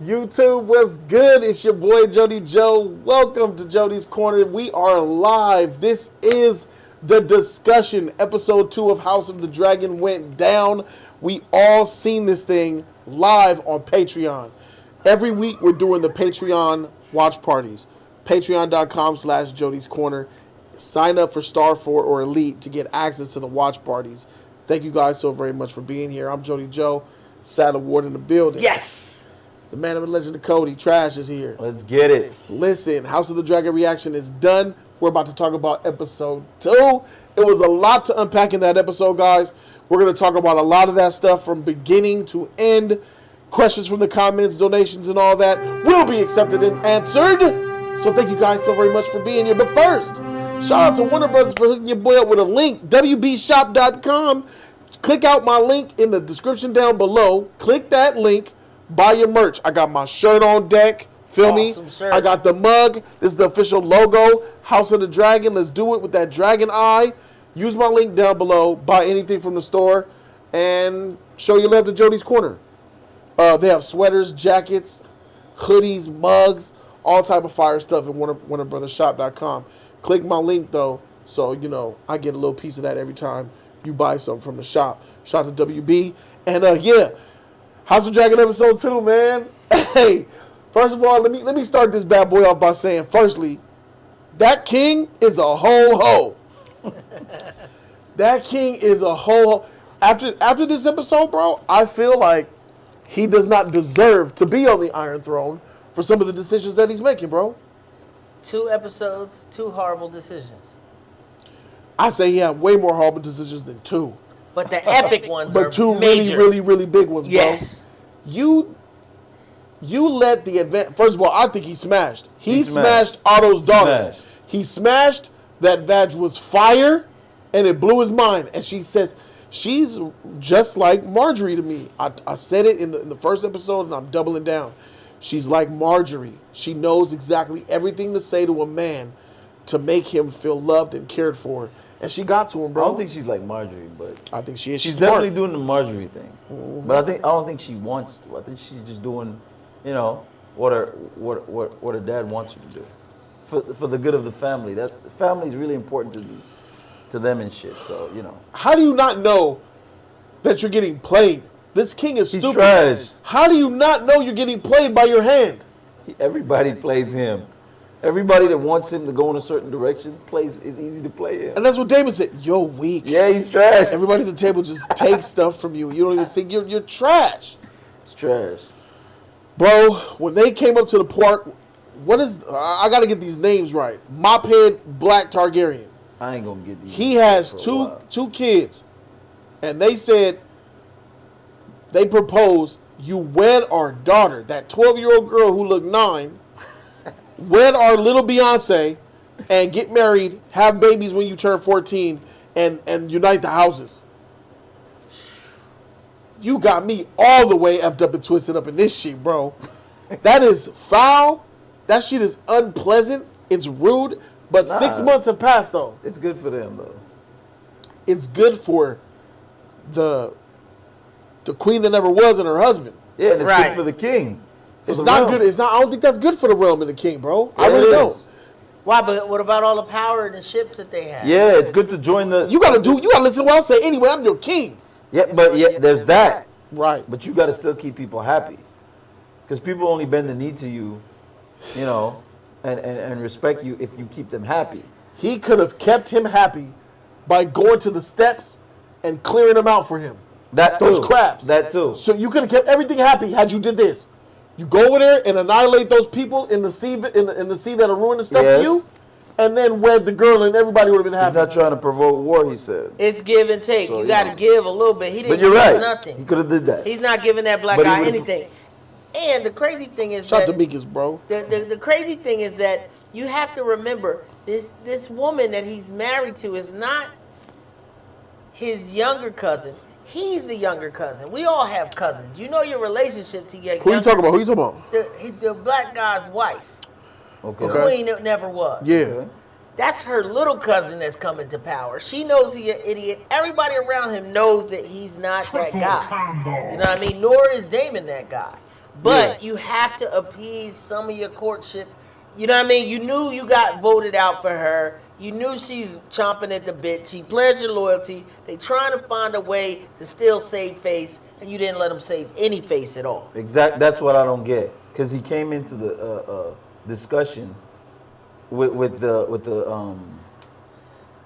YouTube, what's good? It's your boy Jody Joe. Welcome to Jody's Corner. We are live. This is the discussion. Episode 2 of House of the Dragon went down. We all seen this thing live on Patreon. Every week we're doing the Patreon watch parties. Patreon.com/Jody's Corner. Sign up for Star 4 or Elite to get access to the watch parties. Thank you guys so very much for being here. I'm Jody Joe, Saddle Ward in the building. Yes! The man of the legend of Cody, Trash, is here. Let's get it. Listen, House of the Dragon reaction is done. We're about to talk about episode 2. It was a lot to unpack in that episode, guys. We're going to talk about a lot of that stuff from beginning to end. Questions from the comments, donations, and all that will be accepted and answered. So thank you guys so very much for being here. But first, shout out to Warner Brothers for hooking your boy up with a link, wbshop.com. Click out my link in the description down below. Click that link. Buy your merch. I got my shirt on deck. Feel me? Shirt. I got the mug. This is the official logo. House of the Dragon. Let's do it with that dragon eye. Use my link down below. Buy anything from the store. And show your love to Jody's Corner. They have sweaters, jackets, hoodies, mugs, all type of fire stuff at WarnerBrothersShop.com. Click my link, though, so, you know, I get a little piece of that every time you buy something from the shop. Shout out to WB. And, yeah. House of Dragon episode 2, man. Hey, first of all, let me start this bad boy off by saying, firstly, that king is a ho-ho. That king is a ho-ho. After this episode, bro, I feel like he does not deserve to be on the Iron Throne for some of the decisions that he's making, bro. 2 episodes, 2 horrible decisions. I say he had way more horrible decisions than 2. But the epic ones but are 2 major. really big ones, bro. Yes. You let the event. First of all, I think he smashed. He smashed Otto's daughter. He smashed that Vag was fire, and it blew his mind. And she says she's just like Marjorie to me. I said it in the first episode, and I'm doubling down. She's like Marjorie. She knows exactly everything to say to a man to make him feel loved and cared for. And she got to him, bro. I don't think she's like Marjorie, but I think she is. She's smart. definitely doing the Marjorie thing. Mm-hmm. But I don't think she wants to. I think she's just doing, you know, what her dad wants her to do, for the good of the family. That the family is really important to them and shit. So you know. How do you not know that you're getting played? This king is stupid. He's trash. How do you not know you're getting played by your hand? Everybody plays him. Everybody that wants him to go in a certain direction is easy to play him. And that's what Daemon said. You're weak. Yeah, he's trash. Everybody at the table just takes stuff from you. You don't even think you're trash. It's trash. Bro, when they came up to the park, I got to get these names right. Mophead Black Targaryen. I ain't going to get these. He has two kids. And they said, they proposed, you wed our daughter, that 12-year-old girl who looked 9, wed our little Beyonce, and get married, have babies when you turn 14, and unite the houses. You got me all the way effed up and twisted up in this shit, bro. That is foul. That shit is unpleasant. It's rude. But 6 months have passed, though. It's good for them, though. It's good for the queen that never was and her husband. Yeah, and it's good for the king. It's not good. It's not. I don't think that's good for the realm and the king, bro. Yeah, I really don't. Why? But what about all the power and the ships that they have? Yeah, it's good to join the. You gotta listen to what I say. Anyway, I'm your king. Yeah, but there's that. Right. But you gotta still keep people happy, because people only bend the knee to you, you know, and respect you if you keep them happy. He could have kept him happy by going to the steps and clearing them out for him. Those crabs. That too. So you could have kept everything happy had you did this. You go over there and annihilate those people in the sea in the sea that are ruining stuff for you, and then wed the girl and everybody would have been happy. He's not trying to provoke war, he said. It's give and take. So, you got to give a little bit. He didn't give nothing. He could have did that. He's not giving that black guy anything. And the crazy thing is Shout to Meekins, bro. The crazy thing is that you have to remember this woman that he's married to is not his younger cousin. He's the younger cousin. We all have cousins. You know your relationship to your Who you talking about? Who you talking about? The black guy's wife. Okay. The queen that never was. Yeah. Okay. That's her little cousin that's coming to power. She knows he's an idiot. Everybody around him knows that he's not that guy. You know what I mean? Nor is Daemon that guy. But you have to appease some of your courtship. You know what I mean? You knew you got voted out for her. You knew she's chomping at the bit. She pledged your loyalty. They trying to find a way to still save face, and you didn't let them save any face at all. Exactly. That's what I don't get. Because he came into the discussion with the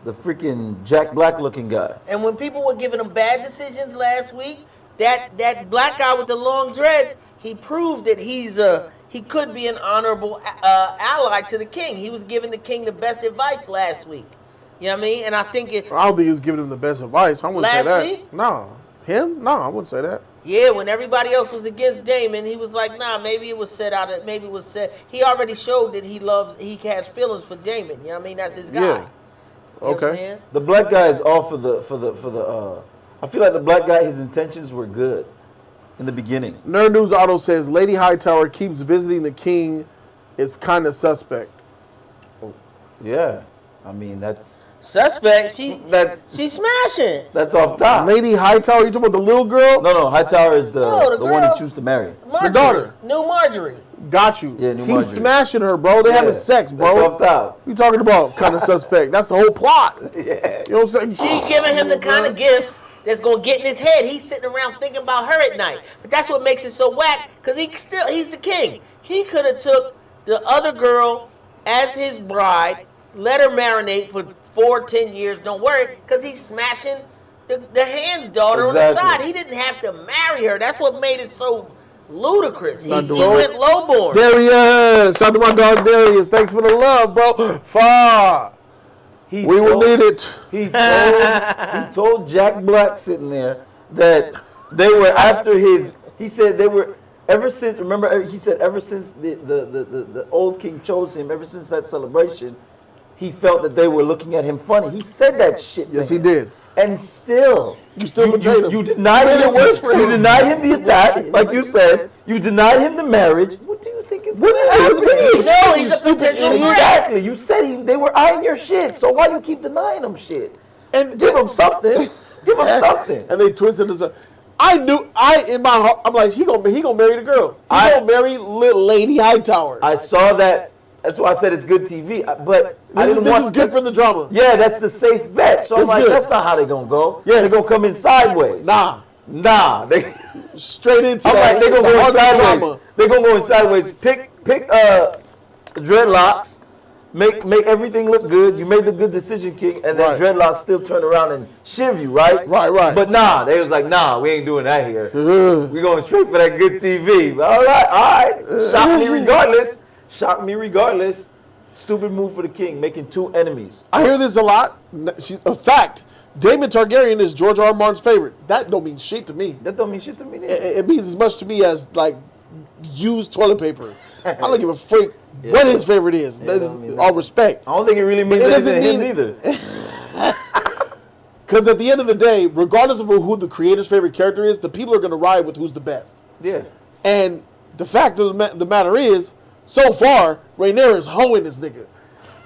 freaking Jack Black looking guy. And when people were giving him bad decisions last week, that black guy with the long dreads, he proved that he could be an honorable ally to the king. He was giving the king the best advice last week. You know what I mean? And I don't think he was giving him the best advice. I wouldn't say that. Last week? No. Him? No, I wouldn't say that. Yeah, when everybody else was against Daemon, he was like, nah, maybe it was said out of, maybe it was said. He already showed that he has feelings for Daemon. You know what I mean? That's his guy. Yeah. You know what I'm Okay. saying? The black guy is all for the I feel like the black guy, his intentions were good in the beginning. Nerd News Auto says Lady Hightower keeps visiting the king. It's kind of suspect. Yeah. I mean, that's Suspect, she's smashing. that's off top. Lady Hightower, you talking about the little girl? No, Hightower is the one girl. he chose to marry. Marjorie, The daughter. New Marjorie. Got you. Yeah, New He's Marjorie. smashing her, bro. They having sex, bro. That's off top. You talking about kind of suspect? That's the whole plot. Yeah. You know what I'm saying? She giving him the kind of gifts that's gonna get in his head. He's sitting around thinking about her at night. But that's what makes it so whack, because he's the king. He could have took the other girl as his bride, let her marinate for 4-10 years, don't worry, because he's smashing the Hand's daughter on the side. He didn't have to marry her. That's what made it so ludicrous. He went lowborn. Darius, shout out to my dog Darius. Thanks for the love, bro. Far. We will need it. He told Jack Black sitting there that they were after his. He said they were ever since. Remember, he said ever since the old king chose him. Ever since that celebration, he felt that they were looking at him funny. He said that shit. Yes, he did. And still, You still betrayed him. You denied him. You denied him the attack, like you said. You denied him the marriage. What do you think is going to happen? No, he's a potential threat. Exactly. You said they were eyeing your shit. So why you keep denying them shit? And Give them something. Give them something. And they twisted this up. In my heart, I'm like, he gonna marry the girl. He gonna marry little Lady Hightower. I saw that. That's why I said it's good TV. But This is good for the drama. Yeah, that's the safe bet. So I'm It's like, good. that's not how they gonna go. Yeah. They're gonna come in sideways. Nah. They Straight into I'm that. like, they're gonna the go in heart of the sideways. drama. They're gonna go in sideways. Pick dreadlocks. Make everything look good. You made the good decision, King, and then Right. dreadlocks still turn around and shiv you, right? Right. But nah, they was like, nah, we ain't doing that here. We going straight for that good TV. But all right. Shock me regardless. Shock me regardless. Stupid move for the king, making two enemies. I hear this a lot. She's a fact. Daemon Targaryen is George R. R. Martin's favorite. That don't mean shit to me. That don't mean shit to me. Neither. It means as much to me as like used toilet paper. I don't give a freak what his favorite is. That's all respect. I don't think it really means It anything doesn't to him mean- either. Because at the end of the day, regardless of who the creator's favorite character is, the people are going to ride with who's the best. Yeah. And the fact of the matter is, so far, Rhaenyra is hoeing this nigga.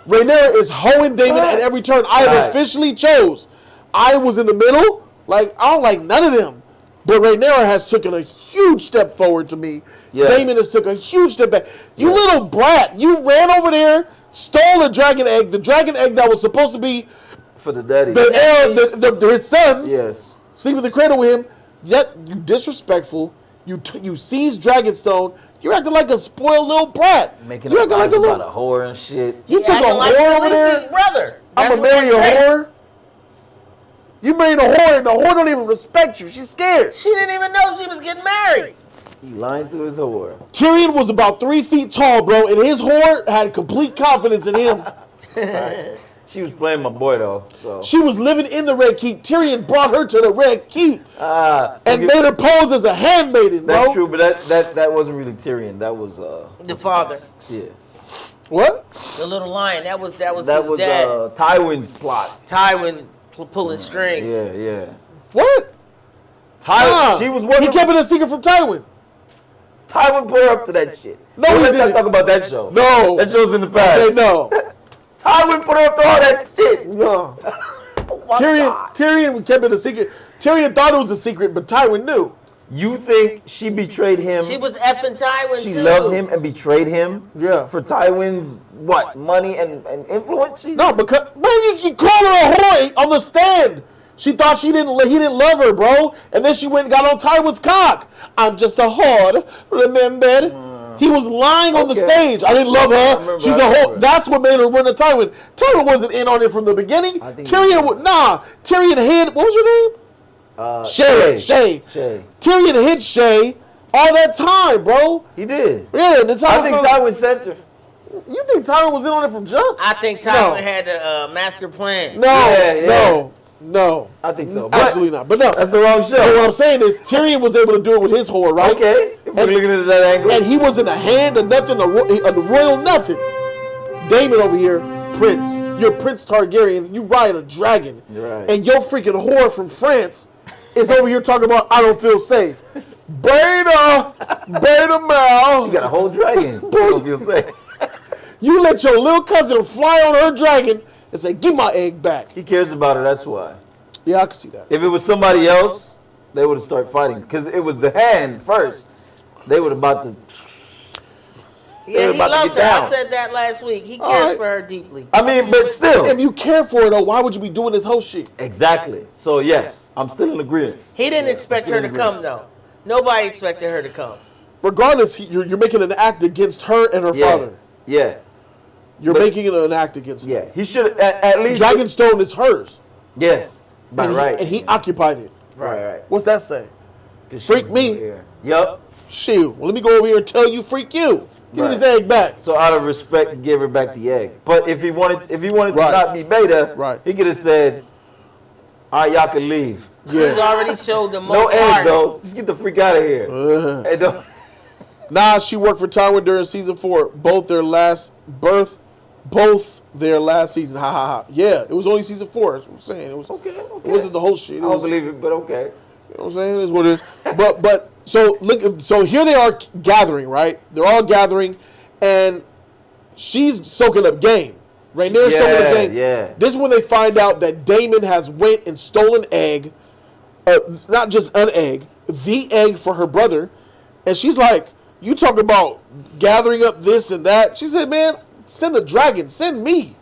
Rhaenyra is hoeing Daemon at every turn. I have officially chose. I was in the middle. Like, I don't like none of them. But Rhaenyra has taken a huge step forward to me. Yes. Damon has took a huge step back. You little brat. You ran over there, stole a dragon egg. The dragon egg that was supposed to be For the daddy. the heir, his sons. Yes. Sleep in the cradle with him. Yet you disrespectful. You seized Dragonstone. You're acting like a spoiled little brat. Making you up acting like lies a about little. a whore and shit. You took a Acting like whore over Khaleesi's there. brother. I'm That's gonna marry a what they say. whore. You married a whore, and the whore don't even respect you. She's scared. She didn't even know she was getting married. He lying to his whore. Tyrion was about 3 feet tall, bro, and his whore had complete confidence in him. She was playing my boy though. So. She was living in the Red Keep. Tyrion brought her to the Red Keep and made her pose as a handmaiden, bro. That's true, but that wasn't really Tyrion. That was The father. yeah. What? The little lion. That was his That dad. was Tywin's plot. Tywin pulling strings. Yeah. What? Tywin. Nah, She was working. He kept it a secret from Tywin. Tywin put her up to that shit. No, Don't he let us didn't. talk about that show. No. That show's in the past. Okay, no. Tywin put her up to all that shit. No. Oh my Tyrion God. kept it a secret. Tyrion thought it was a secret, but Tywin knew. You think she betrayed him? She was effing Tywin She too. loved him and betrayed him. Yeah. For Tywin's what? Money and influence? No, because man, you called her a whore on the stand. She thought he didn't love her, bro. And then she went and got on Tywin's cock. I'm just a whore, remember? He was lying on the stage. I didn't love her. She's a whore. That's what made her run to Tywin. Tywin wasn't in on it from the beginning. Tyrion hid, what was your name? Shay. Tyrion hit Shay all that time, bro. He did. Yeah, and I think Tywin sent her. You think Tywin was in on it from jump? I think Tywin had the master plan. No. I think so. Absolutely not. But no. That's the wrong show. But what I'm saying is Tyrion was able to do it with his whore, right? Okay. If we're looking at that angle. And he wasn't a hand or nothing, a royal nothing. Daemon over here, Prince. You're Prince Targaryen. You ride a dragon. Right. And your freaking whore from France is over here talking about I don't feel safe. Beta Mal. You got a whole dragon. You don't feel safe. You let your little cousin fly on her dragon and say, give my egg back. He cares about her, that's why. Yeah, I can see that. If it was somebody else, they would have started fighting. Because it was the hand first. They would have about to... Yeah, he loves her. I said that last week. He cares for her deeply. I mean, but still. If you care for her, though, why would you be doing this whole shit? Exactly. So, yes, I'm still in agreement. He didn't expect her to come, though. Nobody expected her to come. Regardless, you're making an act against her and her father. Yeah. You're making an act against her. Yeah. He should at least... Dragonstone is hers. Yes. And he occupied it. Right. What's that say? Freak me. Yup. Shoot. Well, let me go over here and tell you, freak you. Give me this egg back. So out of respect, he gave her back the egg. But if he wanted to not be beta, he could have said, all right, y'all can leave. Yeah. She's already showed the most no egg, heart. though. Just get the freak out of here. Hey, don't. Nah, she worked for Tywin during season 4. Both their last season. Ha ha ha. Yeah, it was only season 4. That's what I'm saying. It was okay. It wasn't the whole shit. I don't believe it, but okay. You know what I'm saying? It is what it is. But so look, so here they are gathering, right? They're all gathering, and she's soaking up game. Rhaenyra's soaking up game. Yeah. This is when they find out that Daemon has went and stolen egg, not just an egg, the egg for her brother, and she's like, "You talk about gathering up this and that." She said, "Man, send a dragon. Send me.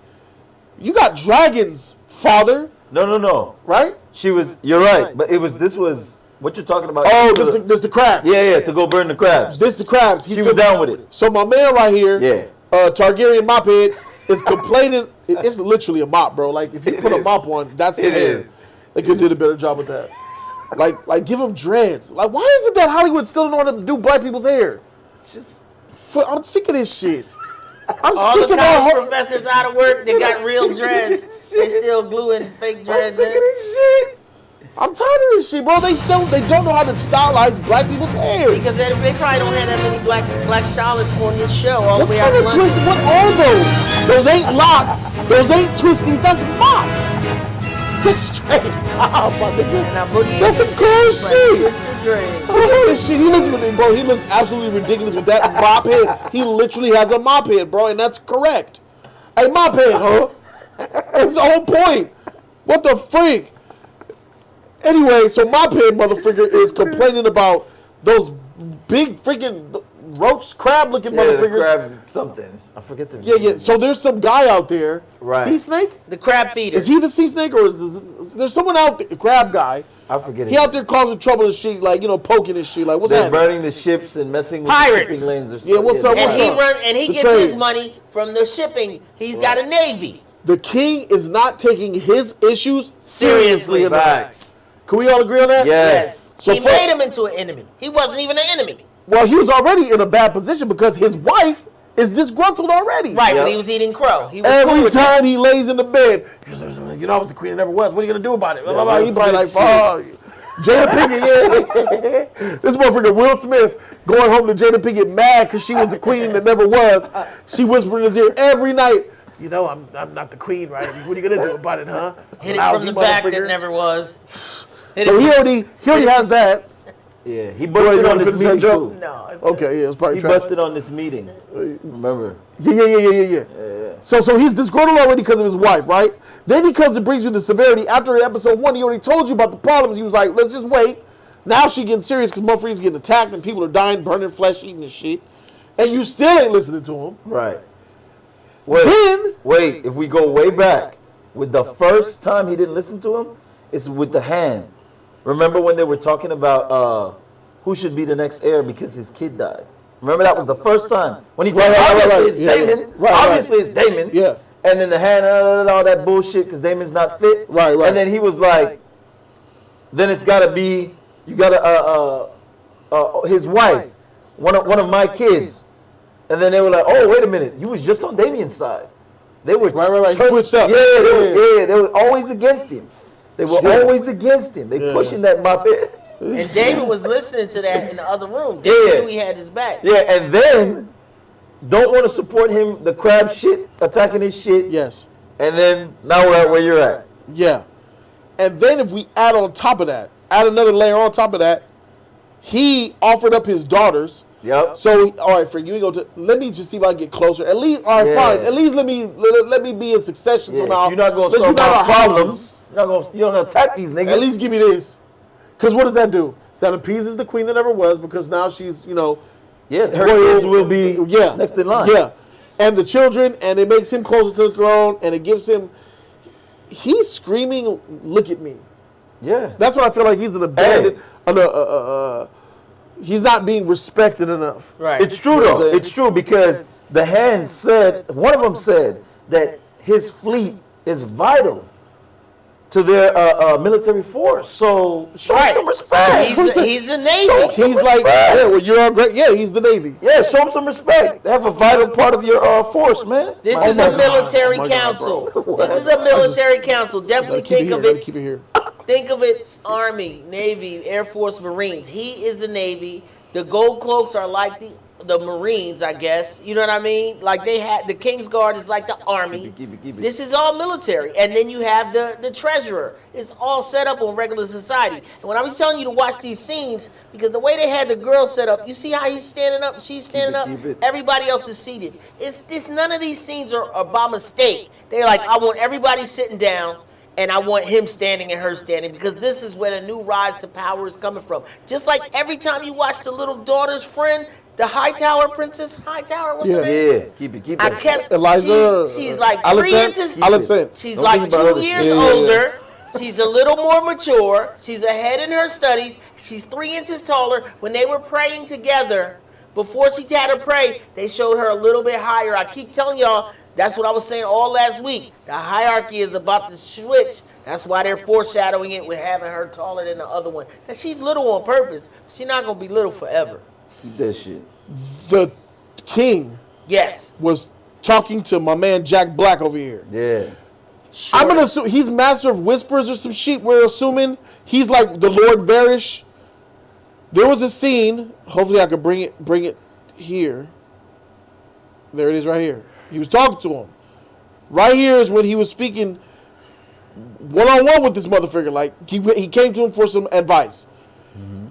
You got dragons, father." No. Right? You're right, but this was what you're talking about. Oh, this the crab. Yeah, to go burn the crabs. This the crabs. She was down with it. So my man right here, Yeah. Targaryen mophead, is complaining. It's literally a mop, bro. Like if you put a mop on, that's the hair. They could have did a better job with that. Like give them dreads. Like why is it that Hollywood still don't know how to do black people's hair? I'm sick of this shit. I'm all sick the of all professors out of work. They got real dreads. They still gluing fake dreads in. I'm tired of this shit, bro. They don't know how to stylize black people's hair. Because they probably don't have that many black stylists on this show all the way out What to kind of London. What are those? Those ain't locks. Those ain't twisties. That's mop. That's straight mop, my nigga. That's some cool shit. This shit. He looks absolutely ridiculous with that mop head. He literally has a mop head, bro, and that's correct. Hey, mop head, huh? That's the whole point. What the freak? Anyway, so mop head motherfucker is complaining about those big freaking roach crab looking motherfuckers. Crab something. I forget the Yeah. So there's some guy out there. Right. Sea snake? The Crabfeeder. Is he the sea snake or there's someone out there, crab guy? I forget. He out there causing trouble and shit, like poking and shit. Like what's They're happening? burning the ships and messing with Pirates. the shipping lanes or something. Yeah, what's up? And he The gets trade. his money from the shipping. He's got a navy. The king is not taking his issues seriously enough. Facts. Can we all agree on that? Yes. So he made him into an enemy. He wasn't even an enemy. Well, he was already in a bad position because his wife is disgruntled already. Right, when he was eating crow. He was Every time he lays in the bed, he goes, I was the queen that never was. What are you going to do about it? Blah, blah, blah. He probably like, oh. Jada Pinkett, yeah. This motherfucker, Will Smith, going home to Jada Pinkett mad because she was the queen that never was. She whispered in his ear every night, I'm not the queen, right? What are you going to do about it, huh? Hit it from the back that never was. So he already has that. Yeah, he busted on this meeting too. No. Okay, yeah, it's probably He busted on this meeting. Remember? Yeah. So he's disgruntled already because of his wife, right? Then he comes and brings you the severity. After episode 1, he already told you about the problems. He was like, let's just wait. Now she getting serious because Motherfucker's getting attacked and people are dying, burning flesh, eating this shit. And you still ain't listening to him. Right. Wait, if we go way back, with the first time he didn't listen to him, it's with the Hand. Remember when they were talking about who should be the next heir because his kid died? Remember that was the first time when he said, obviously it's Daemon. Obviously it's Daemon. Yeah. And then the Hand, all that bullshit because Daemon's not fit. Right. And then he was like, then it's got to be, you got to, his wife, one of my kids. And then they were like, oh, wait a minute, you was just on Damien's side. They were right. Switched up. Yeah, they were always against him. They were always against him. They pushing that mop in. And David was listening to that in the other room. David knew he had his back. Yeah, and then don't want to support him, the crab shit, attacking his shit. Yes. And then now we're at where you're at. Yeah. And then if we add on top of that, add another layer on top of that, he offered up his daughters. Yep. So, all right, Frank, you go to. Let me just see if I can get closer. At least, all right, fine. At least let me be in succession. So now you're not gonna solve our problems. You're not gonna attack these niggas. At least give me this. Because what does that do? That appeases the queen that never was. Because now she's, her kids will be next in line. Yeah, and the children, and it makes him closer to the throne, and it gives him. He's screaming, "Look at me!" Yeah, that's what I feel like he's an abandoned. He's not being respected enough. Right. It's true though. It's true because the Hand said, one of them said that his fleet is vital to their military force. So show him some respect. He's the Navy. He's like, yeah, well, you're all great. Yeah, he's the Navy. Yeah, show him some respect. They have a vital part of your force, man. This is a military council. This is a military council. Definitely think of it. Keep it here. Think of it, Army, Navy, Air Force, Marines. He is the Navy. The gold cloaks are like the Marines, I guess. You know what I mean? Like they had the King's Guard is like the Army. Keep it. This is all military. And then you have the treasurer. It's all set up on regular society. And when I was telling you to watch these scenes, because the way they had the girl set up, you see how he's standing up, she's standing up, everybody else is seated. It's none of these scenes are by mistake. They're like, I want everybody sitting down. And I want him standing and her standing because this is where the new rise to power is coming from. Just like every time you watch the little daughter's friend, the Hightower Princess, Hightower, what's her name? Yeah, keep it. I kept Eliza. She's like she's like 2 years older. She's a little more mature. She's ahead in her studies. She's 3 inches taller. When they were praying together, before she had to pray, they showed her a little bit higher. I keep telling y'all, that's what I was saying all last week. The hierarchy is about to switch. That's why they're foreshadowing it with having her taller than the other one. And she's little on purpose. She's not going to be little forever. Keep that shit. The king was talking to my man Jack Black over here. Yeah. Sure. I'm going to assume he's master of whispers or some shit. We're assuming he's like the Lord Viserys. There was a scene. Hopefully I could bring it here. There it is right here. He was talking to him. Right here is when he was speaking one-on-one with this motherfucker. Like, he came to him for some advice. Mm-hmm.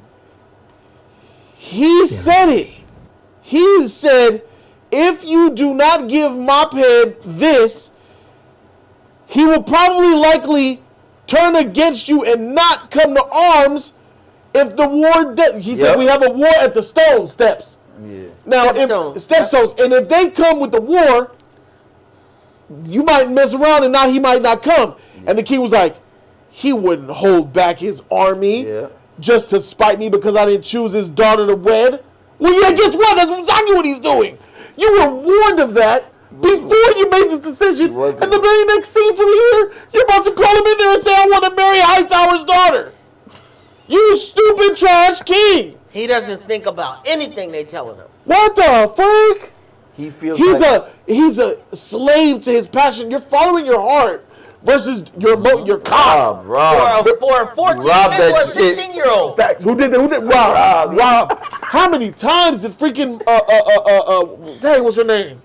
He said it. He said, if you do not give Mophead this, he will probably likely turn against you and not come to arms if the war he said we have a war at the stone steps. Yeah. Now, Stepstones, and if they come with the war, you might mess around and he might not come. Yeah. And the king was like, he wouldn't hold back his army just to spite me because I didn't choose his daughter to wed. Well, yeah, guess what? That's exactly what he's doing. You were warned of that before you made this decision. And the very next scene from here, you're about to call him in there and say, I want to marry Hightower's daughter. You stupid trash king. He doesn't think about anything they telling him. What the fuck? He feels he's a slave to his passion. You're following your heart versus your cop. Rob. For a 14 or a 16-year-old. Who did that? Rob. How many times did freaking dang, what's her name?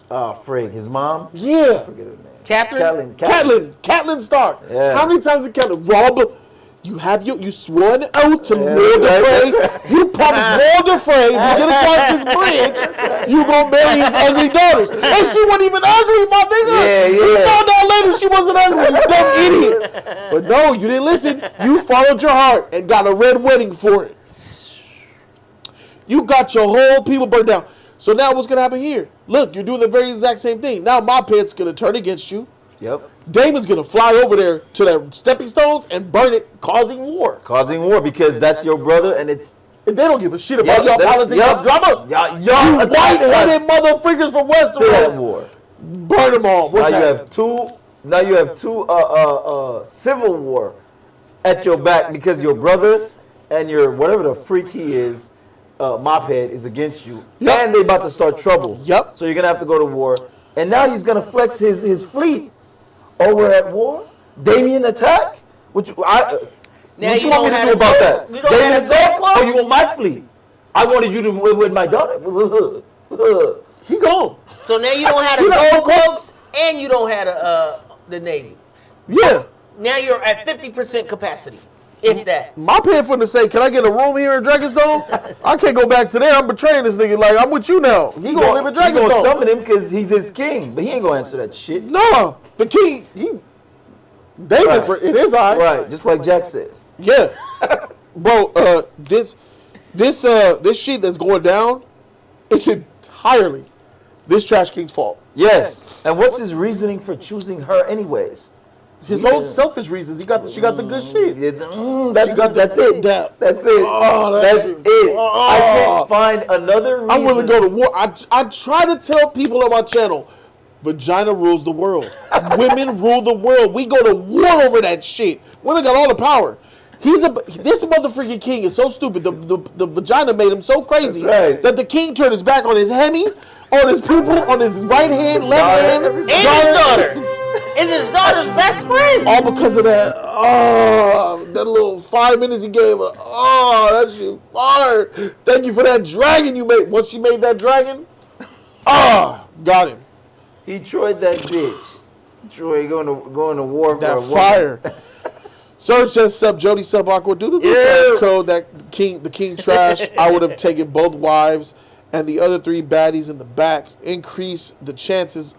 Frig, his mom? Yeah. I forget her name. Catelyn Stark. Yeah. How many times did Catelyn? Rob, You swore an oath to Lord Defray. You promised Lord Defray, if you get across this bridge, you gonna marry his ugly daughters. And she wasn't even ugly, my nigga. Yeah. You found out later she wasn't ugly, you dumb idiot. But no, you didn't listen. You followed your heart and got a red wedding for it. You got your whole people burned down. So now what's gonna happen here? Look, you're doing the very exact same thing. Now my pet's gonna turn against you. Yep. Daemon's gonna fly over there to the stepping stones and burn it, causing war. Causing war because that's your brother, and it's. And they don't give a shit about y'all politics and drama. Y'all You white-headed motherfuckers from Westeros. war. Burn them all. Now you have two civil war at your back because your brother and your whatever the freak he is, Mophead, is against you, and they about to start trouble. Yep. So you're gonna have to go to war, and now he's gonna flex his fleet over at war. Damien attack. Now What you you want me to don't do have about that? You don't Damien have the attack? door Oh, you closed? want my fleet? I wanted you to with my daughter. He gone. So now you don't have the gold cloaks and you don't have the Navy. Yeah. Now you're at 50% capacity, if that. My pet finna say, can I get a room here in Dragonstone? I can't go back to there. I'm betraying this nigga. Like, I'm with you now. He gonna live in He gonna Dragonstone. summon him because he's his king, but he ain't gonna answer that shit. No, the king, David Right. for in his eye. Right, just like Jack said. Yeah. Bro, this shit that's going down, it's entirely this trash king's fault. Yes. And what's his reasoning for choosing her anyways? His own selfish reasons. She got the good shit. That's it. Down. That's it. Oh, that's it. I can't find another reason. I'm willing to go to war. I try to tell people on my channel, vagina rules the world. Women rule the world. We go to war over that shit. Women got all the power. This motherfucking king is so stupid. The vagina made him so crazy that the king turned his back on his Hemi, on his people, on his right hand, left hand, And his daughter. Is his daughter's best friend. all because of that. Oh, that little 5 minutes he gave her. Oh, that shit fire. Thank you for that dragon you made. Once she made that dragon, got him. He Troyed that bitch. Troy going to war for That a woman. fire. Serge says sub Jody sub Aqua. Due to the trash code that the king trash, I would have taken both wives and the other 3 baddies in the back. Increase the chances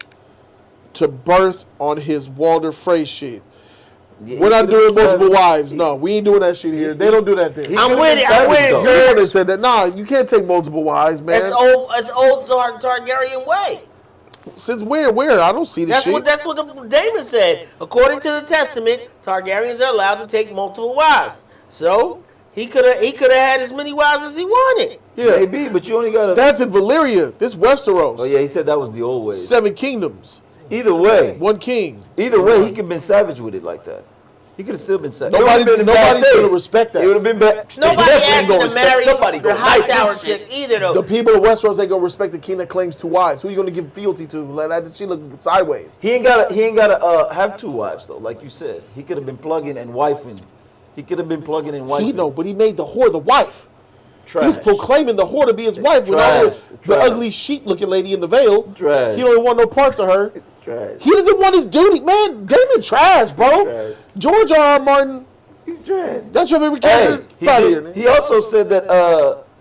to birth on his Walder Frey shit. Yeah, We're not doing multiple wives. No, we ain't doing that shit here. They don't do that there. I'm with it. I'm with it, You sir. know they said that. Nah, you can't take multiple wives, man. That's old Targaryen way. Since where? I don't see this shit. That's what the Daemon said. According to the Testament, Targaryens are allowed to take multiple wives. So he could have had as many wives as he wanted. Yeah, Maybe, but you only got to. that's in Valyria. This Westeros. Oh yeah, he said that was the old way. 7 kingdoms, Either way, 1 king. he could have been savage with it like that. He could have still been savage. Nobody's gonna respect that. It would have been bad. Nobody asked him to marry somebody. the Hightower chick either, though. The people of Westeros ain't gonna respect the king that claims 2 wives. Who you gonna give fealty to? Let that she look sideways. He ain't gotta have 2 wives though, like you said. He could have been plugging and wifing. He could have been plugging and wifing. He know, but he made the whore the wife. Trash. He's proclaiming the whore to be his wife with all the ugly sheep-looking lady in the veil. Trash. He don't want no parts of her. Trash. He doesn't want his duty, man. Damon trash, bro. Trash. George R. Martin, He's trash. that's your favorite character. He also said that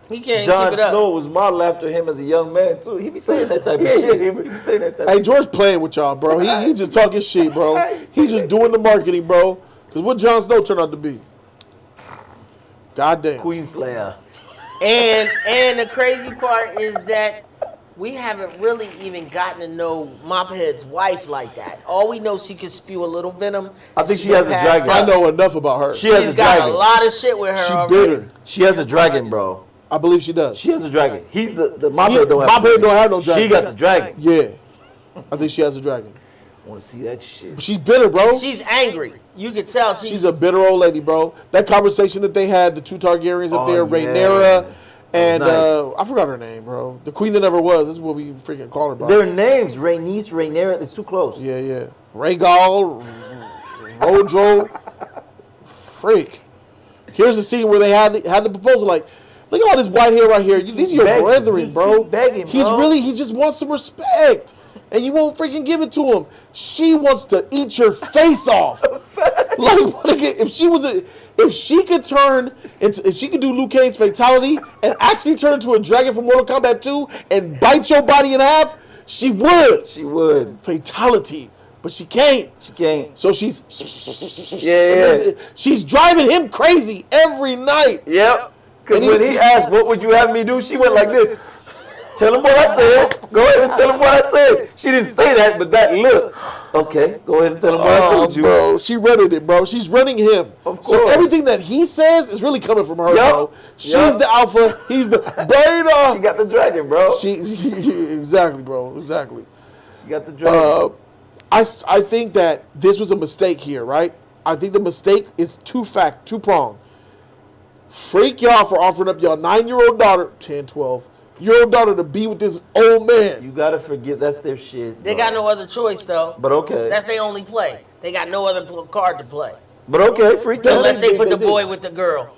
He can't Jon keep it up. Snow was modeled after him as a young man too. He be saying that type of shit. He be saying that type Hey, of George playing with y'all, bro. He just talking shit, bro. He's just doing the marketing, bro. Because what Jon Snow turned out to be. Goddamn. Queenslayer. And the crazy part is that we haven't really even gotten to know Mophead's wife like that. All we know, she can spew a little venom. I think she has a dragon. I know enough about her. She has She's a got dragon. a lot of shit with her She already. bitter. She has a dragon, bro. I believe she does. She has a dragon. He's the Mophead don't have. Mophead don't have no dragon. She got the dragon. Yeah. I think she has a dragon. I want to see that shit. But she's bitter, bro. She's angry. You can tell She's a bitter old lady, bro. That conversation that they had, the 2 Targaryens up there, yeah. Rhaenyra, and Nice. I forgot her name, bro. The queen that never was. This is what we freaking call her, bro. Their names, Rhaenyra, it's too close. Yeah. Rhaegal, Rodro, freak. Here's the scene where they had the proposal. Like, look at all this white hair right here. These are your begging. brethren, He bro. keep begging, He just wants some respect. And you won't freaking give it to him. She wants to eat your face off. Like, if she was if she could if she could do Liu Kang's fatality and actually turn into a dragon from Mortal Kombat 2 and bite your body in half, she would. She would. Fatality. But she can't. She can't. So she's Yeah. she's driving him crazy every night. Yep. Because And when he asked, what would you have me do? She went like this. Tell him what I said. Go ahead and tell him what I said. She didn't say that, but that look. Okay, go ahead and tell him what I told you. Bro, she running it, bro. She's running him. Of So course. everything that he says is really coming from her, Yup. bro. She's Yup. the alpha. He's the beta. She got the dragon, bro. Exactly, bro. Exactly. She got the dragon. I think that this was a mistake here, right? I think the mistake is two-pronged. Freak y'all for offering up your 9-year-old daughter, 10, 12-year-old daughter to be with this old man. You gotta forget that's their shit. They bro. got no other choice though. But okay. That's their only play. They got no other card to play But okay, freak out. unless they put the did. boy with the girl.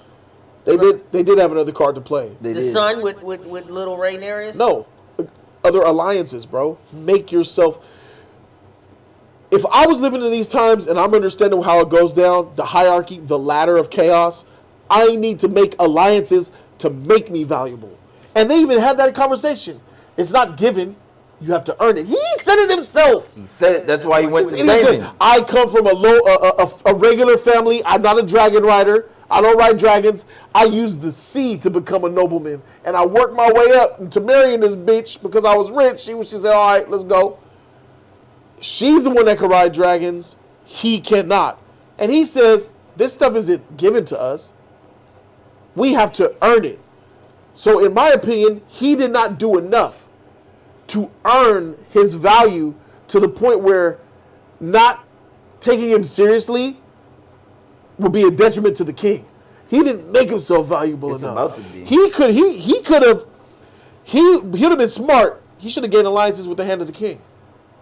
They did have another card to play. They The did. son with little Rhaenyra. No, other alliances, bro. Make yourself. If I was living in these times and I'm understanding how it goes down, the hierarchy, the ladder of chaos, I need to make alliances to make me valuable. And they even had that conversation. It's not given. You have to earn it. He said it himself. He said it. That's why he went to He said, Daemon. I come from a regular family. I'm not a dragon rider. I don't ride dragons. I used the sea to become a nobleman. And I worked my way up to marrying this bitch because I was rich. She said, all right, let's go. She's the one that can ride dragons. He cannot. And he says, this stuff isn't given to us. We have to earn it. So in my opinion, he did not do enough to earn his value to the point where not taking him seriously would be a detriment to the king. He didn't make himself valuable It's enough. about to be. He could have been smart. He should have gained alliances with the hand of the king.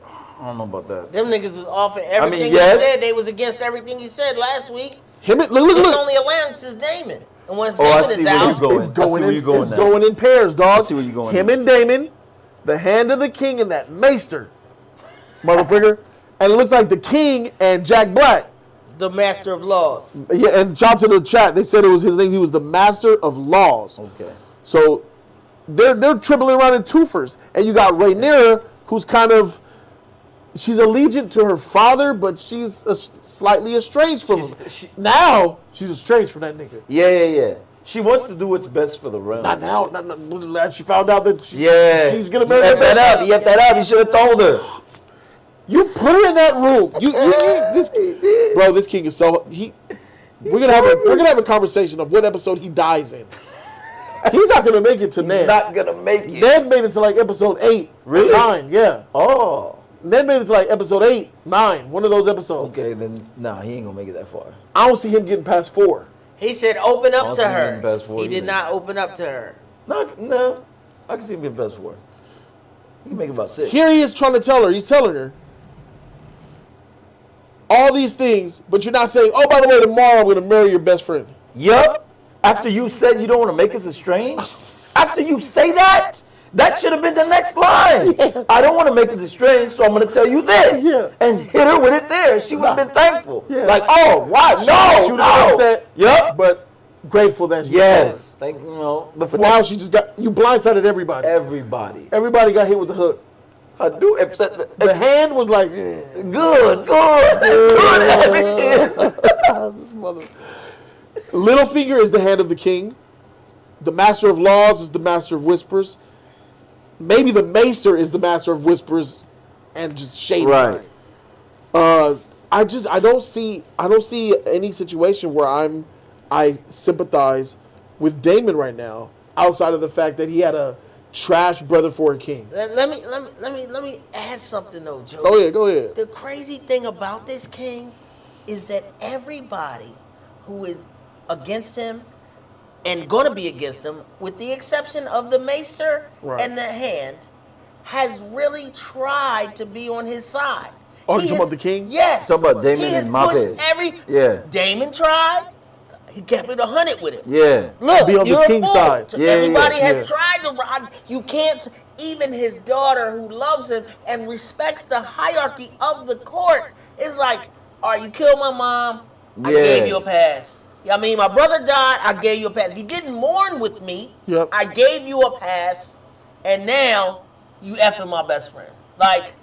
I don't know about that. Them niggas was off of everything yes. he said. They was against everything he said last week. Look. His only alliance is Daemon. And once Oh, I Daemon see is where out, you're going. It's I see going where in, you're going it's now. going in pairs, dog. I see where you're going Him now. and Daemon, the hand of the king and that Maester, motherfucker. And it looks like the king and Jack Black. the master of laws. Yeah, and shout out to the chat. They said it was his name. He was the master of laws. Okay. So they're dribbling around in twofers. And you got Rhaenyra, who's kind of, she's allegiant to her father, but she's slightly estranged from him. Now, she's estranged from that nigga. Yeah. She wants to do what's best for the realm. Not now. Not, she found out that she's going to marry He effed that up. He effed that up. He should have told her. You put her in that room. This king is so we're gonna have a conversation of what episode he dies in. He's not gonna make it to Ned. Not gonna make it. Ned made it to like episode 8, Really? 9, yeah. Oh. Ned made it to like episode 8, 9, one of those episodes. Okay, then nah, he ain't gonna make it that far. I don't see him getting past 4. He said open up to Awesome, her. best for He you. did not open up to her. No, I can see him getting best for. He can make it about 6. Here he is trying to tell her. He's telling her all these things, but you're not saying, oh, by the way, tomorrow I'm gonna marry your best friend. Yup. After you said you don't want to make us estranged, after you say that, that should have been the next line. Yeah. I don't want to make us estranged, so I'm going to tell you this. Yeah. And hit her with it there. She would have been thankful. Yeah. Like, oh, why? No, She would have been upset, Yup. but grateful that she Yes. Thank you know. But now she just got, you blindsided everybody. Everybody. Everybody got hit with the hook. I do upset The hand was like, good. Mother. Littlefinger is the hand of the king. The master of laws is the master of whispers. Maybe the maester is the master of whispers and just shady. Right. I don't see any situation where I sympathize with Daemon right now, outside of the fact that he had a trash brother for a king. Let me add something though, Joe. Oh yeah, go ahead. The crazy thing about this king is that everybody who is against him and going to be against him, with the exception of the Maester Right. and the Hand, has really tried to be on his side. Oh, He you talking has- about the king? Yes. Talking about Daemon He has and Moped. pushed Yeah. Damon tried. He kept it 100 with him. Yeah. Look, Be on the you're a king's fool. side. Yeah, Everybody yeah, has tried to ride. You can't. Even his daughter, who loves him and respects the hierarchy of the court, is like, "All right, you killed my mom. I Yeah. gave you a pass. I mean, my brother died, I gave you a pass. You didn't mourn with me. Yep. I gave you a pass, and now you effing my best friend. Like,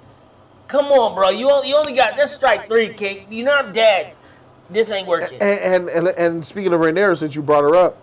come on, bro. You only got this strike 3, King. You're not dead. This ain't working. And speaking of Rhaenyra, since you brought her up,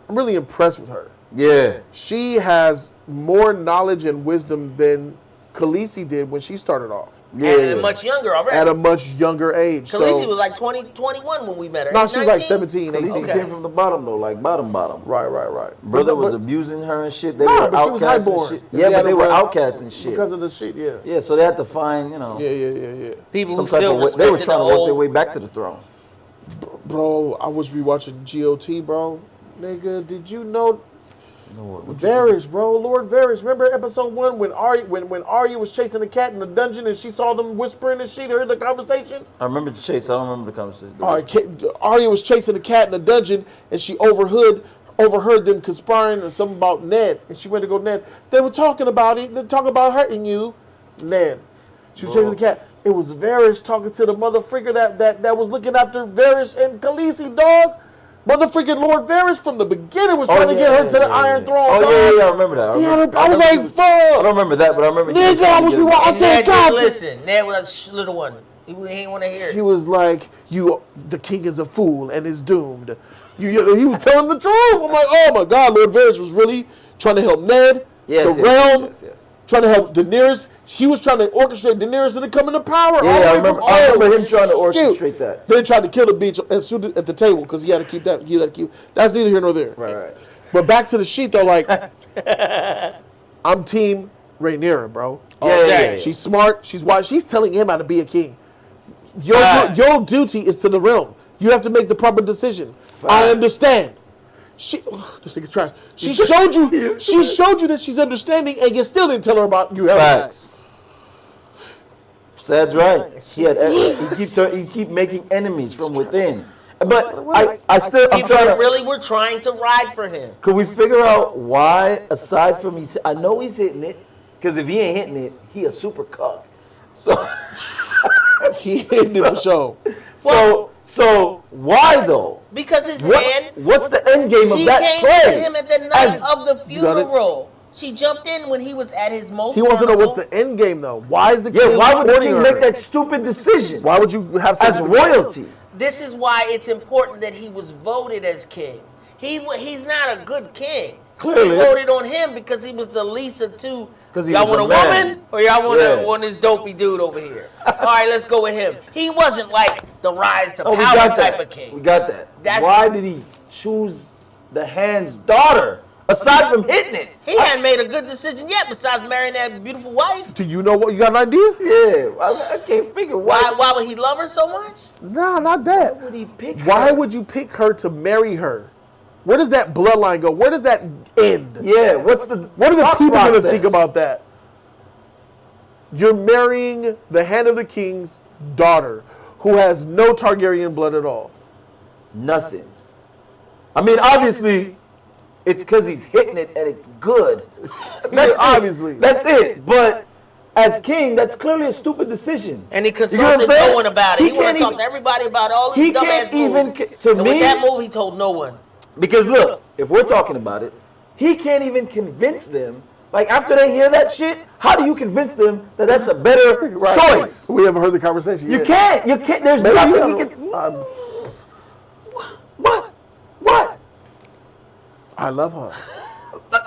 I'm really impressed with her. Yeah. She has more knowledge and wisdom than Khaleesi did when she started off. Yeah. And much younger already. At a much younger age. Khaleesi So, was like 20, 21 when we met her. no, she was like 19? 17, 18. Khaleesi Okay. came from the bottom though, like bottom. Right. Brother was But- abusing her and shit. They Nah, were but she was outcasts and highborn. shit. They Yeah, had but they to were run outcasts and shit. Because of the shit, yeah. Yeah, so they had to find, you know, Yeah. People some who type still of way. respected They were trying to work their old- way back to the throne. Bro, I was rewatching GOT, bro. Nigga, did you know You know what? Varys, bro, Lord Varys. Remember episode 1 when Arya was chasing the cat in the dungeon and she saw them whispering and she heard the conversation? I remember the chase. I don't remember the conversation. All right, Arya was chasing the cat in the dungeon and she overheard them conspiring or something about Ned. And she went to go, Ned. They were talking about it. They're talking about hurting you, Ned. She was chasing the cat. It was Varys talking to the mother freaker that was looking after Varys and Khaleesi, dog. Mother freaking Lord Varys from the beginning was trying to get her to the Iron Throne. Oh, dog. yeah, I remember that. I was like, I fuck. don't remember that, but I remember. Nigga, I was rewatching. I And said, Ned God. didn't listen. Ned was like, shh, little one. He ain't want to hear it. He was like, the king is a fool and is doomed. He was telling the truth. I'm like, oh my God, Lord Varys was really trying to help Ned, the realm, yes. trying to help Daenerys. He was trying to orchestrate Daenerys into coming to power. Yeah, all the I way remember. from I remember Arya. him trying to orchestrate Shoot. that. Then tried to kill the bitch at the table because he had to keep that. That's neither here nor there. Right. But back to the sheet though, like, I'm team Rhaenyra, bro. Yeah. She's smart. She's wise. She's telling him how to be a king. Your Fact. your duty is to the realm. You have to make the proper decision. Fact. I understand. This nigga's trash. She showed you. She showed you that she's understanding, and you still didn't tell her about you. Facts. Sad's right. He keep making enemies from within. But I'm People trying to. really were trying to ride for him. Could we figure out why, aside from I know he's hitting it, because if he ain't hitting it, he a super cuck. So He hit it for sure. So why though? Because his hand, What's the end game of she that came play? to him at the night of the You got it? funeral. She jumped in when he was at his most He wants to know what's vulnerable. the end game though. Why is the Yeah, king why would the courting king her? make that stupid decision? Why would you have such As a- royalty. This is why it's important that he was voted as king. He's not a good king. Clearly. They voted on him because he was the least of two. 'Cause he Y'all was want a a man. woman or y'all want Yeah. want this dopey dude over here? All right, let's go with him. He wasn't like the rise to Oh, we power got type that. of king. We got that. That's- Why did he choose the Hand's daughter aside from hitting it? He hadn't made a good decision yet besides marrying that beautiful wife. Do you know what? You got an idea? Yeah, I can't figure Why would he love her so much? No, not that. Why would he pick Why her? would you pick her to marry her? Where does that bloodline go? Where does that end? Yeah, what's the What are the thought people going to process? think about that? You're marrying the Hand of the King's daughter, who has no Targaryen blood at all. Nothing. I mean, obviously, it's because he's hitting it and it's good. That's obviously. it. That's it. But as king, that's clearly a stupid decision. And he You know what I'm consulted saying? no one about it. He, wanted can't to talk even- to everybody about all he these dumbass can't even moves. to and me- with that move, he told no one. Because look, if we're talking about it, he can't even convince them. Like after they hear that shit, how do you convince them that that's a better choice? We haven't heard the conversation You yet. can't. You can't. There's Maybe nothing you he can- can. What? I love her.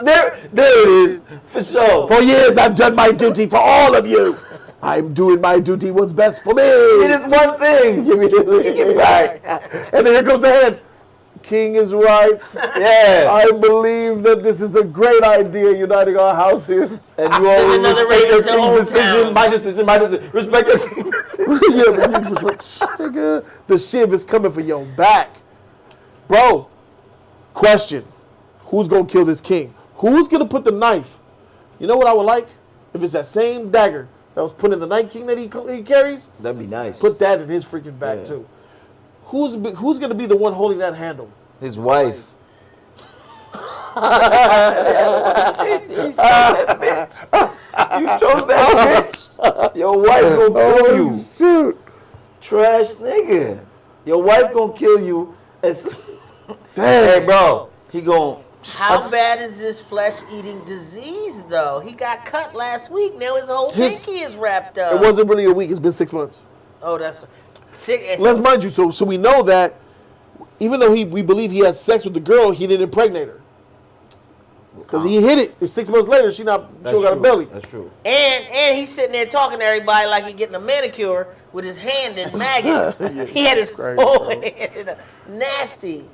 There it is for sure. For years, I've done my duty for all of you. I'm doing my duty. What's best for me? It is one thing. Give me the Right. And then here comes the hand. King is right. Yeah. I believe that this is a great idea, uniting our houses. And you all another respect your raven to king's Old decision. Town. My decision. My decision. Respect your king's decision. Yeah, but you nigga, the shiv is coming for your back. Bro, question. Who's going to kill this king? Who's going to put the knife? You know what I would like? If it's that same dagger that was put in the Night King that he carries, That'd be nice. put that in his freaking back Yeah. too. Who's going to be the one holding that handle? His wife. You chose that bitch. Your wife gonna kill you. Shoot. Trash nigga. Your wife gonna kill you. Dang. Hey, bro, he gon'. How bad is this flesh-eating disease, though? He got cut last week. Now his whole pinky is wrapped up. It wasn't really a week. It's been 6 months. Oh, that's sick. Let's mind you. So we know that even though we believe he had sex with the girl, he didn't impregnate her. Because he hit it. And 6 months later, she still got a belly. That's true. And he's sitting there talking to everybody like he's getting a manicure with his hand in maggots. He had his whole hand nasty.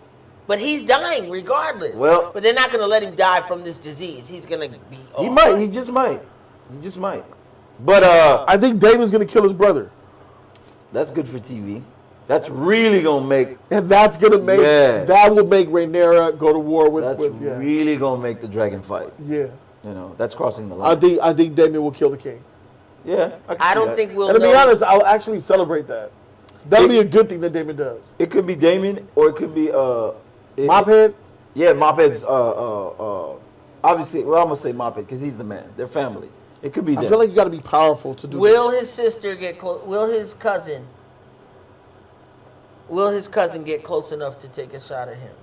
But he's dying regardless. Well, but they're not going to let him die from this disease. He's going to be. He might. He just might. But I think Daemon's going to kill his brother. That's good for TV. That's really gonna make. And that's gonna make. Yeah. That will make Rhaenyra go to war with. That's really gonna make the dragon fight. Yeah. You know, that's crossing the line. I think Daemon will kill the king. Yeah. I don't think we'll. And to be honest, I'll actually celebrate that. That'll be a good thing that Daemon does. It could be Daemon, or it could be Mophead. Yeah, Mophead's obviously. Well, I'm gonna say Mophead because he's the man. They're family. It could be. I feel like you got to be powerful to do. Will his sister get close? Will his cousin get close enough to take a shot at him?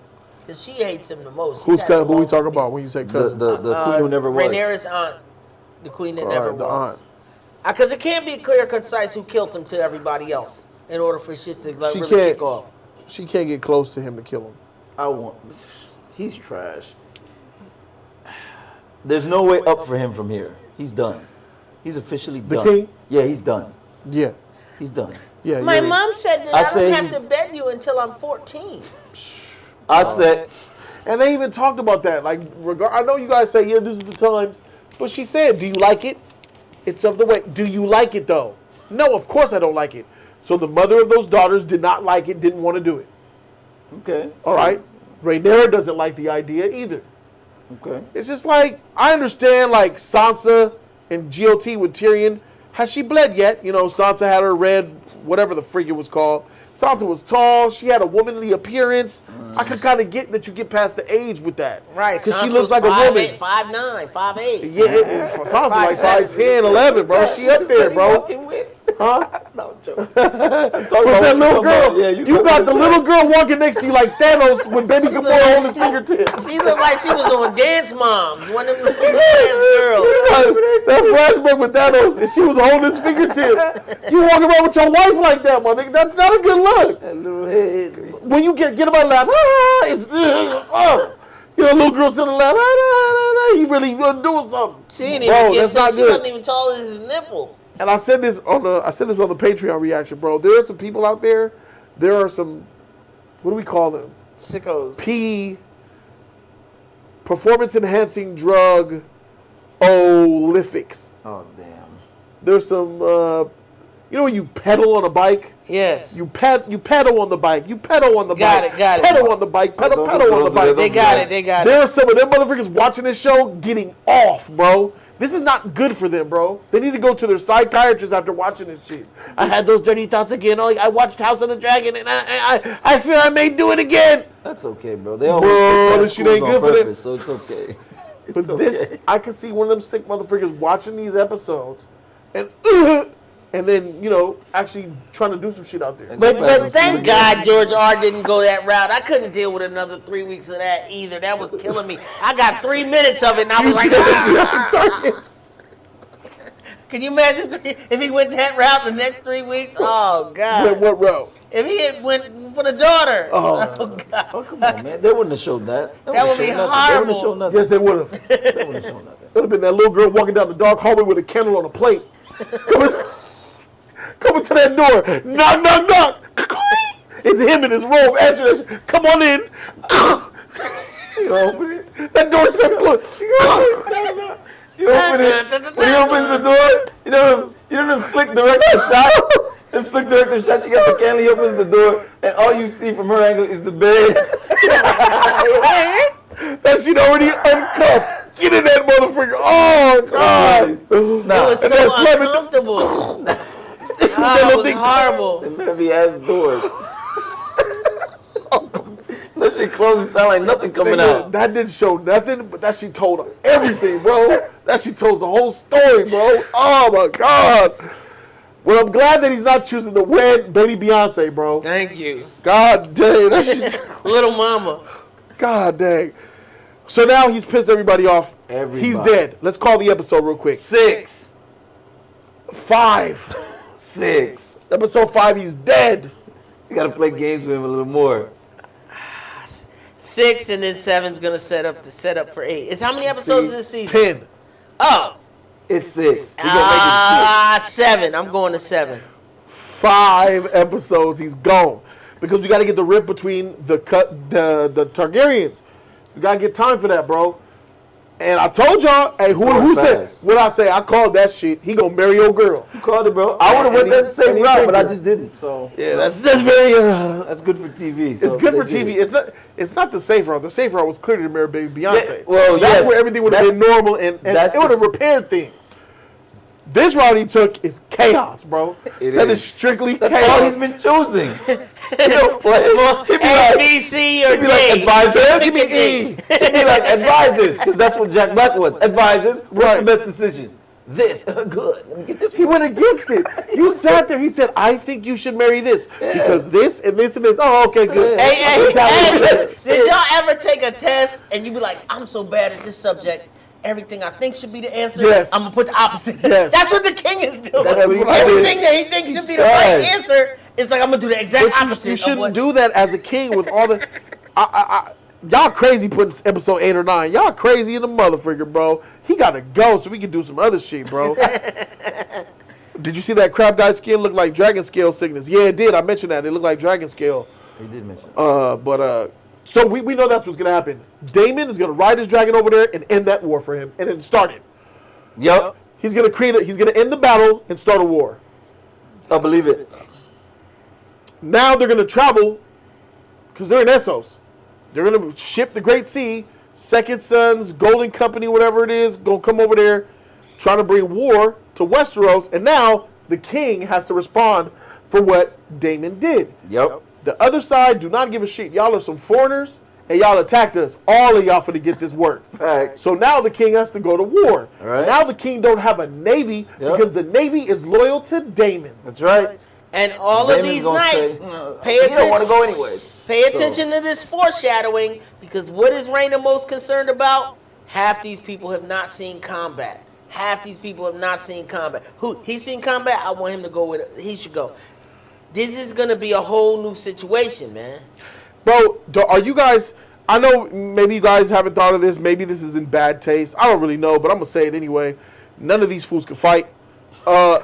Because she hates him the most. Who's cousin? Who we talking about when you say cousin? The queen who never was. Rhaenyra's aunt. The queen that never was. The aunt. Because it can't be clear and concise who killed him to everybody else in order for shit to really kick off. She can't get close to him to kill him. He's trash. There's no way up for him from here. He's done. He's officially done. The king? Yeah, he's done. Yeah. He's done. Yeah. My mom said that I don't have to bed you until I'm 14. I said. And they even talked about that. Like, I know you guys say, yeah, this is the times. But she said, do you like it? It's of the way. Do you like it, though? No, of course I don't like it. So the mother of those daughters did not like it, didn't want to do it. Okay. All right. Rhaenyra doesn't like the idea either. Okay. It's just like, I understand, like, Sansa and GOT with Tyrion. Has she bled yet? You know, Sansa had her red, whatever the freak it was called. Sansa was tall. She had a womanly appearance. I could kind of get that you get past the age with that. Right. Because she looks like a woman. 5'9", 5'8". Yeah, Sansa's like 5'10", 11, bro. She up there, bro. Huh? No, I'm joking. With that little girl. Yeah, you got the little girl walking next to you like Thanos with baby Gamora on his fingertips. She looked like she was on Dance Moms, one of them little dance girls. That flashback with Thanos, and she was holding his fingertip. You walking around with your wife like that, my nigga. That's not a good look. That little head. When you get in my lap, it's you know, little girl sitting in the lap, he really doing something. She ain't even get some, she wasn't even tall as his nipple. And I said this on the Patreon reaction, bro. There are some people out there. There are some, what do we call them? Sickos. Performance enhancing drug, olifics. Oh damn. There's some, you know, when you pedal on a bike. Yes. You pedal on the bike. You pedal on the bike. Got it. Pedal on the bike. Pedal on the bike. They got it. There are some of them motherfuckers watching this show getting off, bro. This is not good for them, bro. They need to go to their psychiatrist after watching this shit. I had those dirty thoughts again. Oh, I watched House of the Dragon, and I feel I may do it again. That's okay, bro. They always this shit ain't good for them. So it's okay. But this, I could see one of them sick motherfuckers watching these episodes, and then, you know, actually trying to do some shit out there. But thank God George R. didn't go that route. I couldn't deal with another 3 weeks of that either. That was killing me. I got 3 minutes of it, and I was like, Can you imagine if he went that route the next 3 weeks? Oh, God. What route? If he had went for the daughter. Oh, God. Oh, come on, man. They wouldn't have showed that. That would be horrible. They wouldn't have shown nothing. Yes, they would have. They wouldn't have shown nothing. It would have been that little girl walking down the dark hallway with a candle on a plate. Coming to that door. Knock, knock, knock. It's him in his robe. Answer that shit. Come on in. You open it. That door shuts closed. You open it. When he opens the door, you know them slick director shots? Them slick director shots, you got the candle, he opens the door, and all you see from her angle is the bed. That shit already uncuffed. Get in that motherfucker. Oh, God. It was so uncomfortable. Oh, it was horrible. Them heavy ass doors. That shit closes, sound like nothing coming out. That didn't show nothing, but that shit told everything, bro. That shit told the whole story, bro. Oh my God. Well, I'm glad that he's not choosing to wed baby Beyonce, bro. Thank you. God dang, that shit. Little mama. God dang. So now he's pissed everybody off. Everybody. He's dead. Let's call the episode real quick. 6. 5. 6. Episode 5, he's dead. You gotta play games with him a little more. 6 and then 7's gonna set up for 8. It's how many episodes this season? 10. Oh. It's 6. We're gonna make it 7. I'm going to 7. 5 episodes, he's gone. Because we got to get the rift between the Targaryens. We got to get time for that, bro. And I told y'all, hey, who said, what I say? I called that shit. He gonna marry your girl. You called it, bro. I would have went that same route, but I just didn't. So yeah, that's very. That's good for TV. So it's good for TV. It's not the safe route. The safe route was clearly to marry baby Beyonce. Yeah, well, that's where everything would have been normal and it would have repaired things. This route he took is chaos, bro. That is strictly chaos. That's all he's been choosing. He don't play. He'd be like, ABC or D. Like advisors. He'd be E. He'd be like advisors, because that's what Jack Black was. Advisors. What's the best decision? This. Good. Let me get this. He went against it. You sat there. He said, I think you should marry this. Because this and this and this. Oh, okay, good. Hey, did y'all ever take a test and you be like, I'm so bad at this subject. Everything I think should be the answer, yes. I'm going to put the opposite. Yes. That's what the king is doing. Everything that he thinks should be the right answer, it's like, I'm going to do the exact opposite. You shouldn't do that as a king with all the... y'all crazy putting episode 8 or 9. Y'all crazy in the motherfucker, bro. He got to go so we can do some other shit, bro. Did you see that crab guy skin look like dragon scale sickness? Yeah, it did. I mentioned that. It looked like dragon scale. He did mention So we know that's what's going to happen. Daemon is going to ride his dragon over there and end that war for him. And then start it. Yep. He's going to he's going to end the battle and start a war. I believe it. Now they're going to travel because they're in Essos. They're going to ship the Great Sea. Second Sons, Golden Company, whatever it is, going to come over there, trying to bring war to Westeros. And now the king has to respond for what Daemon did. Yep. The other side do not give a shit. Y'all are some foreigners, and y'all attacked us. All of y'all for to get this work. Facts. So now the king has to go to war. All right. Now the king don't have a navy because the navy is loyal to Daemon. That's right. And all of these nights, pay attention. You don't want to go anyways. Pay attention to this foreshadowing, because what is Rhaenyra most concerned about? Half these people have not seen combat. Half these people have not seen combat. Who? He's seen combat? I want him to go with it. He should go. This is going to be a whole new situation, man. Bro, are you guys... I know maybe you guys haven't thought of this. Maybe this is in bad taste. I don't really know, but I'm going to say it anyway. None of these fools can fight. Sir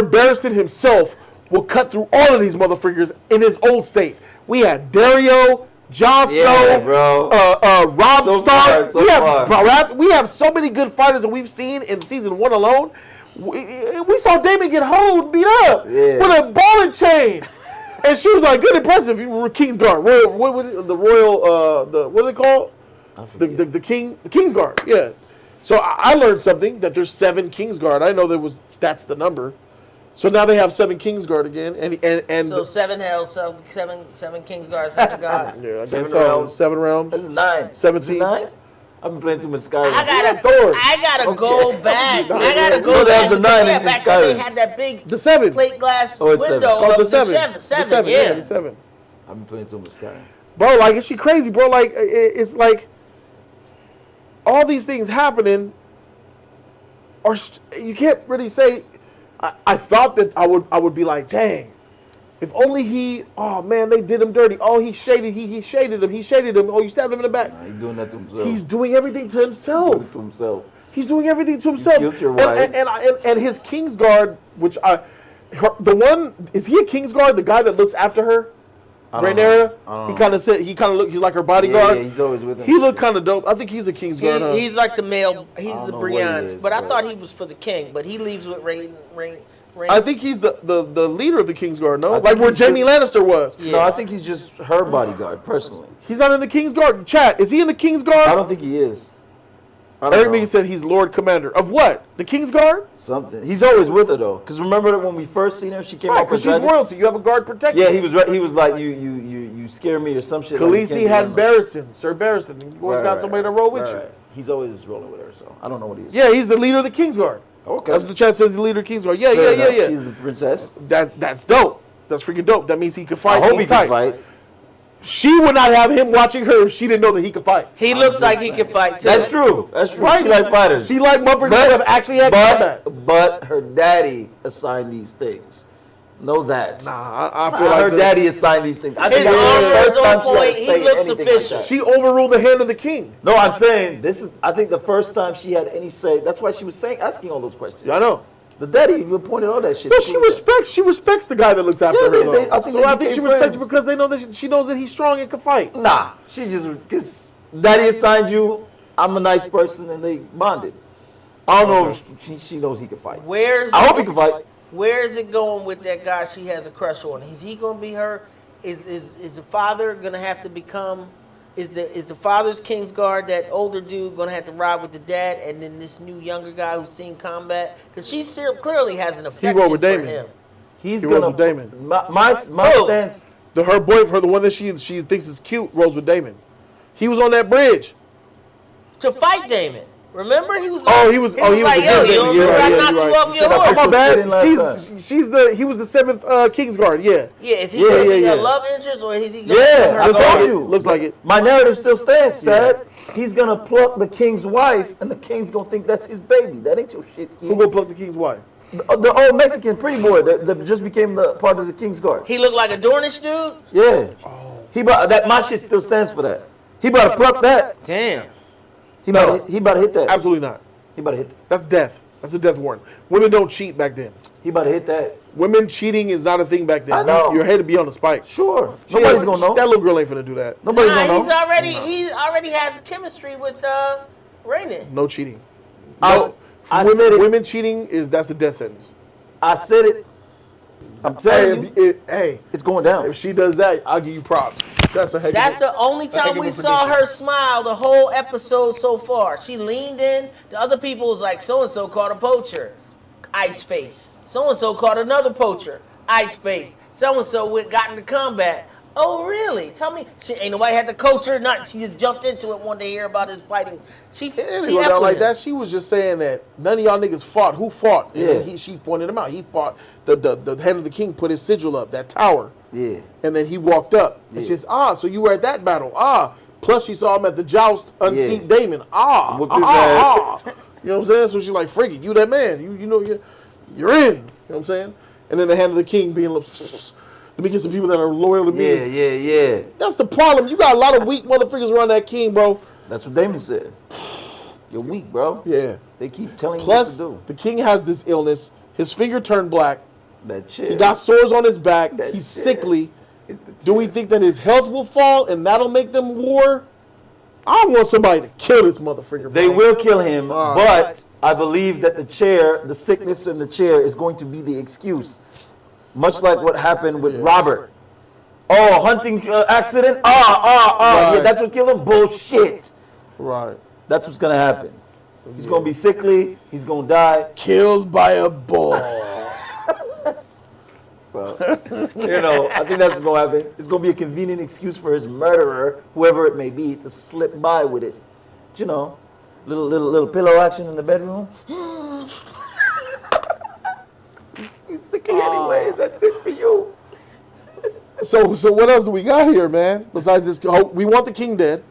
Barristan himself will cut through all of these motherfuckers in his old state. We had Dario, Jon Snow, Robb Stark. We have so many good fighters that we've seen in season 1 alone. We saw Daemon get hoed and beat up with a ball and chain. And she was like, good, impressive. You were Kingsguard. What was it? The royal, what are they called? The Kingsguard, yeah. So I learned something, that there's 7 Kingsguard. I know that's the number. So now they have 7 Kingsguard again. And so 7 hells, 7 Kingsguard, 7 gods. Yeah, I guess so. 7 realms. That's 9. 17. 9? I've been playing too much Skyrim. I gotta go back. I gotta go back. The 9 in back Skyrim. then they had that big the 7 plate glass it's window 7. of the 7. The 7, yeah, the 7. I've been playing too much Skyrim. Bro, like, is she crazy, bro? Like, it's like all these things happening, or you can't really say. I thought that I would be like, dang, if only he. Oh man, they did him dirty. Oh, he shaded him. He shaded him. Oh, you stabbed him in the back. Nah, he's doing that to himself. He's doing everything to himself. He's doing everything to himself. He killed your wife. And his Kingsguard, which the one, is he a Kingsguard? The guy that looks after her, Rhaenyra. He kind of he's like her bodyguard. Yeah, he's always with him. He looked kind of dope. I think he's a Kingsguard. He's like the male. He's the Brienne. But I but thought he was for the king. But he leaves with Rain. I think he's the leader of the Kingsguard. No, like where Jaime Lannister was. Yeah. No, I think he's just her bodyguard personally. He's not in the Kingsguard. Chat, is he in the Kingsguard? I don't think he is. Everybody said he's Lord Commander of what? The Kingsguard? Something. He's always with her though, because remember that when we first seen her, she came out because she's royalty. You have a guard protecting. Yeah, he was like you scare me or some shit. Khaleesi had Barristan, Sir Barristan. You always got somebody to roll with you. He's always rolling with her, so I don't know what he is. Yeah, he's the leader of the Kingsguard. Okay. That's what the chat says. The leader of Kingsguard. Yeah, Fair yeah, enough. yeah. She's the princess. That's dope. That's freaking dope. That means he can fight. I hope he He's can tight. fight. She would not have him watching her if she didn't know that he could fight. He looks like he can fight too. That's true. That's true. Right. She like fighters. She like motherfuckers that have actually had combat. But her daddy assigned these things. Know that. Nah, I feel like her daddy assigned these things. I His think that's the armor first is on time she had to point. say He looks anything like official. that. she overruled the hand of the king. No, I'm saying this is. I think the first time she had any say. That's why she was asking all those questions. Yeah, I know. The daddy even pointed all that shit. But she respects the guy that looks after Yeah, her. they- Though. I think So they I think she became respects friends. him because they know that she knows that he's strong and can fight. Nah, she just because daddy assigned you. I'm a nice person, and they bonded. I don't know if she knows he can fight. I hope he can fight. Where is it going with that guy she has a crush on? Is he going to be her? Is the father going to have to become? Is the father's Kingsguard, that older dude, going to have to ride with the dad, and then this new younger guy who's seen combat? Because she clearly has an affection rode with for Daemon. him. He's He gonna. rolls with Daemon. My stance. Her boyfriend, the one that she thinks is cute, rolls with Daemon. He was on that bridge. To fight Daemon. Remember, he was. Oh, he was like, the yo, good you Daemon. I You're knocked right. you off your said horse. I My Sitting bad. last He was the 7th Kingsguard. Yeah. Yeah, is he going to be yeah. a love interest, or is he going Yeah, I to told you. Looks like it. My narrative still stands, Sad. He's gonna pluck the king's wife, and the king's gonna think that's his baby. That ain't your shit, Who kid. gonna pluck the king's wife? The old Mexican pretty boy that just became the part of the king's guard. He looked like a Dornish dude? Yeah. My shit still stands for that. He about to pluck that. Damn. He about to hit that. Absolutely not. He about to hit that. That's death. That's a death warrant. Women don't cheat back then. He about to hit that. Women cheating is not a thing back then. I know. Your head to be on the spike. Sure. Nobody's gonna know. That little girl ain't finna do that. Nobody's Nah, gonna know. he already has chemistry with Rhaenyra. No cheating. I said it. Women cheating that's a death sentence. I said it. I'm telling you, Hey, it's going down. if she does that, I'll give you props. That's a heck. That's the only time we saw her smile the whole episode so far. She leaned in. The other people was like, so-and-so caught a poacher. Ice face. So-and-so caught another poacher. Ice face. So-and-so got into combat. Oh, really? Tell me. Ain't nobody had to coach her. Nothing. She just jumped into it, wanted to hear about his fighting. She It didn't go down like that. She was just saying that none of y'all niggas fought. Who fought? And then she pointed him out. He fought. The head of the king put his sigil up, that tower. Yeah. And then he walked up. And she says, so you were at that battle. Plus she saw him at the joust unseat Daemon. Whooped his You know what I'm saying? So she's like, freaky, you that man. You know, you're in. You know what I'm saying? And then the hand of the king being like, let me get some people that are loyal to me. Yeah. That's the problem. You got a lot of weak motherfuckers around that king, bro. That's what Daemon said. You're weak, bro. Yeah. They keep telling you Plus, what to do. the king has this illness. His finger turned black. That shit. He got sores on his back. That He's shit. sickly. Do we think that his health will fall and that'll make them war? I want somebody to kill this motherfucker, bro. They will kill him, All but I believe that the sickness in the chair is going to be the excuse. Much like what happened with Robert. Oh, hunting accident? Right. Yeah, that's what killed him? Bullshit. Right. That's what's going to happen. He's going to be sickly. He's going to die. Killed by a bull. So, I think that's what's going to happen. It's going to be a convenient excuse for his murderer, whoever it may be, to slip by with it. Little pillow action in the bedroom. You sickly anyways. That's it for you. So what else do we got here, man? Besides this, we want the king dead.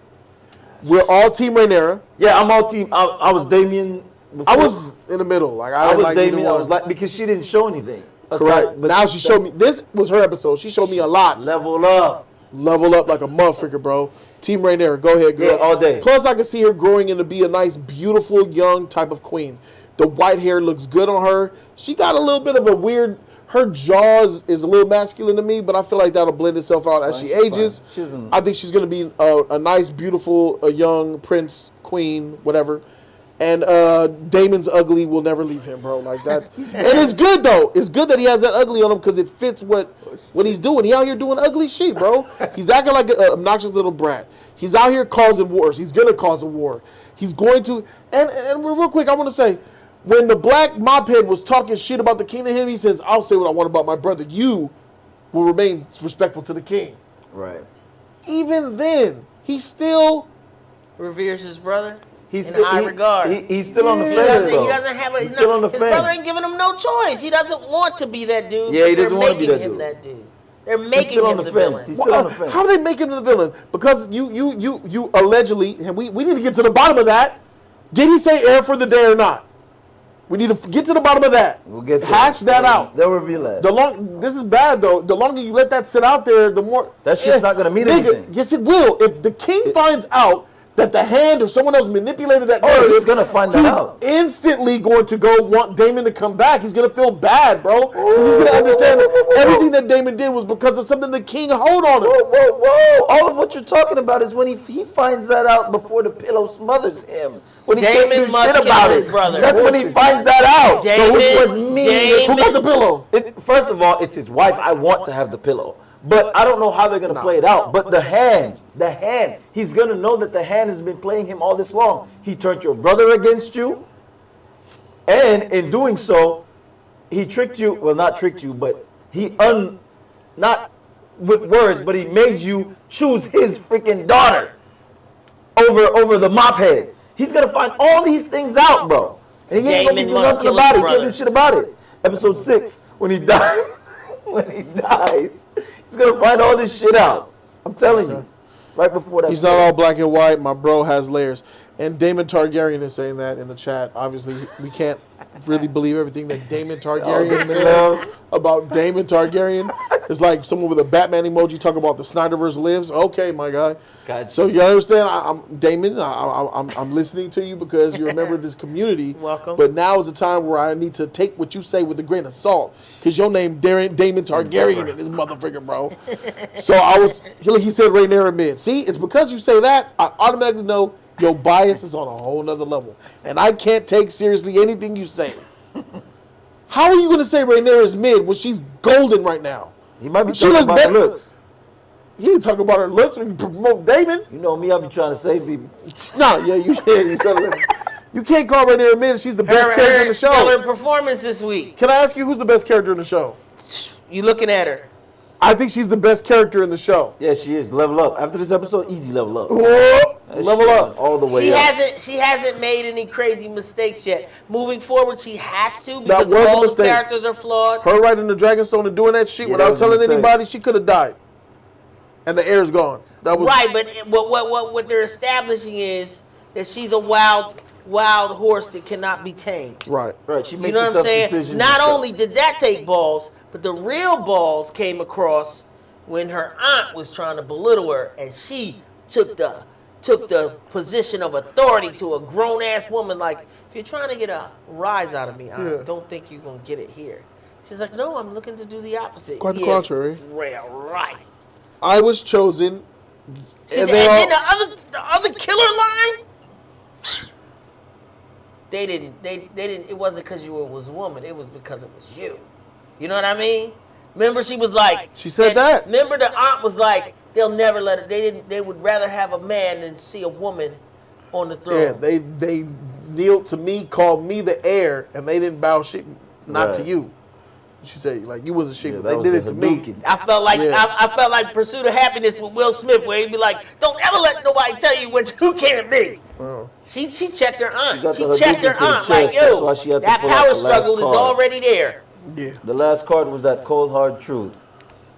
We're all Team Rhaenyra. Yeah, I'm all team. I was Damien. Before. I was in the middle. Like I was didn't like either Damien. I one. was like because she didn't show anything. Correct. But Now she showed me. This was her episode. She showed me a lot. Level up. Level up like a motherfucker, bro. Team Rhaenyra, go ahead, girl. Yeah, all day. Plus, I can see her growing into be a nice, beautiful, young type of queen. The white hair looks good on her. She got a little bit of a weird. Her jaws is a little masculine to me, but I feel like that'll blend itself out as she ages. I think she's gonna be a nice, beautiful, young prince, queen, whatever. And Daemon's ugly will never leave him, bro. Like that. And it's good though. It's good that he has that ugly on him because it fits what he's doing. He out here doing ugly shit, bro. He's acting like an obnoxious little brat. He's out here causing wars. He's gonna cause a war. He's going to. And real quick, I want to say, when the black mophead was talking shit about the king to him, he says, "I'll say what I want about my brother. You will remain respectful to the king." Right. Even then, he still reveres his brother. He's in high regard. He's still on the He fence. doesn't have a. He's still on the his fence. brother ain't giving him no choice. He doesn't want to be that dude. Yeah, he doesn't want to be They're that making him dude. that dude. They're making still him on the the fence. villain. He's still on the fence. How are they making him the villain? Because you allegedly, and we need to get to the bottom of that. Did he say heir for the day or not? We need to get to the bottom of that. We'll get to hash that out. They'll reveal that. This is bad though. The longer you let that sit out there, the more that shit's not gonna mean anything. Yes, it will. If the king finds out that the hand or someone else manipulated that narrative, he's gonna find that out. He's instantly going to go want Daemon to come back. He's gonna feel bad, bro. Because he's gonna understand that everything that Daemon did was because of something the king hold on him. Whoa! All of what you're talking about is when he finds that out before the pillow smothers him. When he can't do shit about it. That's when he finds that out. So it was me. Who got the pillow? First of all, it's his wife. I want to have the pillow. But I don't know how they're going to play it out. But the hand, he's going to know that the hand has been playing him all this long. He turned your brother against you. And in doing so, he tricked you. Well, not tricked you, but not with words, but he made you choose his freaking daughter over the mop head. He's going to find all these things out, bro. And he ain't going to do nothing about it. He can't do shit about it. Episode 6, when he dies, he's going to find all this shit out. I'm telling you. Right before that. He's not all black and white. My bro has layers. And Daemon Targaryen is saying that in the chat. Obviously, we can't really believe everything that Daemon Targaryen says about Daemon Targaryen. It's like someone with a Batman emoji talking about the Snyderverse lives. Okay, my guy. Gotcha. So you understand? I'm Daemon. I'm listening to you because you're a member of this community. Welcome. But now is the time where I need to take what you say with a grain of salt because your name Daemon Targaryen in this motherfucker, bro. So he said Rhaenyra mid. See, it's because you say that I automatically know your bias is on a whole nother level. And I can't take seriously anything you say. How are you going to say Rhaenyra is mid when she's golden right now? He might be talking about her looks. He ain't talking about her looks when you promote Daemon. You know me, I be trying to save people. No, yeah, you can't. You can't call Rhaenyra mid. She's the best character in the show. Stellar performance this week. Can I ask you who's the best character in the show? You looking at her. I think she's the best character in the show. Yeah, she is. Level up. After this episode, easy level up. Whoa, level up. All the way up. She hasn't made any crazy mistakes yet. Moving forward, she has to because all the characters are flawed. Her riding the Dragonstone and doing that shit without telling anybody, she could have died. And the air's gone. That was right, but what they're establishing is that she's a wild horse that cannot be tamed. Right. She makes you know what I'm saying? Not only did that take balls, but the real balls came across when her aunt was trying to belittle her, and she took the position of authority to a grown ass woman. Like, if you're trying to get a rise out of me, I don't think you're gonna get it here. She's like, no, I'm looking to do the opposite. Quite the contrary. Right. I was chosen. And then the other killer line. They didn't. It wasn't because you was a woman. It was because it was you. You know what I mean? Remember, she was like. She said that. Remember, the aunt was like, they'll never let it. They would rather have a man than see a woman on the throne. Yeah, they kneeled to me, called me the heir, and they didn't bow shit, not to you. She said, like, you was a shit, but they did it to me. I felt like Pursuit of Happiness with Will Smith, where he'd be like, don't ever let nobody tell you what you can't be. Oh. She checked her aunt. She checked her aunt like, yo, that power struggle is already there. Yeah. The last card was that cold hard truth.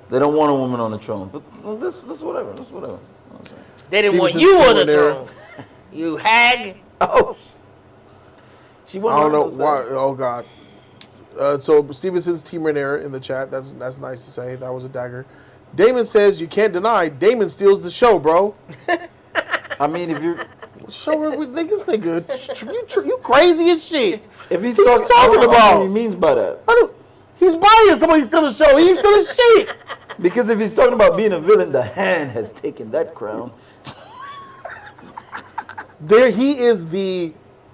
They don't want a woman on the throne. But this whatever. This whatever. They didn't want you on the throne. You hag. Oh. I don't know why. Oh God. So Stevenson's Team Rhaenyra in the chat. That's nice to say. That was a dagger. Damon says you can't deny Damon steals the show, bro. I mean, if you're show with niggas think you crazy as shit. If he's talking about, what he means by that. He's buying somebody steal the show. He's still a shit. Because if he's talking about being a villain, the Hand has taken that crown. There he is, the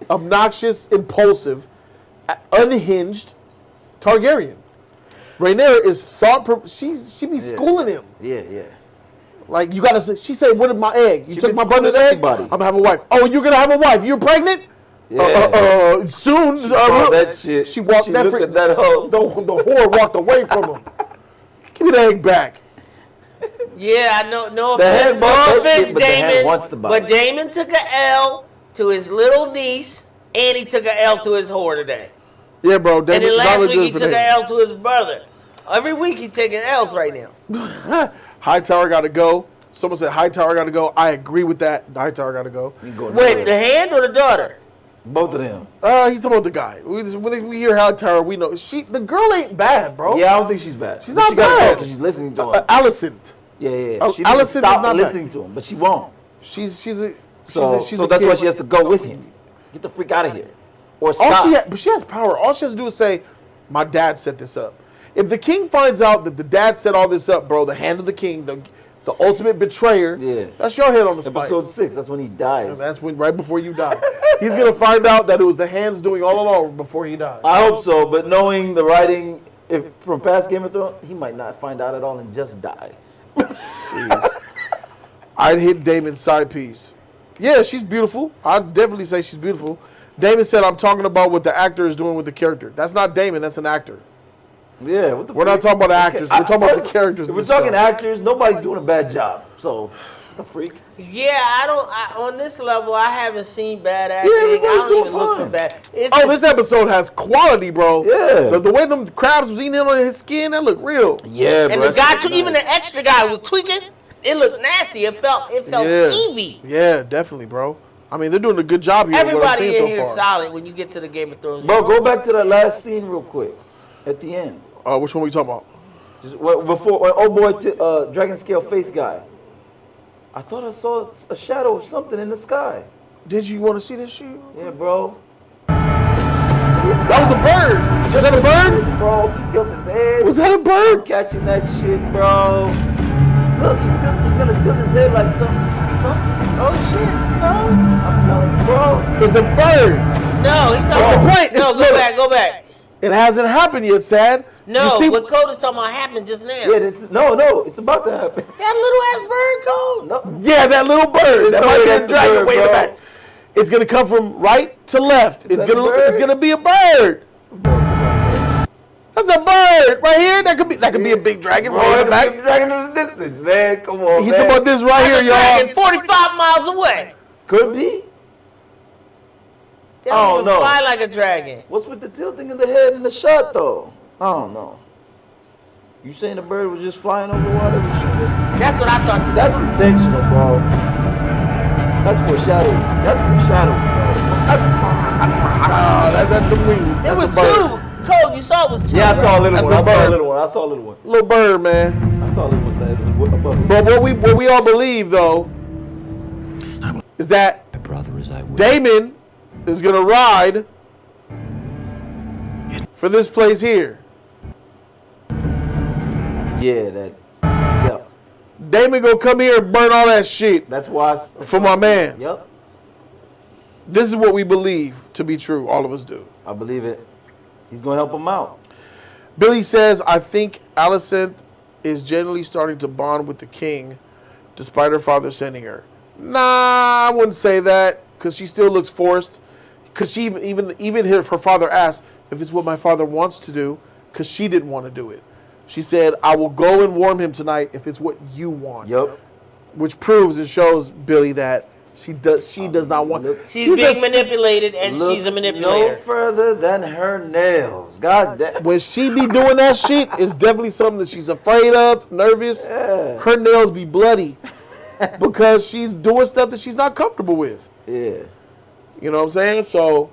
obnoxious, impulsive, unhinged Targaryen. Rhaenyra is she be schooling him. Yeah. Like, you gotta say, she said, what is my egg? You took my brother's egg? I'm gonna have a wife. Oh, you're gonna have a wife. You're pregnant? Yeah. Soon. That shit. She walked she looked at that hoe. The whore walked away from him. Give me the egg back. Yeah, I know. No offense, Damon. But Damon took an L to his little niece, and he took an L to his whore today. Yeah, bro. And then Damon's last not week good he for took an Damon. L to his brother. Every week he taking L's right now. Hightower got to go. Someone said Hightower got to go. I agree with that. Hightower got to go. Wait, the hand or the daughter? Both of them. He's talking about the guy. When we hear Hightower, we know the girl ain't bad, bro. Yeah, I don't think she's bad. She's not she gotta bad. go 'cause she's listening to him. Alicent. Yeah. She Alicent needs is to stop not listening to him, but she won't. She's a So that's why she has to go with him. Get the freak out of here, or stop. But she has power. All she has to do is say, "My dad set this up." If the king finds out that the dad set all this up, bro, the hand of the king, the ultimate betrayer, Yeah. that's your head on the spike. Episode 6. That's when he dies. That's when right before you die. He's gonna find out that it was the hands doing all along before he died. I hope so, but knowing the writing from past Game of Thrones, he might not find out at all and just die. Jeez. I'd hit Damon's side piece. Yeah, she's beautiful. I'd definitely say she's beautiful. Damon said, "I'm talking about what the actor is doing with the character." That's not Damon. That's an actor. Yeah, what the We're not talking about the actors. We're talking about the characters. If in we're the talking show. actors, nobody's doing a bad job. So, the freak. Yeah, on this level, I haven't seen bad acting. everybody's I don't doing even look for fine. bad. It's Oh, just- this episode has quality, bro. Yeah. The way them crabs was eating in on his skin, that looked real. Yeah, and the guy, too, even the extra guy was tweaking. It looked nasty. It felt skeevy. Yeah, definitely, bro. I mean, they're doing a good job here. with what I've Everybody seen in so here far. solid when you get to the Game of Thrones. Bro, go back to that last scene real quick. At the end. Which one we talking about? Just before, oh boy, Dragon Scale face guy. I thought I saw a shadow of something in the sky. Did you want to see this shit? Yeah, bro. That was a bird. Was that a bird? Bro, he tilted his head. Was that a bird? Catching that shit, bro. Look, he's gonna tilt his head like something. Oh shit, bro. I'm telling you, bro. It's a bird. No, he's Oh, talking wait, No, look. go back. It hasn't happened yet, Sad. No, You see, what Code is talking about happened just now. Yeah, no, it's about to happen. That little ass bird, Code. No. yeah, that little bird. That no might way be a that's a dragon. bird, Wait a bro. minute. It's gonna come from right to left. It's that a bird? it's gonna be a bird. That's a bird right here. That could be a big dragon. Bro, Right in the it's a back. big dragon in the distance, man. Come on, He's man. talking about this right That's here, a dragon y'all. 45 miles away. Could be. They I don't don't even know. fly like a dragon. What's with the tilting of the head in the shot, though? I don't know. You saying the bird was just flying over water? That's what I thought you That's intentional, bro. That's foreshadowing. That's foreshadowing, That's the wing. It That's was a bird. two. Code, you saw it was two. Yeah, I saw a little That's one. a I saw a bird. little one. I saw a little one. Little bird, man. I saw a little one. Say it was above. But what we all believe though is that Daemon is gonna ride for this place here. Yeah, that. Yeah. Daemon gonna come here and burn all that shit That's why. for my man. Yep. This is what we believe to be true. All of us do. I believe it. He's gonna help him out. Billy says, I think Alicent is generally starting to bond with the king, despite her father sending her. Nah, I wouldn't say that, because she still looks forced. Because she even her father asked if it's what my father wants to do, because she didn't want to do it. She said, I will go and warm him tonight if it's what you want. Yep. Which proves and shows Billy that she does not want. She's being manipulated, and she's a manipulator. No further than her nails. God damn. When she be doing that shit, it's definitely something that she's afraid of, nervous. Yeah. Her nails be bloody because she's doing stuff that she's not comfortable with. Yeah. You know what I'm saying? So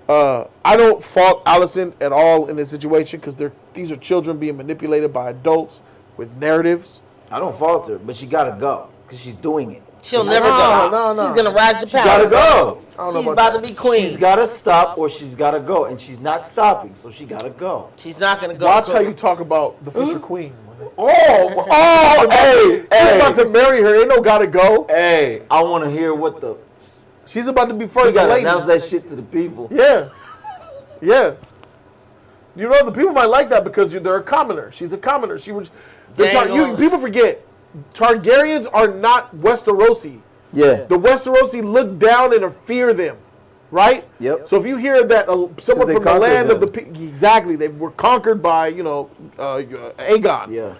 I don't fault Alicent at all in this situation because these are children being manipulated by adults with narratives. I don't fault her, but she gotta go because she's doing it. She'll never No, go. no. She's gonna rise to She gotta power. go. She's about to be queen. She's gotta stop or she's gotta go, and she's not stopping, so she gotta go. She's not gonna go. Watch how you talk about the future queen. Oh, hey, She's about to marry her. Ain't no gotta go. hey! I want to hear what the. She's about to be You first gotta lady. announce that shit to the people. Yeah. Yeah. You know, the people might like that because they're a commoner. She's a commoner. Dang on. People forget, Targaryens are not Westerosi. Yeah. The Westerosi look down and fear them, right? Yep. So if you hear that someone they from the conquered land of the them. exactly, they were conquered by Aegon. Yeah.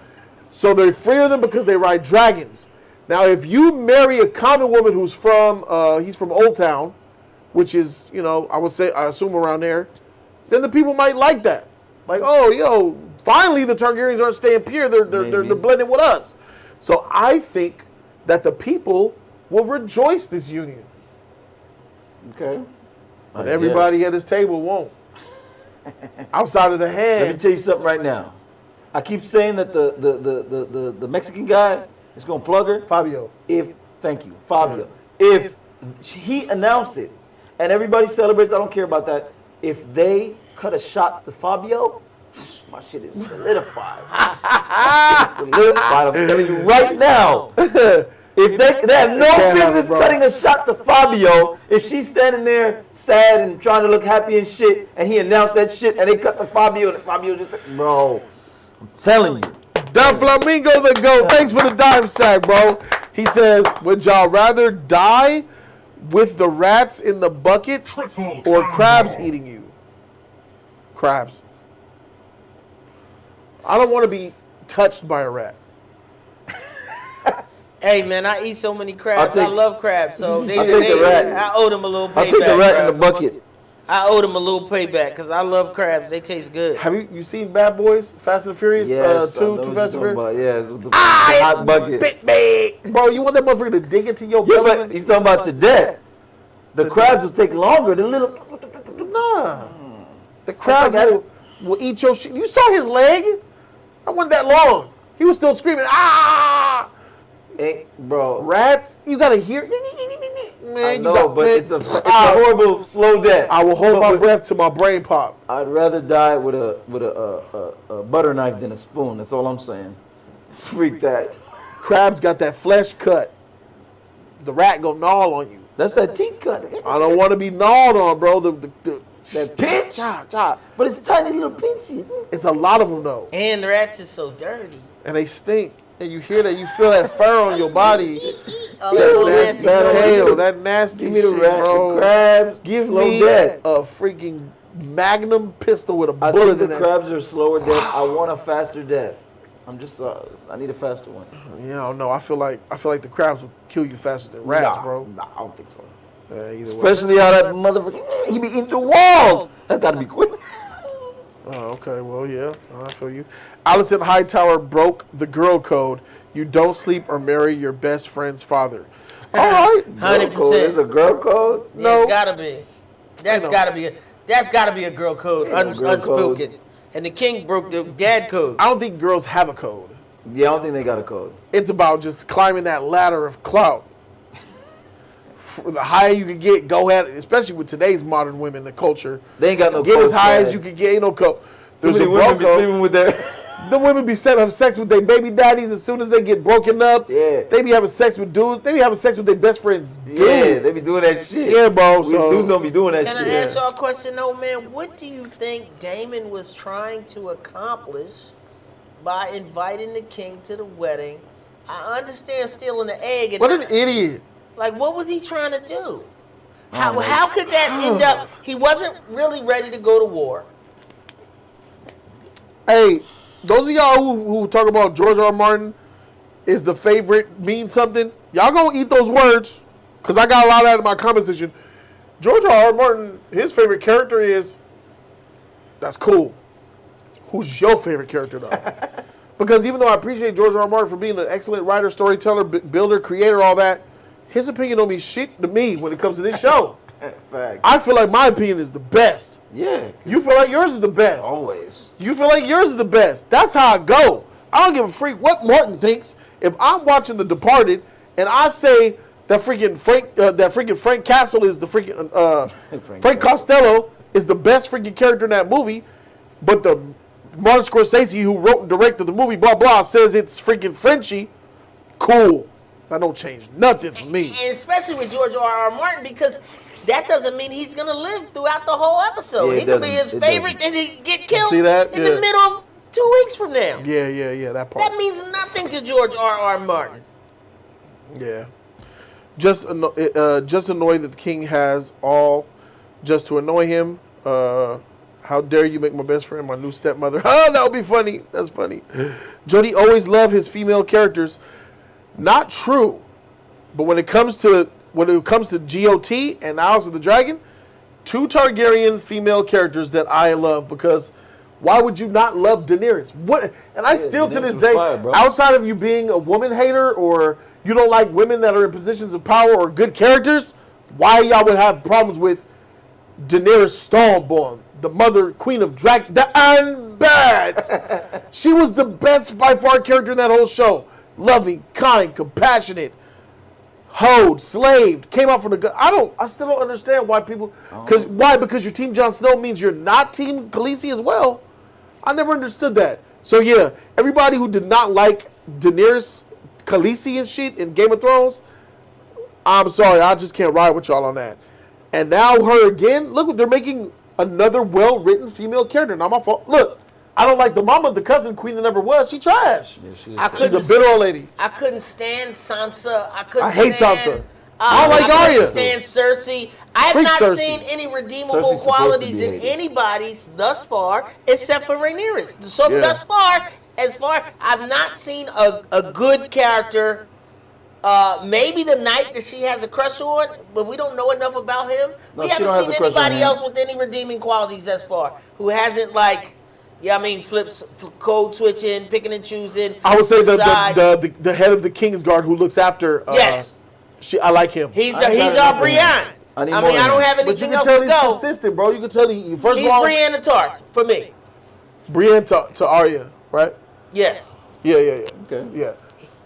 So they fear them because they ride dragons. Now, if you marry a common woman who's from he's from Old Town, which is, I assume around there, then the people might like that. Like, oh, yo, finally the Targaryens aren't staying pure. They're blending with us. So I think that the people will rejoice this union. Okay. But everybody at this table won't. Outside of the hand. Let me tell you something right now. I keep saying that the Mexican guy is going to plug her. Fabio. Thank you, Fabio. If he announced it and everybody celebrates, I don't care about that. If they cut a shot to Fabio, my shit is solidified. It's solidified. I'm telling you right now. If they have no business cutting a shot to Fabio, if she's standing there sad and trying to look happy and shit, and he announced that shit, and they cut to Fabio, and Fabio just said, bro, I'm telling you. The Flamingo the GOAT. Thanks for the dime sack, bro. He says, would y'all rather die with the rats in the bucket or crabs eating you? Crabs. I don't want to be touched by a rat. Hey man, I eat so many crabs. I love crabs, so I owe them a little payback. I'll take the rat in the bucket. I owe them a little payback because I love crabs. They taste good. Have you seen Bad Boys, Fast and Furious? Yes, Too Fast and Furious? Yes, with the hot bucket. Bit big. Bro, you want that motherfucker to dig into your belly? But he's talking about to death. The crabs will take longer. The little... Nah. The crabs will eat your shit. You saw his leg? That wasn't that long. He was still screaming, ah! Hey, bro. Rats, you gotta hear. Man, I know, but it's a horrible slow death. I will hold my breath till my brain pop. I'd rather die with a butter knife than a spoon. That's all I'm saying. Freak that. Crabs got that flesh cut. The rat go gnaw on you. That's that teeth cut. I don't want to be gnawed on, bro. That pinch. But it's tiny little pinches. It's a lot of them though. And the rats is so dirty. And they stink. And you hear that, you feel that fur on your body. That nasty Give me the shit, rat, bro. the crabs. Give me a freaking Magnum pistol with a bullet in it. The crabs are slower death. I want a faster death. I'm just, I need a faster one. Yeah, no, I feel like the crabs will kill you faster than rats, bro. Nah, I don't think so. Especially how that motherfucker, he be eating through walls. That gotta be quick. Oh, okay. Well, yeah, I feel you. Allison Hightower broke the girl code. You don't sleep or marry your best friend's father. All right. 100%. There's a girl code? No. It's gotta be. That's gotta be a girl code. Unspoken. And the king broke the dad code. I don't think girls have a code. Yeah, I don't think they got a code. It's about just climbing that ladder of clout. For the higher you can get, go ahead. Especially with today's modern women, the culture. They ain't got no get code. Get as high as you can get. Ain't no code. There's a women be sleeping with their... The women be having sex with their baby daddies as soon as they get broken up. Yeah. They be having sex with dudes. They be having sex with their best friends. Yeah, they be doing that shit. Yeah, bro. Dudes don't be doing that shit. Can I ask y'all a question, though, man? What do you think Daemon was trying to accomplish by inviting the king to the wedding? I understand stealing the egg. And what an idiot. Like, what was he trying to do? How could that end up? He wasn't really ready to go to war. Hey, those of y'all who talk about George R. R. Martin is the favorite mean something, y'all gonna eat those words, because I got a lot of that in my comment section. George R. R. Martin, his favorite character is, that's cool. Who's your favorite character though? Because even though I appreciate George R. R. Martin for being an excellent writer, storyteller, builder, creator, all that, his opinion don't mean shit to me when it comes to this show. Fact. I feel like my opinion is the best. Yeah. You feel like yours is the best. Always. You feel like yours is the best. That's how I go. I don't give a freak what Martin thinks. If I'm watching The Departed and I say that freaking Frank Castle is the freaking Frank Costello is the best freaking character in that movie, but the Martin Scorsese who wrote and directed the movie blah blah says it's freaking Frenchy, cool. That don't change nothing for me. And especially with George R. R. Martin, because that doesn't mean he's going to live throughout the whole episode. Yeah, he could be his favorite and he get killed in the middle of 2 weeks from now. Yeah, that part. That means nothing to George R. R. Martin. Yeah. Just annoyed that the king has all just to annoy him. How dare you make my best friend my new stepmother? Oh, that would be funny. That's funny. Jody always loved his female characters. Not true. But when it comes to GOT and the House of the Dragon, 2 Targaryen female characters that I love because why would you not love Daenerys? What? And I still to Daenerys this was day, fire, bro. outside of you being a woman hater or you don't like women that are in positions of power or good characters, why y'all would have problems with Daenerys Stormborn, the mother queen of the Unbad. She was the best by far character in that whole show. Loving, kind, compassionate, hoed, slaved, came out from the. I still don't understand why people. Because you're Team Jon Snow means you're not Team Khaleesi as well. I never understood that. So yeah, everybody who did not like Daenerys, Khaleesi and shit in Game of Thrones, I'm sorry, I just can't ride with y'all on that. And now her again. Look, they're making another well-written female character. Not my fault. Look, I don't like the mama, the cousin queen that never was. She trash. Yeah, She's a bitter old lady. I couldn't stand Sansa. I hate Sansa. I don't like couldn't Arya. stand Cersei. I have Freak not Cersei. seen any redeemable Cersei's supposed to qualities be in hated. anybody thus far, except for Rhaenyra. So Yeah. thus far, I've not seen a good character. Maybe the knight that she has a crush on, but we don't know enough about him. No, We she haven't don't have seen a crush on anybody him. else with any redeeming qualities thus far who hasn't flips code switching, picking and choosing. I would say side. the head of the Kingsguard who looks after. Yes. I like him. He's I got our enough Brienne. I need I more mean, of I don't him. have But you anything can else tell to he's go. consistent, bro. You can tell first He's of all, Brienne of Tarth for me. Brienne to Arya, right? Yes. Yeah. Okay. Yeah.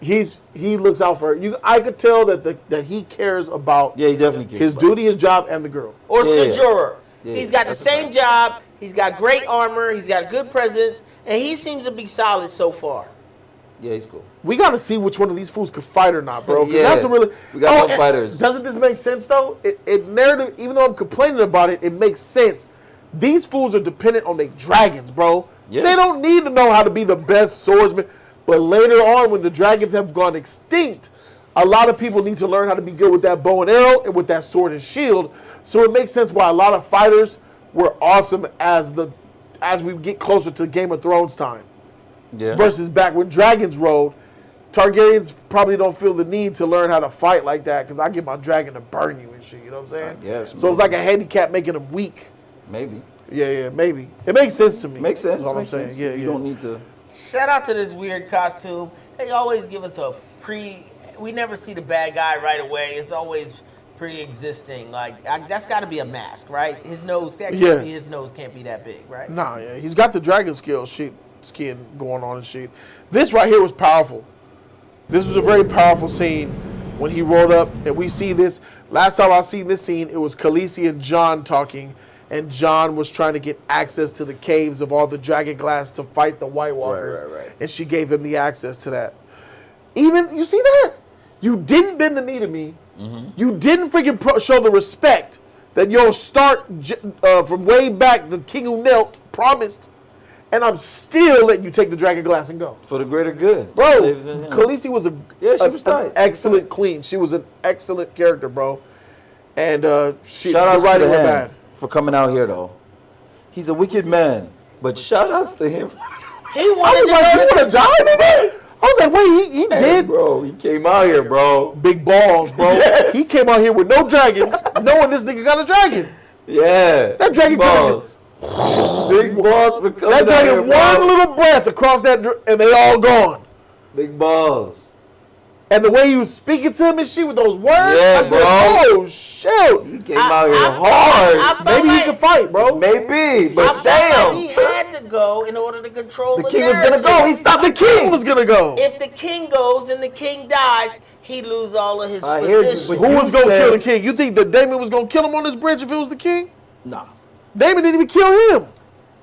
He looks out for her. I could tell that he cares about Yeah, he definitely cares. his about duty, his job, and the girl. Or Yeah. Sojourner. Yeah, He's got the that's a same fact. job. He's got great armor. He's got good presence, and he seems to be solid so far. it. Yeah, he's cool. We got to see which one of these fools could fight or not, bro. 'Cause Yeah. that's a really. We got no and fighters. Doesn't this make sense though? It narrative, even though I'm complaining about it, it makes sense. These fools are dependent on their dragons, bro. Yeah. They don't need to know how to be the best swordsman. But later on, when the dragons have gone extinct, a lot of people need to learn how to be good with that bow and arrow and with that sword and shield. So it makes sense why a lot of fighters were awesome as we get closer to Game of Thrones time. Yeah. Versus back when dragons rode, Targaryens probably don't feel the need to learn how to fight like that because I get my dragon to burn you and shit. You know what I'm saying? I guess, So maybe. it's like a handicap making them weak. Maybe. Yeah, maybe. It makes sense to me. Makes sense. That's all I'm makes saying. sense. Yeah. You don't need to. Shout out to this weird costume. They always give us we never see the bad guy right away. It's always pre-existing. That's got to be a mask, right? His nose, his nose can't be that big, right? Nah, yeah. He's got the dragon skin going on and shit. This right here was powerful. This was a very powerful scene when he rolled up, and we see this. Last time I seen this scene, it was Khaleesi and Jon talking, and Jon was trying to get access to the caves of all the dragon glass to fight the White Walkers. Right. And she gave him the access to that. Even, you see that? You didn't bend the knee to me. Mm-hmm. You didn't freaking show the respect that your Stark from way back, the king who knelt, promised, and I'm still letting you take the dragon glass and go. For the greater good. Bro, Saves him. Khaleesi was she was tight. an excellent queen. She was an excellent character, bro. And Shout out the writing to was him bad. for coming out here, though. He's a wicked man, but shout outs to him. He I wanted was like, you would have died in it? I was like, wait, he Hey, did? bro. He came out here, bro. Big balls, bro. Yes. He came out here with no dragons, knowing this nigga got a dragon. Yeah. That dragon Big balls. Big balls for coming That out here, dragon, bro. one little breath across that, and they all gone. Big balls. And the way he was speaking to him and shit with those words, Yeah, I said, bro. oh, shoot. He came out here I hard. felt Maybe he like- can fight, bro. Maybe, I but felt like damn. he had to go in order to control the The king was gonna narrative. go. He stopped the King king. was going to go. If the king goes and the king dies, he lose all of his I hear you, position. but Who was You going to said- kill the king? You think that Daemon was going to kill him on this bridge if it was the king? Nah. Daemon didn't even kill him.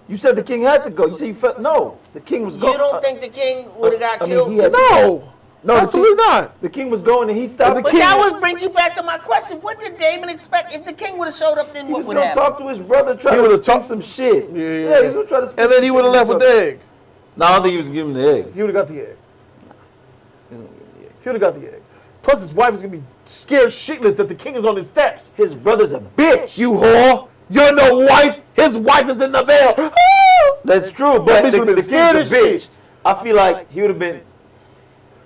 You said the king had to go. You said you felt no. The king was You going. don't think the king would have got I mean, killed? he had- No. No, absolutely not. The king was going and he stopped. The But king- that brings you back to my question. What did Damon expect? If the king would have showed up, then He what was would gonna happen? talk to his brother, try He to would've spin talked- some shit. Yeah. He was gonna try to spin And then some he shit would have with left his with the brother. egg. No, I don't think he was giving him the egg. He would have got the egg. He wasn't giving him the egg. He would have got the egg. Plus, his wife is going to be scared shitless that the king is on his steps. His brother's a bitch. You whore. You're no wife. His wife is in the veil. That's true, That but bitch the would've been king's scared a as bitch. shit. I feel like he would have been.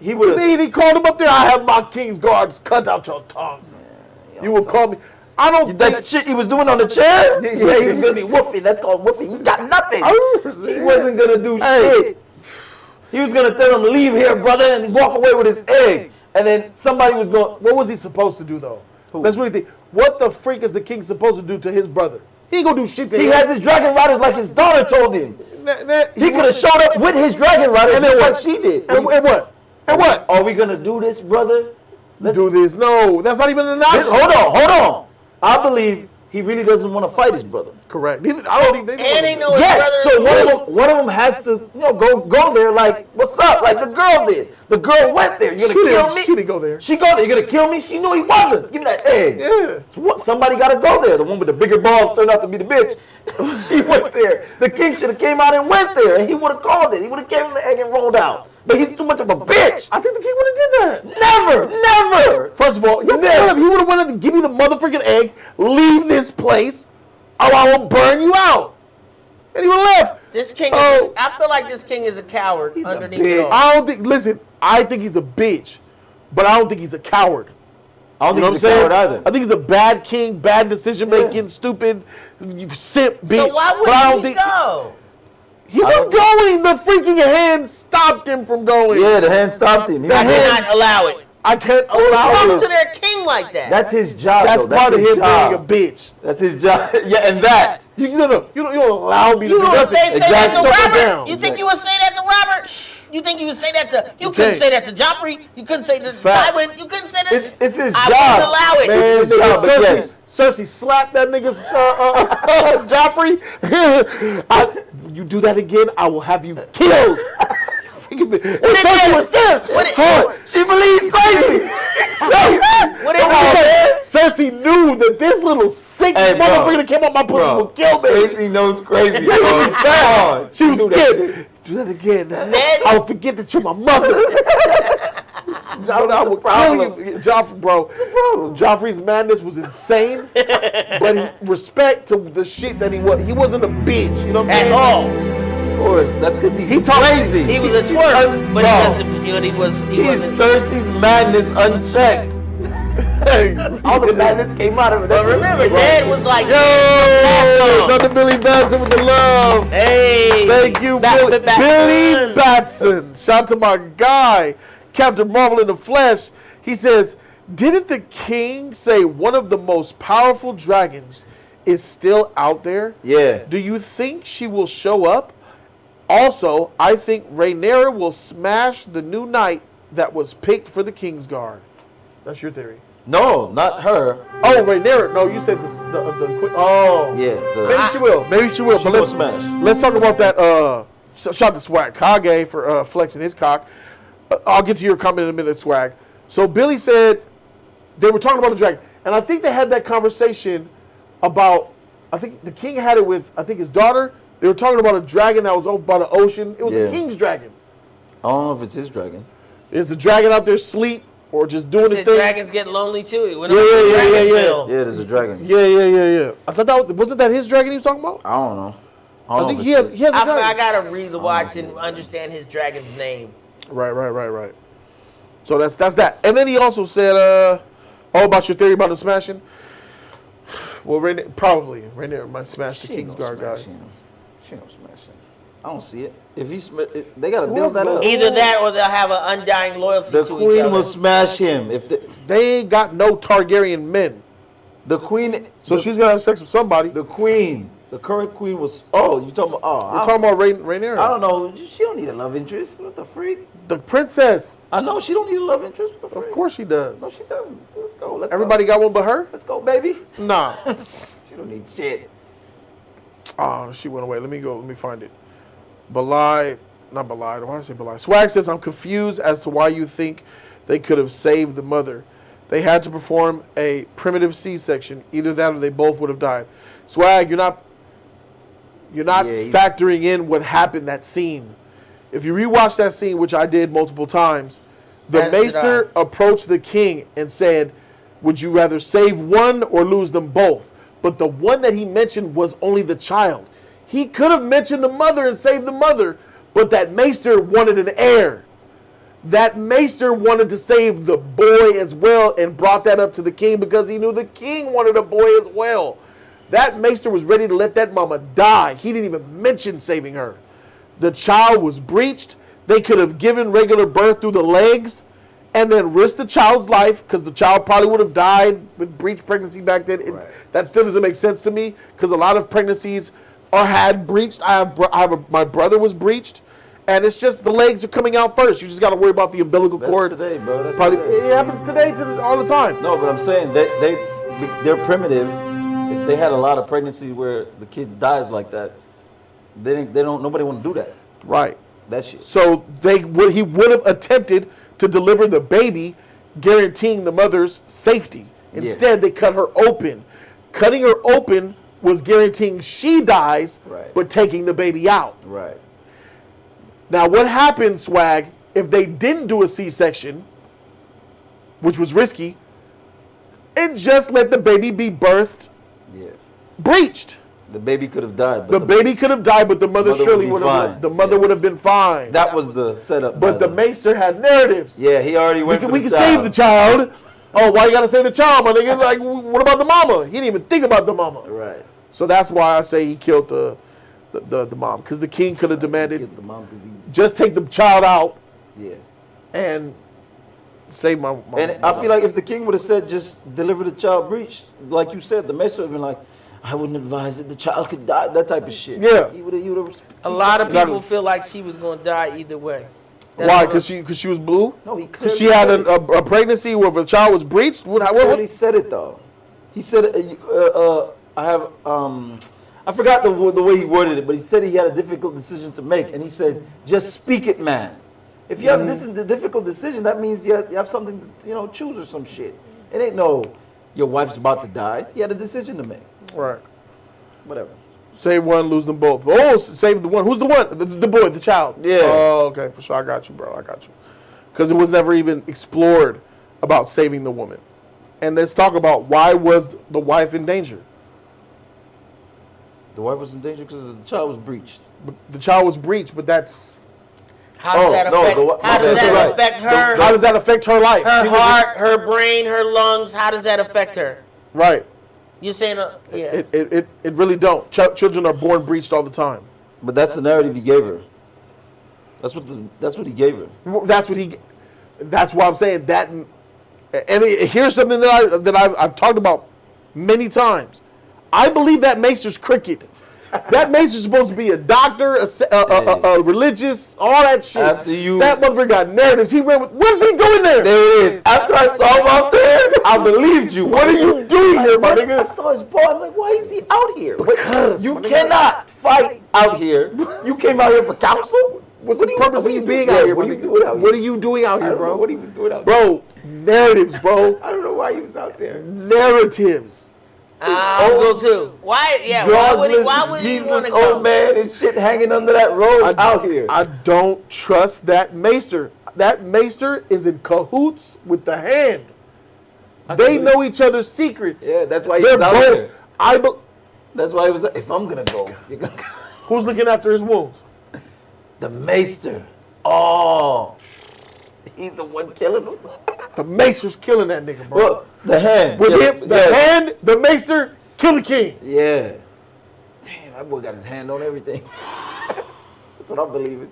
He would He have. called him up there. I have my king's guards cut out your tongue. You will call me. I don't That think shit he was doing on the chair? Yeah, he was gonna be woofy. That's called woofy. He got nothing. He wasn't gonna do shit. He was gonna tell him, leave here, brother, and walk away with his egg. And then somebody was going, What was he supposed to do though? Let's really think. What the freak is the king supposed to do to his brother? He ain't gonna do shit to him. he has his dragon riders like his daughter told him. He could have showed up with his dragon riders And then just what? like she did. And what? And what? Are we gonna do this, brother? Let's do this. No, that's not even an option. Hold on. I believe he really doesn't want to fight his brother. Correct. I don't think they And they know his Yeah, brother so one of them has to, go there like, what's up? Like the girl did. The girl went there. You're gonna kill me? She didn't go there. She go there. You're gonna kill me? She knew he wasn't. Give me that egg. Yeah. So what? Somebody got to go there. The one with the bigger balls turned out to be the bitch. She went there. The king should have came out and went there, and he would have called it. He would have gave him the egg and rolled out. But he's too much of a bitch. I think the king would have did that. Never. First of all, yes, he would have wanted to give me the motherfucking egg, leave this place, or I will burn you out. And he would have left. This king, I feel like this king is a coward underneath it all. I don't think. Listen, I think he's a bitch, but I don't think he's a coward. I don't You know think what I'm he's a saying? coward either. I think he's a bad king, bad decision making, stupid, simp bitch. So why But I don't wouldn't he think go? he was going. The freaking hand stopped him from going. Yeah, the hand stopped him. He The was- hand- Not allow it. I can't Who allow talks it. to their king like that? That's his job. That's though. part of his him job. being a bitch. That's his job. Yeah, and that. You don't allow me to You do know if nothing. they say that Exactly. to Shut it Robert? down. You think you would say that to Robert? You think you would say that to? You couldn't can't. say that to Joffrey. You couldn't say that to Fact. Tywin. You couldn't say that. It's his I job. wouldn't allow it. Man, It's his job, but yes. Cersei slapped that nigga Joffrey. You do that again, I will have you killed. Cersei was scared. She believes crazy. What it Cersei knew that this little sick Hey, bro. motherfucker that came out my pussy Bro, would kill me. Crazy knows crazy. Bro. She was knew that shit. scared. Do that again. Ned? I will forget that you're my mother. I will kill you. Joffrey, bro. Joffrey's madness was insane, but respect to the shit that he was. He wasn't a bitch, you know what I'm At saying? all. Of course, that's because He talks crazy. He was a twerp, but Bro. he wasn't. He He's wasn't. Cersei's madness unchecked. All the madness came out of it. But remember, Ned was like, Yo, shout out to Billy Batson with the love. hey, Thank you, Billy Batson. Shout out to my guy, Captain Marvel in the flesh. He says, didn't the king say one of the most powerful dragons is still out there? Yeah. Do you think she will show up? Also, I think Rhaenyra will smash the new knight that was picked for the Kingsguard. That's your theory. No, not her. Oh, Rhaenyra. No, you said the queen. Oh. Yeah. Maybe she will. Maybe she will. She But will let's smash. Let's talk about that. Shout out to Swag Kage for flexing his cock. I'll get to your comment in a minute, Swag. So Billy said they were talking about the dragon, and I think they had that conversation about. I think the king had it with his daughter. They were talking about a dragon that was over by the ocean. It was the king's dragon. I don't know if it's his dragon. Is the dragon out there asleep or just doing his said thing? dragons get lonely too. He went Yeah, on yeah, the yeah, dragon yeah, yeah. film. Yeah, there's a dragon. Yeah. I thought that wasn't that his dragon he was talking about. I don't know. I think he has a dragon. I gotta read the watch and understand his dragon's name. Right. So that's that. And then he also said, about your theory about the smashing. Well, Rhaenyra might smash the Kingsguard guy. She don't smash him. I don't see it. If they gotta build that up. Either that or they'll have an undying loyalty The to each queen other. will smash him. If They ain't got no Targaryen men, the queen, so she's gonna have sex with somebody. the queen, the current queen was. Oh, you talking about? Oh, We're talking about Rhaenyra. I don't know. She don't need a love interest. What the freak? The princess. I know she don't need a love interest. What the freak? Of course she does. No, she doesn't. Let's go. Everybody got one but her? Let's go, baby. Nah. She don't need shit. Oh, she went away. Let me find it. Not Belide. Why did I say Belide? Swag says, I'm confused as to why you think they could have saved the mother. They had to perform a primitive C-section. Either that or they both would have died. Swag, you're not factoring in what happened, that scene. If you rewatch that scene, which I did multiple times, the Maester approached the king and said, would you rather save one or lose them both? But the one that he mentioned was only the child. He could have mentioned the mother and saved the mother, but that Maester wanted an heir. that Maester wanted to save the boy as well and brought that up to the king because he knew the king wanted a boy as well. That Maester was ready to let that mama die. He didn't even mention saving her. The child was breached. They could have given regular birth through the legs and then risked the child's life because the child probably would have died with breech pregnancy back then. Right. That still doesn't make sense to me because a lot of pregnancies are had breached. My brother was breached, and it's just the legs are coming out first. You just got to worry about the umbilical cord. That's today, bro. That's Probably, today. it happens today all the time. No, but I'm saying they're primitive. If they had a lot of pregnancies where the kid dies like that, nobody want to do that. Right. That shit. So he would have attempted to deliver the baby, guaranteeing the mother's safety. Instead, they cut her open. Cutting her open was guaranteeing she dies, Right. but taking the baby out. Right. Now, what happened, Swag, if they didn't do a C-section, which was risky, and just let the baby be birthed, Yeah. breached? The baby could have died. The baby could have died, but the mother surely would have. fine. The mother would have been fine. That was the setup. But the Maester had narratives. Yeah, he already went. We can save the child. Oh, why you gotta save the child, my nigga? Like, what about the mama? He didn't even think about the mama. Right. So that's why I say he killed the mom, because the king could have demanded Get the mom 'cause just take the child out yeah. and save my. And I feel like if the king would have said just deliver the child breech, like you said, the Maester would have been like, I wouldn't advise it. The child could die. That type of shit. Yeah. He would have. A lot of people feel like she was going to die either way. That's Why? what- Because she was blue. No, he Because clearly she had said it. a pregnancy where the child was breached. He clearly said it though. He said, I have I forgot the way he worded it, but he said he had a difficult decision to make, and he said, just speak it, man. If you have this is the difficult decision, that means you have something to choose or some shit. It ain't no your wife's about to die. You had a decision to make. Right. Whatever. Save one, lose them both. Oh, save the one. Who's the one? The boy, the child. Yeah. Oh, okay, for sure. I got you, bro. I got you. Because it was never even explored about saving the woman. And let's talk about why was the wife in danger. The wife was in danger because the child was breached. But the child was breached, but that's How does that affect, how does that affect her? how does that affect her life? Her She was- heart, her brain, her lungs. How does that affect her? Right. You're saying, yeah. It really don't. Children are born breached all the time. But that's the narrative he gave her. That's what he gave her. That's why I'm saying that. And here's something that I've talked about many times. I believe that Maester's crooked. That Maester's supposed to be a doctor, a religious, all that shit. After you- that motherfucker got narratives. He went with, what is he doing there? There it is. After I saw him out there, I believed you. What are you doing here, my nigga? I saw his ball. I'm like, why is he out here? Because, You my nigga. cannot fight out here. You came out here for counsel? What's the purpose of you being out here, What my are you nigga? doing out here? What are you doing out I here, don't know bro? what he was doing out there. Bro, narratives, bro. I don't know why he was out there. Narratives. I'll go too. Why? Yeah. Why would he want to go? Old man and shit hanging under that road out here. I don't trust that Maester. That Maester is in cahoots with the Hand. They know each other's secrets. Yeah, that's why he They're was out both. there. That's why he was like, if I'm gonna go, you're gonna go. Who's looking after his wounds? The Maester. Oh, he's the one killing him. The Maester's killing that nigga, bro. Well, the Hand. with yeah, him, the yeah. Hand, the Maester, kill the king. Yeah. Damn, that boy got his hand on everything. That's what I'm believing.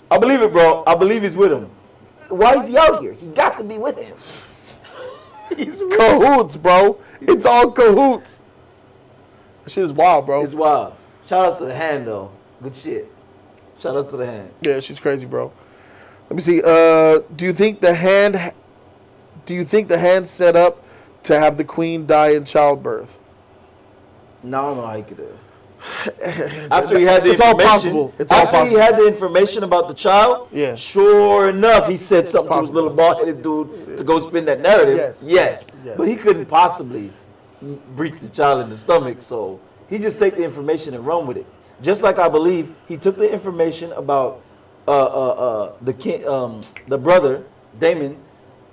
I believe it, bro. I believe he's with him. Why is he out here? He got to be with him. He's with him. Cahoots, bro. It's all cahoots. That shit is wild, bro. It's wild. Shout outs to the Hand, though. Good shit. Shout outs to the Hand. Yeah, she's crazy, bro. Let me see. Do you think the Hand set up to have the queen die in childbirth? No, I don't know how he could have. After he had the It's all information, possible. It's all after he possible. had the information about the child, Yeah. sure enough, he said something to his possible. little bald-headed dude to go spin that narrative. Yes. Yes. But he couldn't possibly breach the child in the stomach, so he just take the information and run with it. Just like I believe he took the information about the king, the brother Daemon,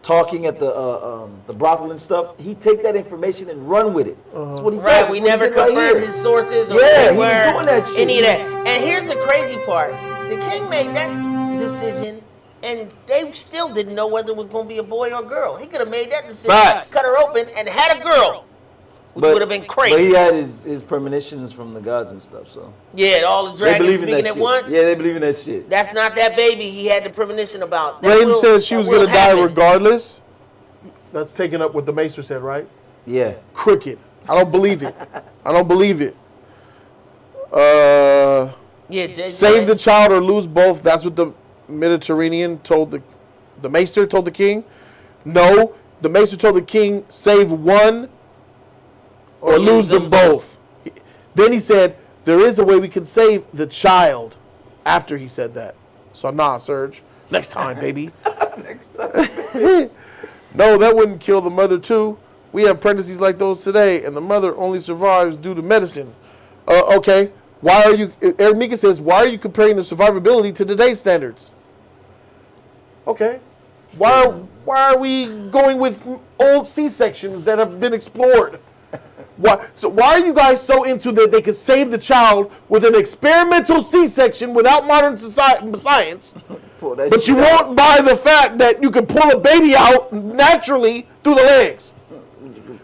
talking at the brothel and stuff. He take that information and run with it. That's what he does. Right, That's we what he never did right confirmed here. his sources or Yeah, he was where doing that shit. any of that. And here's the crazy part: the king made that decision and they still didn't know whether it was going to be a boy or a girl. He could have made that decision, Facts. cut her open, and had a girl, which would have been crazy. But he had his premonitions from the gods and stuff, so. Yeah, all the dragons speaking at once. Yeah, they believe in that shit. That's not that baby he had the premonition about. Raiden said she was going to die regardless. That's taken up what the Maester said, right? Yeah. Cricket. I don't believe it. I don't believe it. Yeah, JJ. Save the child or lose both. That's what the Mediterranean told the Maester told the king. No, the Maester told the king, save one or lose them both. Then he said, there is a way we can save the child after he said that. So nah, Serge. Next time, baby. Next time. No, that wouldn't kill the mother too. We have pregnancies like those today, and the mother only survives due to medicine. Okay. Why are you, Eric Mika says, why are you comparing the survivability to today's standards? Okay. Why are we going with old C-sections that have been explored? Why are you guys so into that they could save the child with an experimental C-section without modern science, but you won't buy the fact that you can pull a baby out naturally through the legs?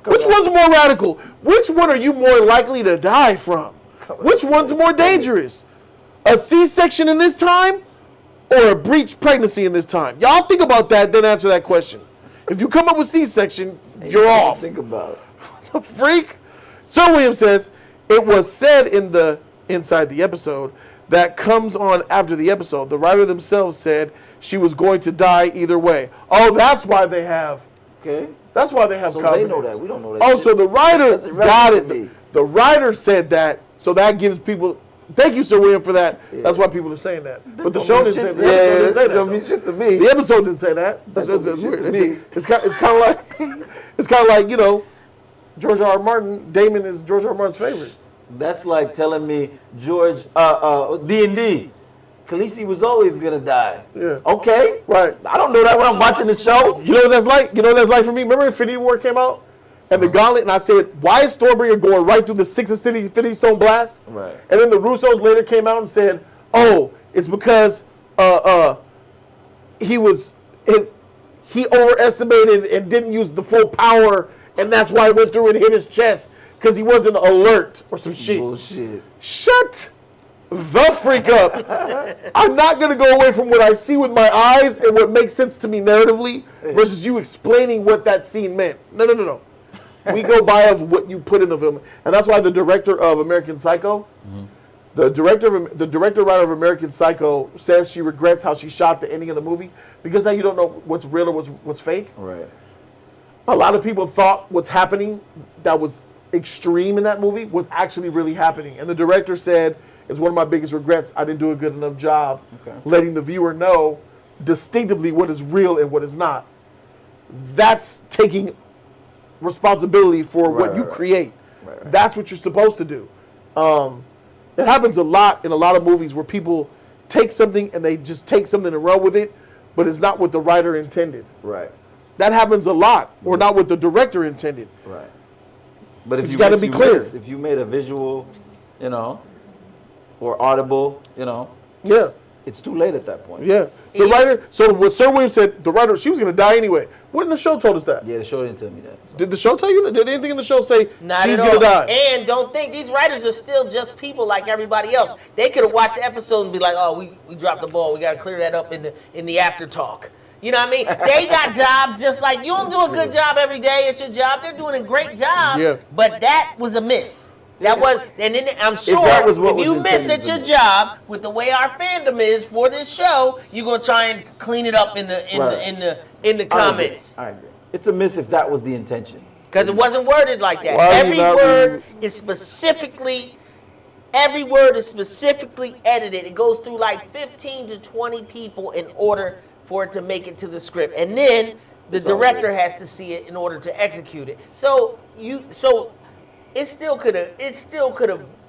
Which one's more radical? Which one are you more likely to die from? Which one's more dangerous? A C-section in this time or a breech pregnancy in this time? Y'all think about that, then answer that question. If you come up with C-section, you're off. Think about it. The freak? Sir William says, it was said in the inside the episode that comes on after the episode. The writer themselves said she was going to die either way. Oh, that's why they have. Okay. That's why they have So confidence. they know that. We don't know that. Oh, shit. so the writer That's got irrelevant to me. it. The writer said that, so that gives people. Thank you, Sir William, for that. Yeah. That's why people are saying that. But the show didn't say that. The episode didn't say that. Don't mean shit to me. The episode didn't say that. That's weird. It's kind of like, you know, George R. R. Martin. Daemon is George R. R. Martin's favorite. That's like telling me George D&D. Khaleesi was always gonna die. Yeah. Okay. Right. I don't know that when I'm watching the show. You know what that's like? You know what that's like for me? Remember Infinity War came out? And the Gauntlet, and I said, why is Stormbringer going right through the Six Infinity Stone blast? Right. And then the Russos later came out and said, oh, it's because he overestimated and didn't use the full power, and that's why it went through and hit his chest, because he wasn't alert or some shit. Bullshit. Shut the freak up. I'm not going to go away from what I see with my eyes and what makes sense to me narratively versus you explaining what that scene meant. No. We go by of what you put in the film. And that's why the director of American Psycho, the director writer of American Psycho says she regrets how she shot the ending of the movie because now you don't know what's real or what's fake. Right. A lot of people thought what's happening that was extreme in that movie was actually really happening. And the director said, it's one of my biggest regrets. I didn't do a good enough job letting the viewer know distinctively what is real and what is not. That's taking responsibility for what you create. Right. That's what you're supposed to do. It happens a lot in a lot of movies where people take something and they just take something and run with it, but it's not what the writer intended. Right. That happens a lot, or not what the director intended. Right. But if you got to be clear. If you made a visual, you know, or audible, you know, it's too late at that point. Yeah. The writer, so what Sir William said, the writer, she was going to die anyway. Wouldn't the show told us that? Yeah, the show didn't tell me that. So. Did the show tell you that? Did anything in the show say Not she's at going to all. die? And don't think, these writers are still just people like everybody else. They could have watched the episode and be like, oh, we dropped the ball. We got to clear that up in the after talk. You know what I mean? They got jobs just like you don't do a good job every day at your job. They're doing a great job. Yeah. But that was a miss. That was, and then I'm sure if you miss at your job with the way our fandom is for this show, you're gonna try and clean it up in the comments. I agree. It's a miss if that was the intention. Because it wasn't worded like that. Every word is specifically edited. It goes through like 15 to 20 people in order for it to make it to the script, and then the director has to see it in order to execute it. It still could have.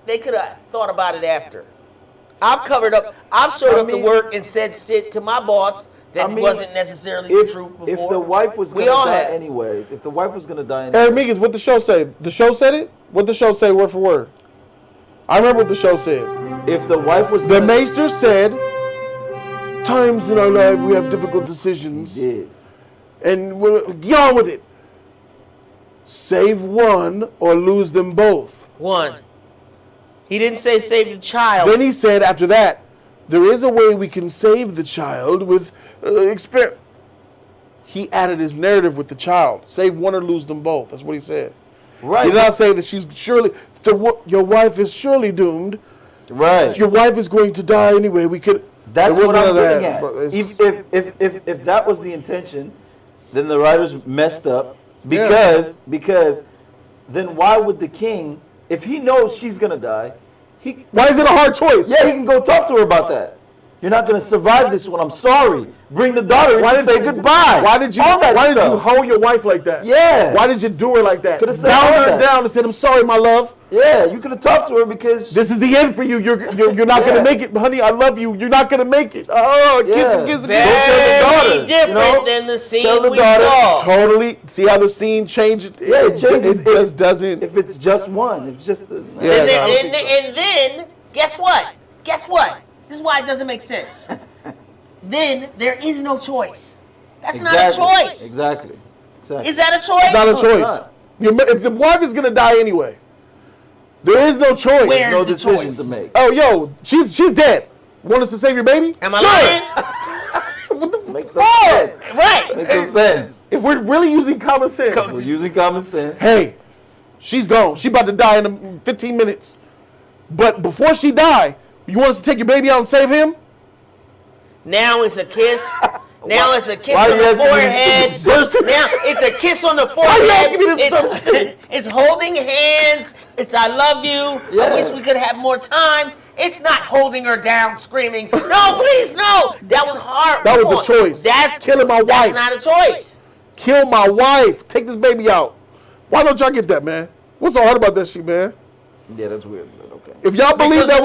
They could have thought about it after. I've showed up to work and said shit to my boss that wasn't necessarily the truth before. If the wife was going to die anyways, Eric Meekins, what the show say? The show said it? What the show say word for word? I remember what the show said. If the wife was The Maester said times in our life we have difficult decisions. Yeah. And we'll get on with it. Save one or lose them both. One. He didn't say save the child. Then he said after that, there is a way we can save the child with He added his narrative with the child. Save one or lose them both. That's what he said. Right. He did not say that she's surely, your wife is surely doomed. Right. Your wife is going to die anyway. We could. That's what I'm getting that, at. If that was the intention, then the writers messed up because then why would the king, if he knows she's gonna die, why is it a hard choice? Yeah, he can go talk to her about that. You're not gonna survive this one. I'm sorry. Bring the daughter in and say goodbye. Why did you hold your wife like that? Yeah. Why did you do her like that? Could have said Down her down and said, I'm sorry, my love. Yeah, you could have talked to her because this is the end for you. You're not gonna make it, honey. I love you. You're not gonna make it. Oh, kiss. Very different than the scene we saw. Totally. See how the scene changed? Yeah, it changes. It just doesn't. If it's just one, if it's just the. And then guess what? Guess what? This is why it doesn't make sense. Then there is no choice. That's not a choice. Exactly. Is that a choice? It's not a choice. If the wife is gonna die anyway, there is no choice. Where's no the decisions choice? to make. Oh, yo, she's dead. Want us to save your baby? Am I lying? What the Makes no sense. Right. Makes no sense. If we're really using common sense, We're using common sense. hey, she's gone. She about to die in 15 minutes. But before she die, you want us to take your baby out and save him? Now it's a kiss. Now it's a kiss Why on you the asking me forehead. Now it's a kiss on the forehead. It's holding hands. It's I love you. I wish we could have more time. It's not holding her down, screaming, no, please, no. That was hard. That was a choice. That's killing my wife. That's not a choice. Kill my wife. Take this baby out. Why don't y'all get that, man? What's so hard about that shit, man? Yeah, that's weird, but okay. If y'all believe that,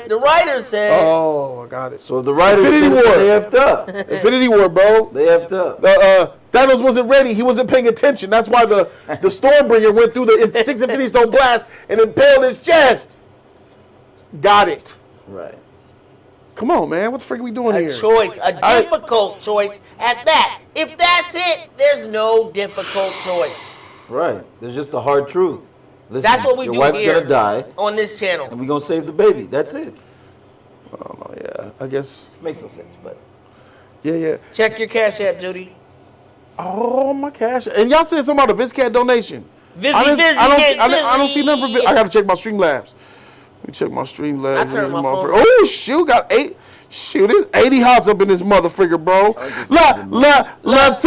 the writer said. Oh, I got it. So if the writers Infinity said War. they effed up. Infinity War, bro. They effed up. Thanos wasn't ready. He wasn't paying attention. That's why the Stormbringer went through the 6 Infinity Stone blast and impaled his chest. Got it. Right. Come on, man. What the frick are we doing here? A choice, a difficult choice at that. If that's it, there's no difficult choice. Right. There's just a hard truth. Listen, That's what we do your wife's here gonna die, on this channel. and we're gonna save the baby. That's it. Oh, yeah. I guess. Makes no sense, but Yeah. Check your Cash App, Judy. Oh, my cash. And y'all said something about the VizCat donation. I don't see nothing for I got to check my Streamlabs. Let me check my Streamlabs. I turned my phone. Oh, shoot. Got 8. Shoot, there's 80 hots up in this motherfucker, bro. Latoria,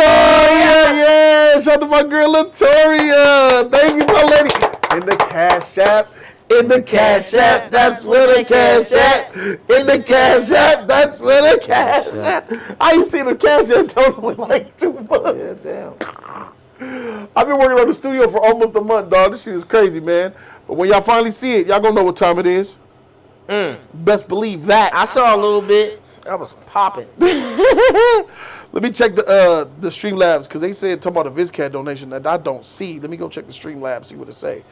yeah. Shout out to my girl Latoria. Thank you, my lady. In the Cash App. In the Cash App, that's where the cash at. In the Cash App, that's where the cash at. I ain't seen the Cash App total in like 2 months. yeah, damn. I've been working on the studio for almost a month, dog. This shit is crazy, man. But when y'all finally see it, y'all gonna know what time it is. Best believe that. I saw a little bit. I was popping. Let me check the Streamlabs, because they said talking about a VizCat donation that I don't see. Let me go check the Streamlabs, see what it say.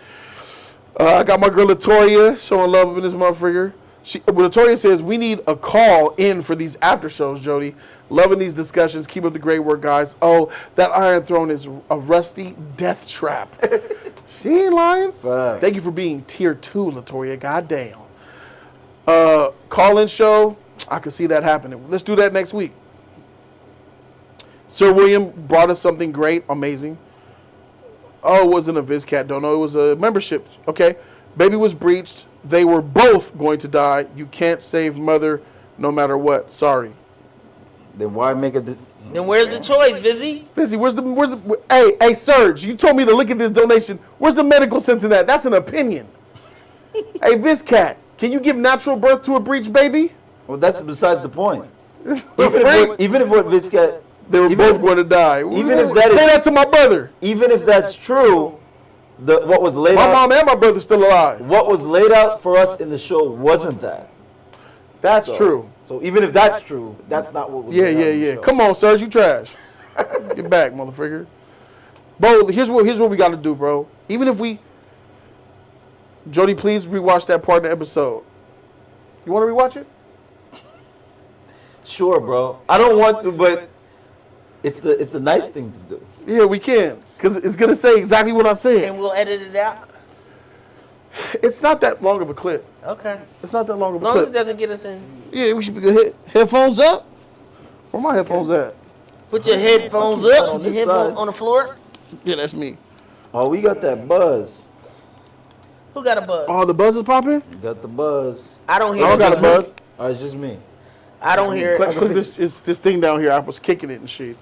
I got my girl Latoria showing love in this motherfucker. Latoria says, we need a call in for these after shows, Jody. Loving these discussions. Keep up the great work, guys. Oh, that Iron Throne is a rusty death trap. She ain't lying. Fuck. Thank you for being tier 2, Latoria. Goddamn. Call-in show. I can see that happening. Let's do that next week. Sir William brought us something great, amazing. Oh, it wasn't a VizCat, don't know. It was a membership. Okay. Baby was breached. They were both going to die. You can't save mother no matter what. Sorry. Then why make it? Then where's the choice, Vizzy? Vizzy, where's the hey, Serge, you told me to look at this donation. Where's the medical sense in that? That's an opinion. Hey, VizCat, can you give natural birth to a breached baby? Well, that's besides the point. Even if what VizCat, they were both going to die. Even if that say that to my brother. Even if that's true, what was laid out. My mom and my brother still alive. What was laid out for us in the show wasn't that. That's true. So even if that's true, that's not what was laid out in the show. Come on, Serge, you trash. Get back, motherfucker. Bro, here's what we got to do, bro. Even if we, Jody, please rewatch that part in the episode. You want to rewatch it? Sure, bro. I don't want to, but it's the nice thing to do. Yeah, we can. Because it's going to say exactly what I said. And we'll edit it out. It's not that long of a clip. Okay. It's not that long of As a long as it clip. doesn't get us in. Yeah, we should be good. Headphones up? Where my headphones at? Put your headphones on up. Put your this headphones side. on the floor. Yeah, that's me. Oh, we got that buzz. Who got a buzz? Oh, the buzz is popping? We got the buzz. I don't I hear don't it. got a buzz. Oh, it's just me. I don't hear it. Click this thing down here. I was kicking it and shit.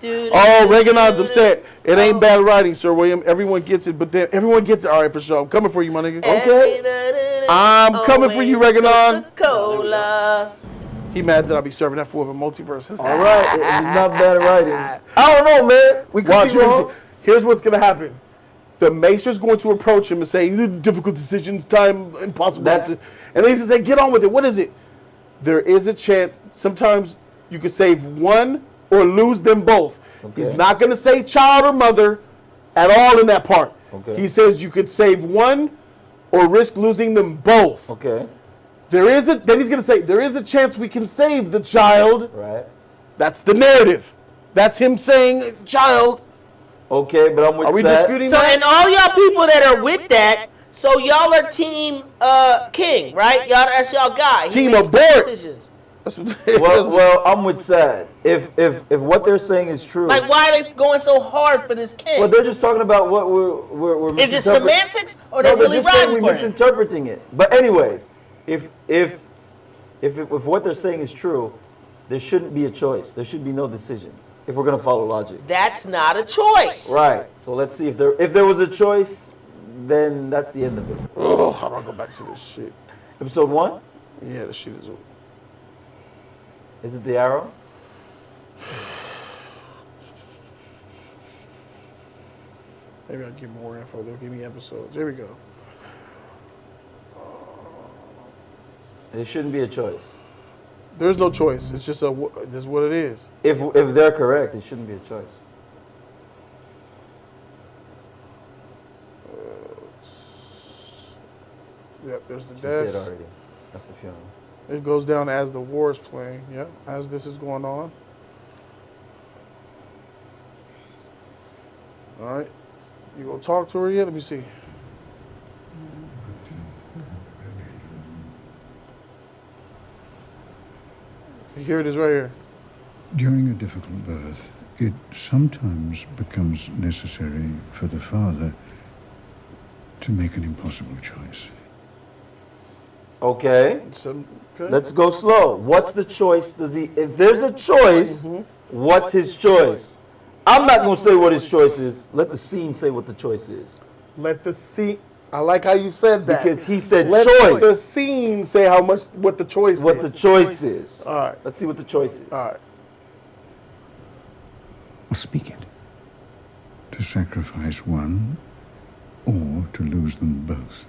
Oh, Reaganon's upset. It ain't bad writing, Sir William. Everyone gets it, but then everyone gets it. All right, for sure. I'm coming for you, my nigga. Okay. I'm coming for you, Reganon. Coca-Cola. He mad that I'll be serving that for the multiverse. All right, it's not bad writing. I don't know, man. We could Watch, be wrong. here's what's gonna happen. The Maester's going to approach him and say, difficult decisions, time, impossible. And then he's gonna say, get on with it. What is it? There is a chance. Sometimes you could save one or lose them both. Okay. He's not gonna say child or mother at all in that part. Okay. He says you could save one or risk losing them both. Okay. Then he's gonna say, there is a chance we can save the child. Right. That's the narrative. That's him saying child. Okay, but I'm with Are we Sat. disputing So, that? and all y'all people that are with that, so y'all are team King, right? Y'all, that's y'all guy. He Team makes abort. decisions. That's what Well, I'm with Sad. If what they're saying is true, Like, why are they going so hard for this King? well, they're just talking about what we're Is it misinterpreting. semantics or they No, they're really just saying riding we're for him? misinterpreting it. But anyways, if what they're saying is true, there shouldn't be a choice. There should be no decision if we're gonna follow logic. That's not a choice. Right. So let's see if there was a choice, then that's the end of it. Oh, how do I go back to this shit? Episode 1. Yeah, this shit is. Is it the arrow? Maybe I'll give more info. They'll give me episodes. Here we go. It shouldn't be a choice. There's no choice. It's just this is what it is. If they're correct, it shouldn't be a choice. Yep, there's the She's death. dead already. That's the funeral. It goes down as the war is playing. Yep, as this is going on. All right. You go talk to her yet? Let me see. Here it is right here. During a difficult birth, it sometimes becomes necessary for the father to make an impossible choice. Okay. So, okay. Let's go slow. What's the choice? If there's a choice, what's his choice? I'm not going to say what his choice is. Let the scene say what the choice is. Let the scene. I like how you said that. Because he said Let choice. the scene say what the choice is. What the choice is. All right. Let's see what the choice is. All right. Or speak it. To sacrifice one or to lose them both.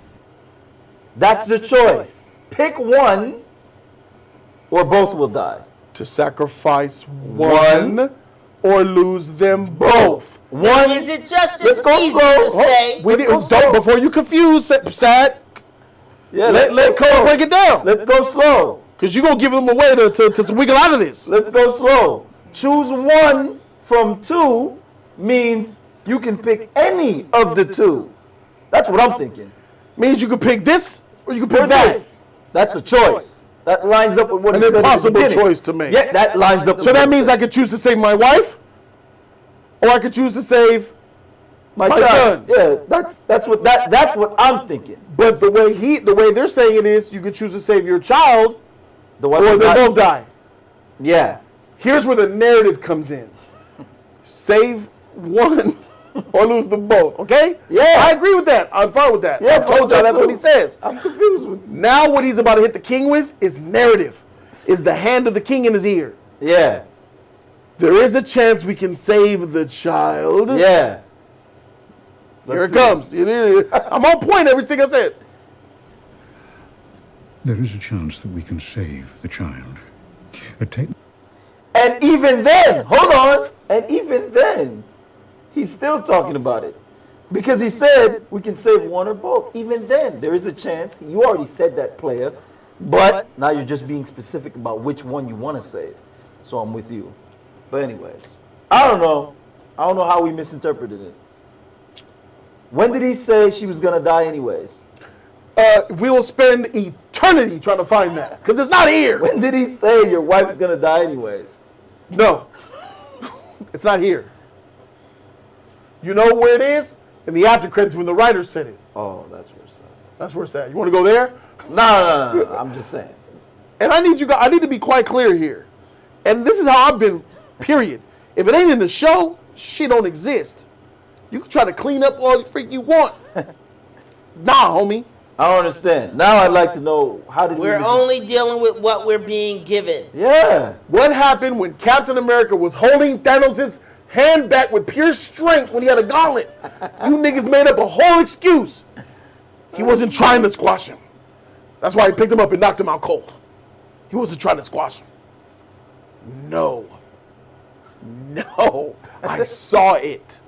That's the choice. Pick one or both will die. To sacrifice one or lose them both. One. Is it just Let's as go easy slow. to say? We didn't, don't, before you confuse, Sad. Yeah, Let Cole break it down. Let's go slow. Because you're going to give them a way to wiggle out of this. Let's go slow. Choose one from two means you can pick any of the two. That's what I'm thinking. Means you can pick this or you can Or pick that. this. That's a choice. That lines up with what An he said at the impossible beginning. choice to make. Yeah, that lines up. So that means I could choose to save my wife or I could choose to save my my son. son. Yeah, that's what I'm thinking. But the way they're saying it is you could choose to save your child The wife or will they die. both die. Yeah. Here's where the narrative comes in. Save one or lose them both, okay? Yeah. I agree with that. I'm fine with that. Yeah, I told y'all that's what he says. I'm confused with. Now what he's about to hit the king with is narrative. Is the hand of the king in his ear. Yeah. There is a chance we can save the child. Yeah. Here Let's it comes. I'm on point everything I said. There is a chance that we can save the child. And even then, hold on. And even then, he's still talking about it. Because he said we can save one or both. Even then, there is a chance. You already said that, player. But now you're just being specific about which one you want to save. So I'm with you. But anyways, I don't know. I don't know how we misinterpreted it. When did he say she was going to die anyways? We will spend eternity trying to find that. Because it's not here. When did he say your wife's going to die anyways? No. It's not here. You know where it is? In the after credits when the writers said it. Oh, that's where it's at. That's where it's at. You want to go there? No. I'm just saying. And I need to be quite clear here. And this is how I've been, period. If it ain't in the show, shit don't exist. You can try to clean up all the freak you want. Nah, homie. I don't understand. Now I'd like to know, how did We're only dealing with what we're being given. Yeah. What happened when Captain America was holding Thanos' hand back with pure strength when he had a gauntlet? You niggas made up a whole excuse. He wasn't trying to squash him. That's why he picked him up and knocked him out cold. He wasn't trying to squash him. No. I saw it.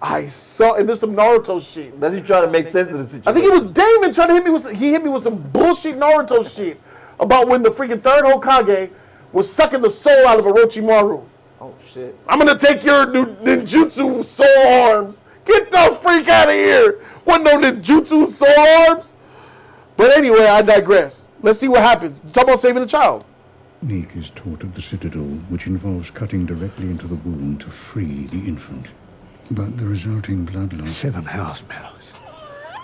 And there's some Naruto shit. That's you trying to make sense of the situation. I think it was Daemon trying to hit me with some bullshit Naruto shit about when the freaking third Hokage was sucking the soul out of Orochimaru. Oh shit. I'm gonna take your ninjutsu soul arms. Get the freak out of here. Wasn't no ninjutsu soul arms. But anyway, I digress. Let's see what happens. Talk about saving a child. Neek is taught at the Citadel, which involves cutting directly into the wound to free the infant. But the resulting blood loss... 7 house bells.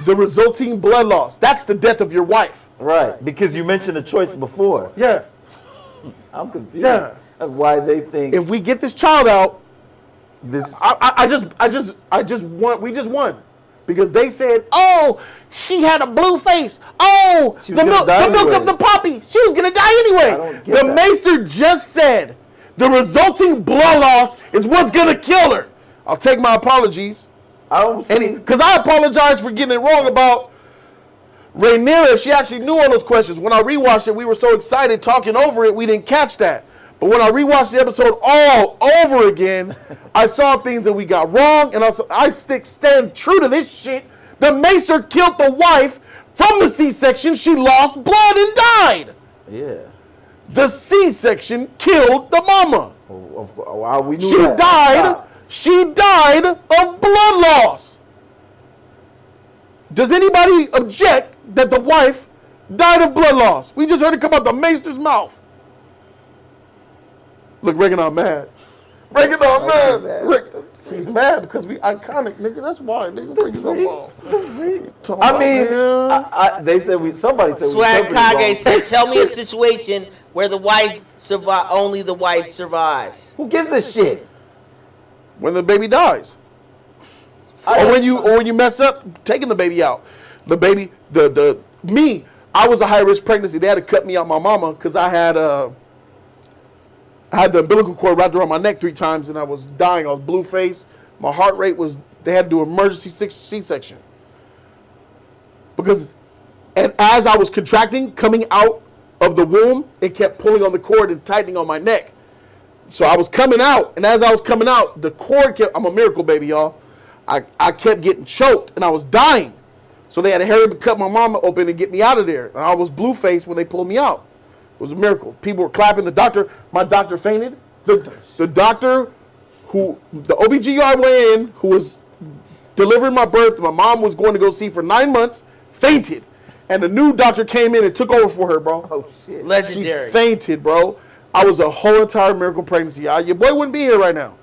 The resulting blood loss. That's the death of your wife. Right, because you mentioned a choice before. Yeah. I'm confused. Yeah. Of why they think If we get this child out, this. we just won. Because they said, oh, she had a blue face. Oh, She was the gonna die milk of the anyways. puppy. She was going to die anyway. I don't get The that. Maester just said the resulting blood loss is what's going to kill her. I'll take my apologies. I don't see. Because I apologize for getting it wrong about Rhaenyra. She actually knew all those questions. When I rewatched it, we were so excited talking over it, we didn't catch that. But when I rewatched the episode all over again, I saw things that we got wrong, and I stand true to this shit. The Maester killed the wife from the C-section. She lost blood and died. Yeah. The C-section killed the mama. Wow, we knew She that. died. Stop. She died of blood loss. Does anybody object that the wife died of blood loss? We just heard it come out the Maester's mouth. Look, Regan mad. Regan mad. He's mad because we iconic, nigga. That's why, nigga. I mean, they said somebody said Swag we wrong. Kage said, tell me a situation where the wife only the wife survives. Who gives a shit? When the baby dies. Or when you mess up taking the baby out. The baby, I was a high risk pregnancy. They had to cut me out my mama because I had the umbilical cord wrapped around my neck 3 times and I was dying. I was blue face. My heart rate was, they had to do emergency C-section. And as I was contracting, coming out of the womb, it kept pulling on the cord and tightening on my neck. So I was coming out, and as I was coming out, the cord kept, I'm a miracle baby, y'all. I kept getting choked and I was dying. So they had to hurry up and cut my mama open and get me out of there. And I was blue faced when they pulled me out. It was a miracle. People were clapping. My doctor fainted. The doctor the OBGYN who was delivering my birth, my mom was going to go see for 9 months, fainted. And the new doctor came in and took over for her, bro. Oh, shit. Legendary. She fainted, bro. I was a whole entire miracle pregnancy. Your boy wouldn't be here right now.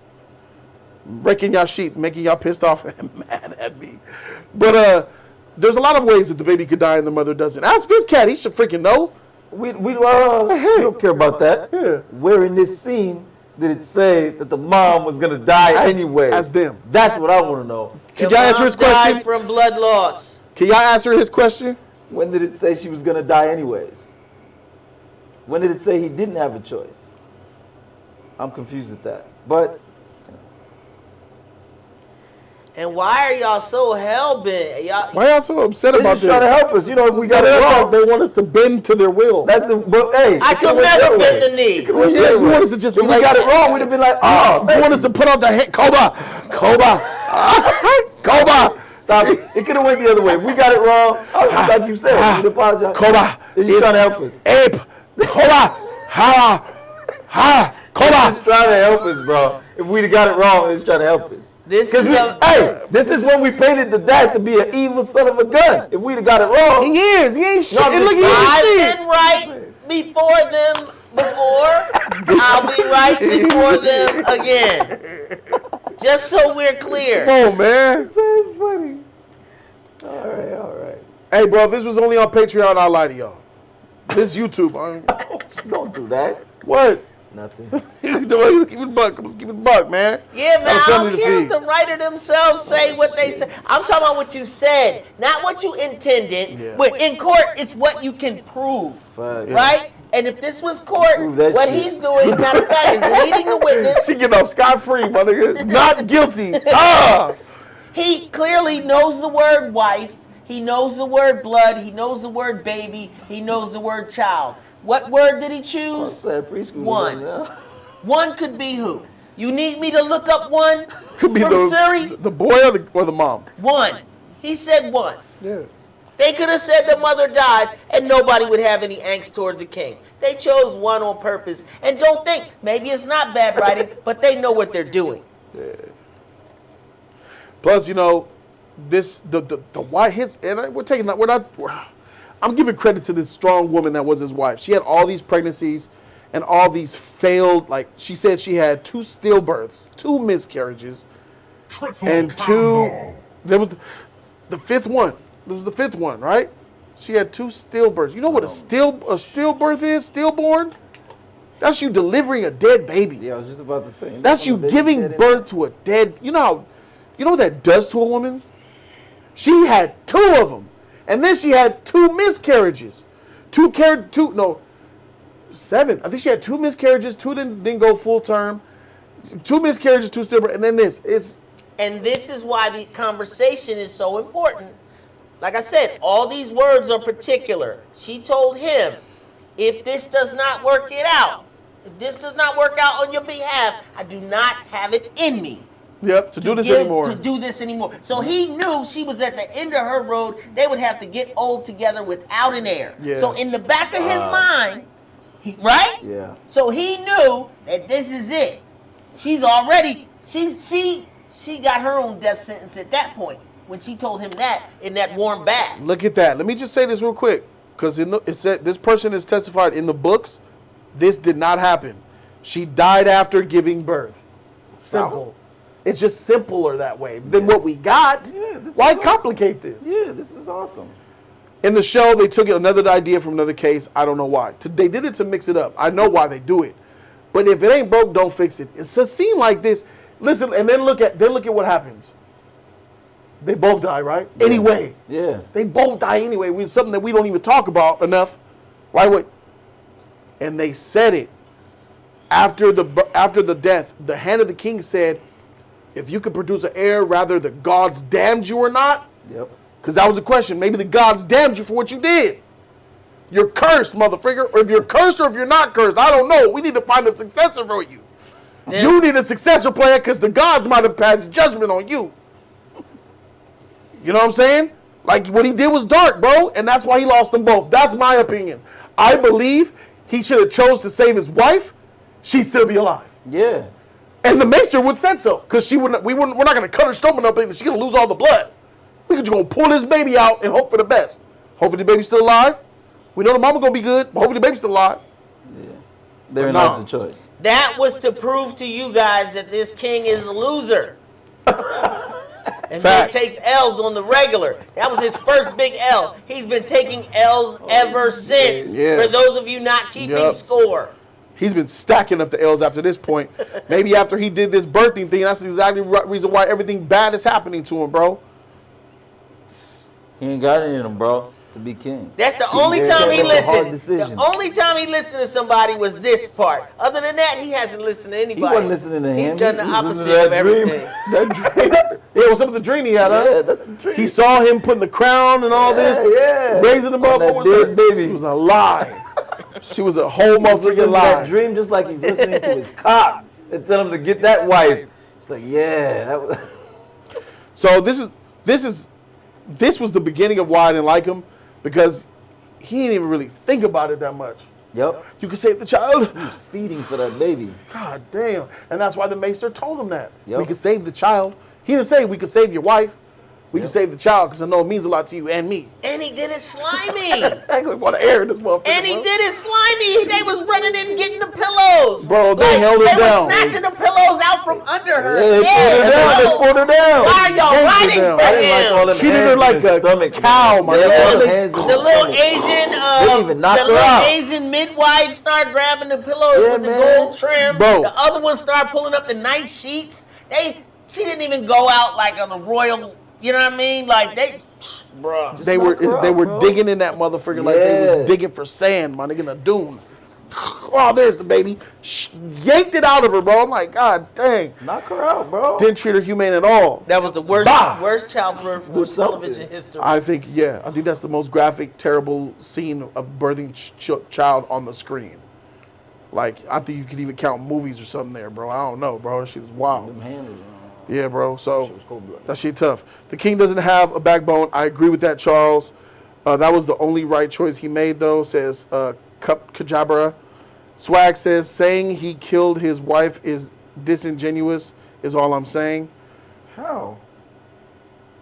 Breaking y'all sheep, making y'all pissed off and mad at me. But there's a lot of ways that the baby could die and the mother doesn't. Ask this cat. He should freaking know. We don't care about that. Yeah. Where in this scene did it say that the mom was going to die anyway? Ask them. That's what I want to know. Can The y'all answer mom his question? died from blood loss. Can y'all answer his question? When did it say she was going to die anyways? When did it say he didn't have a choice? I'm confused at that. But And why are y'all so hell-bent? Why y'all so upset they're about just trying to this? help us. You know, if we got it wrong, They want us to bend to their will. but hey, I could never bend the knee. You want us to just if be we like, got it wrong, we'd have been like, you want us to put out the head, Koba. Koba. Stop it. It could have went the other way. If we got it wrong, like you said, we'd apologize. Koba. He's just trying to help us. Ape. Koba. Ha. He's Koba. just trying to help us, bro. If we'd have got it wrong, he's trying to help us. This is Hey, this is when we painted the dad to be an evil son of a gun. If we'd have got it wrong. He is. He ain't shit. No, I'm Look just at I've his been right before them before. I'll be right before them again. Just so we're clear. Come on, man. So funny. All right. Hey, bro, if this was only on Patreon, I'll lie to y'all. This YouTube. Don't do that. What? Nothing. Let's keep it buck. Let's keep it buck, man. Yeah, man, I Tell me don't to care if feed. the writer themselves say what they say. I'm talking about what you said, not what you intended. Yeah. But in court, it's what you can prove, Fuck. right? And if this was court, Prove that what shit. he's doing, matter of fact, is leading the witness. She get off scot-free, my nigga. Not guilty. He clearly knows the word wife. He knows the word blood. He knows the word baby. He knows the word child. What word did he choose? Said preschool. One. Now. One could be who? You need me to look up one Could be from Siri? the boy or the mom. One. He said one. Yeah. They could have said the mother dies and nobody would have any angst towards the king. They chose one on purpose. And don't think, maybe it's not bad writing, but they know what they're doing. Plus, you know, the wife hits, and I'm giving credit to this strong woman that was his wife. She had all these pregnancies and all these failed, like she said she had 2 stillbirths, 2 miscarriages, and 2, there was the 5th one. This was the 5th one, right? She had 2 stillbirths. You know what a stillbirth is? Stillborn? That's you delivering a dead baby. Yeah, I was just about to say. That's you giving birth to a dead. You know what that does to a woman? She had 2 of them, and then she had 2 miscarriages. 7. I think she had 2 miscarriages. 2 didn't go full term. 2 miscarriages, 2 stillbirths, and then this. And this is why the conversation is so important. Like I said, all these words are particular. She told him, if this does not work it out, if this does not work out on your behalf, I do not have it in me. Yep, to do this anymore. To do this anymore. So he knew she was at the end of her road. They would have to get old together without an heir. Yeah. So in the back of his mind, right? Yeah. So he knew that this is it. She's already, she got her own death sentence at that point when she told him that in that warm bath. Look at that. Let me just say this real quick, because it said this person has testified in the books. This did not happen. She died after giving birth. Simple. It's just simpler that way than what we got. Yeah, Why complicate this? Yeah, this is awesome. In the show, they took another idea from another case. I don't know why. They did it to mix it up. I know why they do it. But if it ain't broke, don't fix it. It's a scene like this. Listen, and then look at what happens. They both die, right? Yeah. Anyway. Yeah. They both die anyway. It's something that we don't even talk about enough. Right? Wait. And they said it. After the death, the hand of the king said, if you could produce an heir, rather the gods damned you or not. Yep. Because that was the question. Maybe the gods damned you for what you did. You're cursed, motherfucker. Or if you're cursed or if you're not cursed, I don't know. We need to find a successor for you. Yeah. You need a successor player because the gods might have passed judgment on you. You know what I'm saying? Like what he did was dark, bro. And that's why he lost them both. That's my opinion. I believe he should have chose to save his wife. She'd still be alive. Yeah. And the Maester would said so, because we're not going to cut her stomach up and she's going to lose all the blood. We're just going to pull this baby out and hope for the best. Hopefully the baby's still alive. We know the mama going to be good, but hopefully the baby's still alive. Yeah. Therein lies the choice. That was to prove to you guys that this king is a loser. And he takes L's on the regular. That was his first big L. He's been taking L's ever since. Yeah. For those of you not keeping score. He's been stacking up the L's after this point. Maybe after he did this birthing thing, that's exactly the reason why everything bad is happening to him, bro. He ain't got it in him, bro, to be king. That's the only time he listened. The only time he listened to somebody was this part. Other than that, he hasn't listened to anybody. He wasn't listening to him. He's done the He was opposite listening to of that dream. everything. That dream. Yeah, what's up with the dream he had, huh? Yeah, that's the dream. He saw him putting the crown and all this. Yeah. Raising him up. That What was dead baby. It was a lie. She was a whole Listening motherfucking to lie. that dream just like he's listening to his cock and tell him to get that wife. It's like, yeah, that was. So this was the beginning of why I didn't like him, because he didn't even really think about it that much. Yep. You can save the child. He was feeding for that baby. God damn. And that's why the Maester told him that. Yep. We could save the child. He didn't say we could save your wife. We can save the child, because I know it means a lot to you and me. And he did it slimy. I actually want to air this motherfucker. And he bro. did it slimy. They was running in getting the pillows. Bro, they held her They down. were snatching the pillows out from under her Yeah, head. they put her down. Why are y'all Yanked her fighting down. for I didn't like all him? them Treated hands her in like her a stomach, cow, man. man. Yeah, They- all them hands in The her little stomach. Asian, They even knocked the her little out. Asian midwife start grabbing the pillows Yeah, with the man. gold trim. Bro. The other one start pulling up the nice sheets. She didn't even go out like on the royal. You know what I mean? Like bro. They knock her out, were bro. digging in that motherfucker like they Yeah. was digging for sand, my nigga, in a dune. Oh, there's the baby. Yanked it out of her, bro. I'm like, God dang. Knock her out, bro. Didn't treat her humane at all. That was the worst Bah! childbirth Do of television something. history. I think that's the most graphic, terrible scene of birthing child on the screen. Like, I think you could even count movies or something there, bro. I don't know, bro. That shit was wild. Them hands was Yeah, bro. So Shit was cold-blooded. that shit tough. The king doesn't have a backbone. I agree with that, Charles. That was the only right choice he made, though, says Kajabra. Swag says, saying he killed his wife is disingenuous, is all I'm saying. How?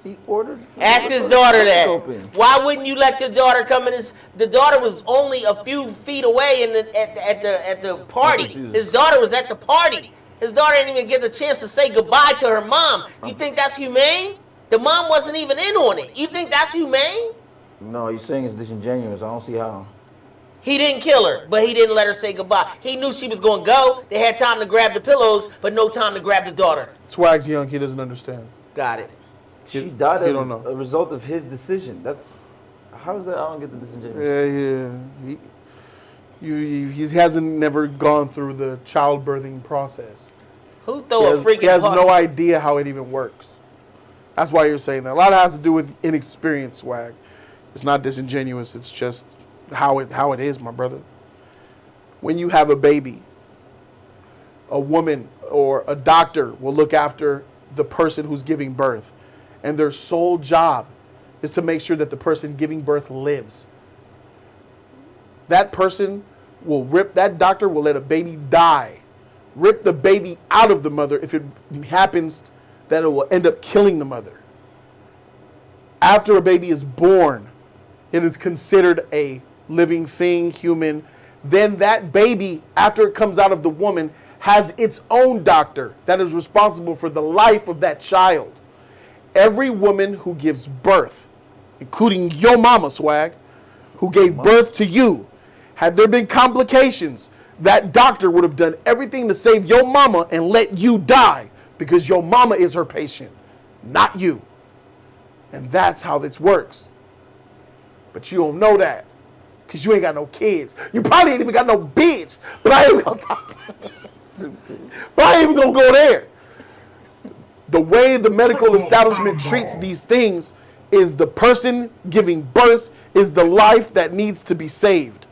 He ordered. Ask his daughter that. Open. Why wouldn't you let your daughter come in? The daughter was only a few feet away at the party. His daughter was at the party. His daughter didn't even get the chance to say goodbye to her mom. You think that's humane? The mom wasn't even in on it. You think that's humane? No, you're saying it's disingenuous. I don't see how. He didn't kill her, but he didn't let her say goodbye. He knew she was going to go. They had time to grab the pillows, but no time to grab the daughter. Swag's young. He doesn't understand. Got it. She died you as don't know. a result of his decision. That's how is that? I don't get the disingenuous. He hasn't never gone through the childbirthing process. Who throw a freaking He has party? no idea how it even works. That's why you're saying that. A lot of it has to do with inexperience, Swag. It's not disingenuous. It's just how it is, my brother. When you have a baby, a woman or a doctor will look after the person who's giving birth. And their sole job is to make sure that the person giving birth lives. That doctor will let a baby die. Rip the baby out of the mother if it happens that it will end up killing the mother. After a baby is born, it is considered a living thing, human. Then that baby, after it comes out of the woman, has its own doctor that is responsible for the life of that child. Every woman who gives birth, including your mama, Swag, who gave birth to you, had there been complications, that doctor would have done everything to save your mama and let you die because your mama is her patient, not you. And that's how this works. But you don't know that because you ain't got no kids. You probably ain't even got no bitch. But I ain't gonna talk. But I ain't even gonna go there. The way the medical establishment treats these things is the person giving birth is the life that needs to be saved.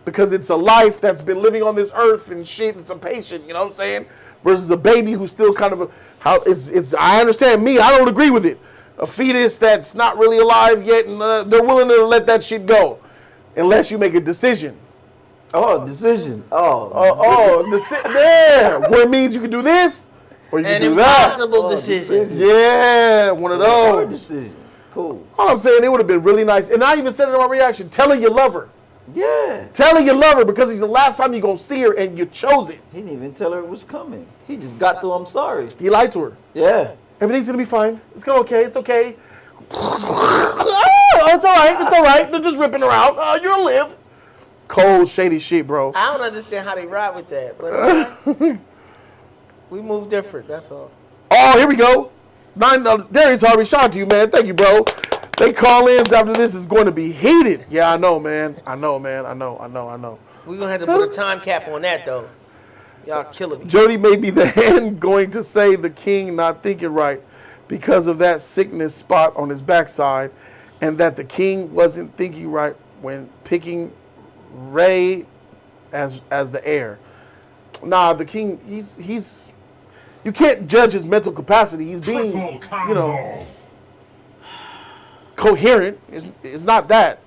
Because it's a life that's been living on this earth and shit. It's a patient, you know what I'm saying? Versus a baby who's still kind of I understand me, I don't agree with it. A fetus that's not really alive yet, and they're willing to let that shit go. Unless you make a decision. Oh, decision. Yeah. Where it means you can do this, or you can An do that. impossible decision. Yeah, one of Hard those. decisions. Cool. All I'm saying, it would have been really nice. And I even said it in my reaction, tell her you love her. Yeah. Tell her you love her because it's the last time you're going to see her and you chose it. He didn't even tell her it was coming. He just got to I'm sorry. He lied to her. Yeah. Everything's going to be fine. It's going to okay. It's okay. Oh, it's all right. It's all right. They're just ripping her out. Oh, you'll live. Cold, shady shit, bro. I don't understand how they ride with that, but we move different. That's all. Oh, here we go. Darius Harvey, shout out to you, man. Thank you, bro. They call-ins after this is going to be heated. Yeah, I know, man. I know. We're gonna have to put a time cap on that though. Y'all killing me. Jody may be the hand going to say the king not thinking right because of that sickness spot on his backside, and that the king wasn't thinking right when picking Ray as the heir. Nah, the king, you can't judge his mental capacity. He's being, coherent. It's not that.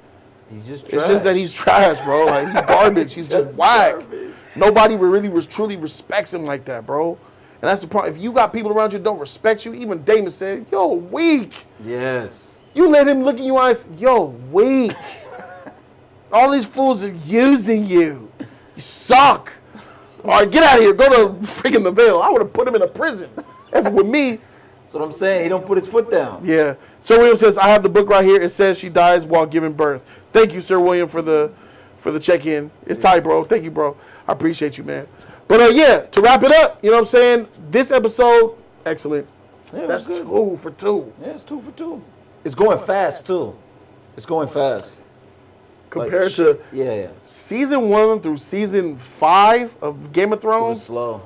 He's just It's just that he's trash, bro. Like, he's garbage. He's just whack. Nobody really truly respects him like that, bro. And that's the problem. If you got people around you that don't respect you, even Daemon said, yo, weak. Yes. You let him look in your eyes, yo, weak. All these fools are using you. You suck. All right, get out of here. Go to freaking the Vale. I would have put him in a prison. If it were me. That's what I'm saying. He don't put his foot down. Yeah. Sir William says, I have the book right here. It says she dies while giving birth. Thank you, Sir William, for the check-in. It's tight, bro. Thank you, bro. I appreciate you, man. But yeah, to wrap it up, you know what I'm saying? This episode, excellent. Yeah, That's good. 2 for 2. Yeah, it's 2 for 2. It's going fast too. It's going fast. Compared to season 1 through season 5 of Game of It was Thrones, slow.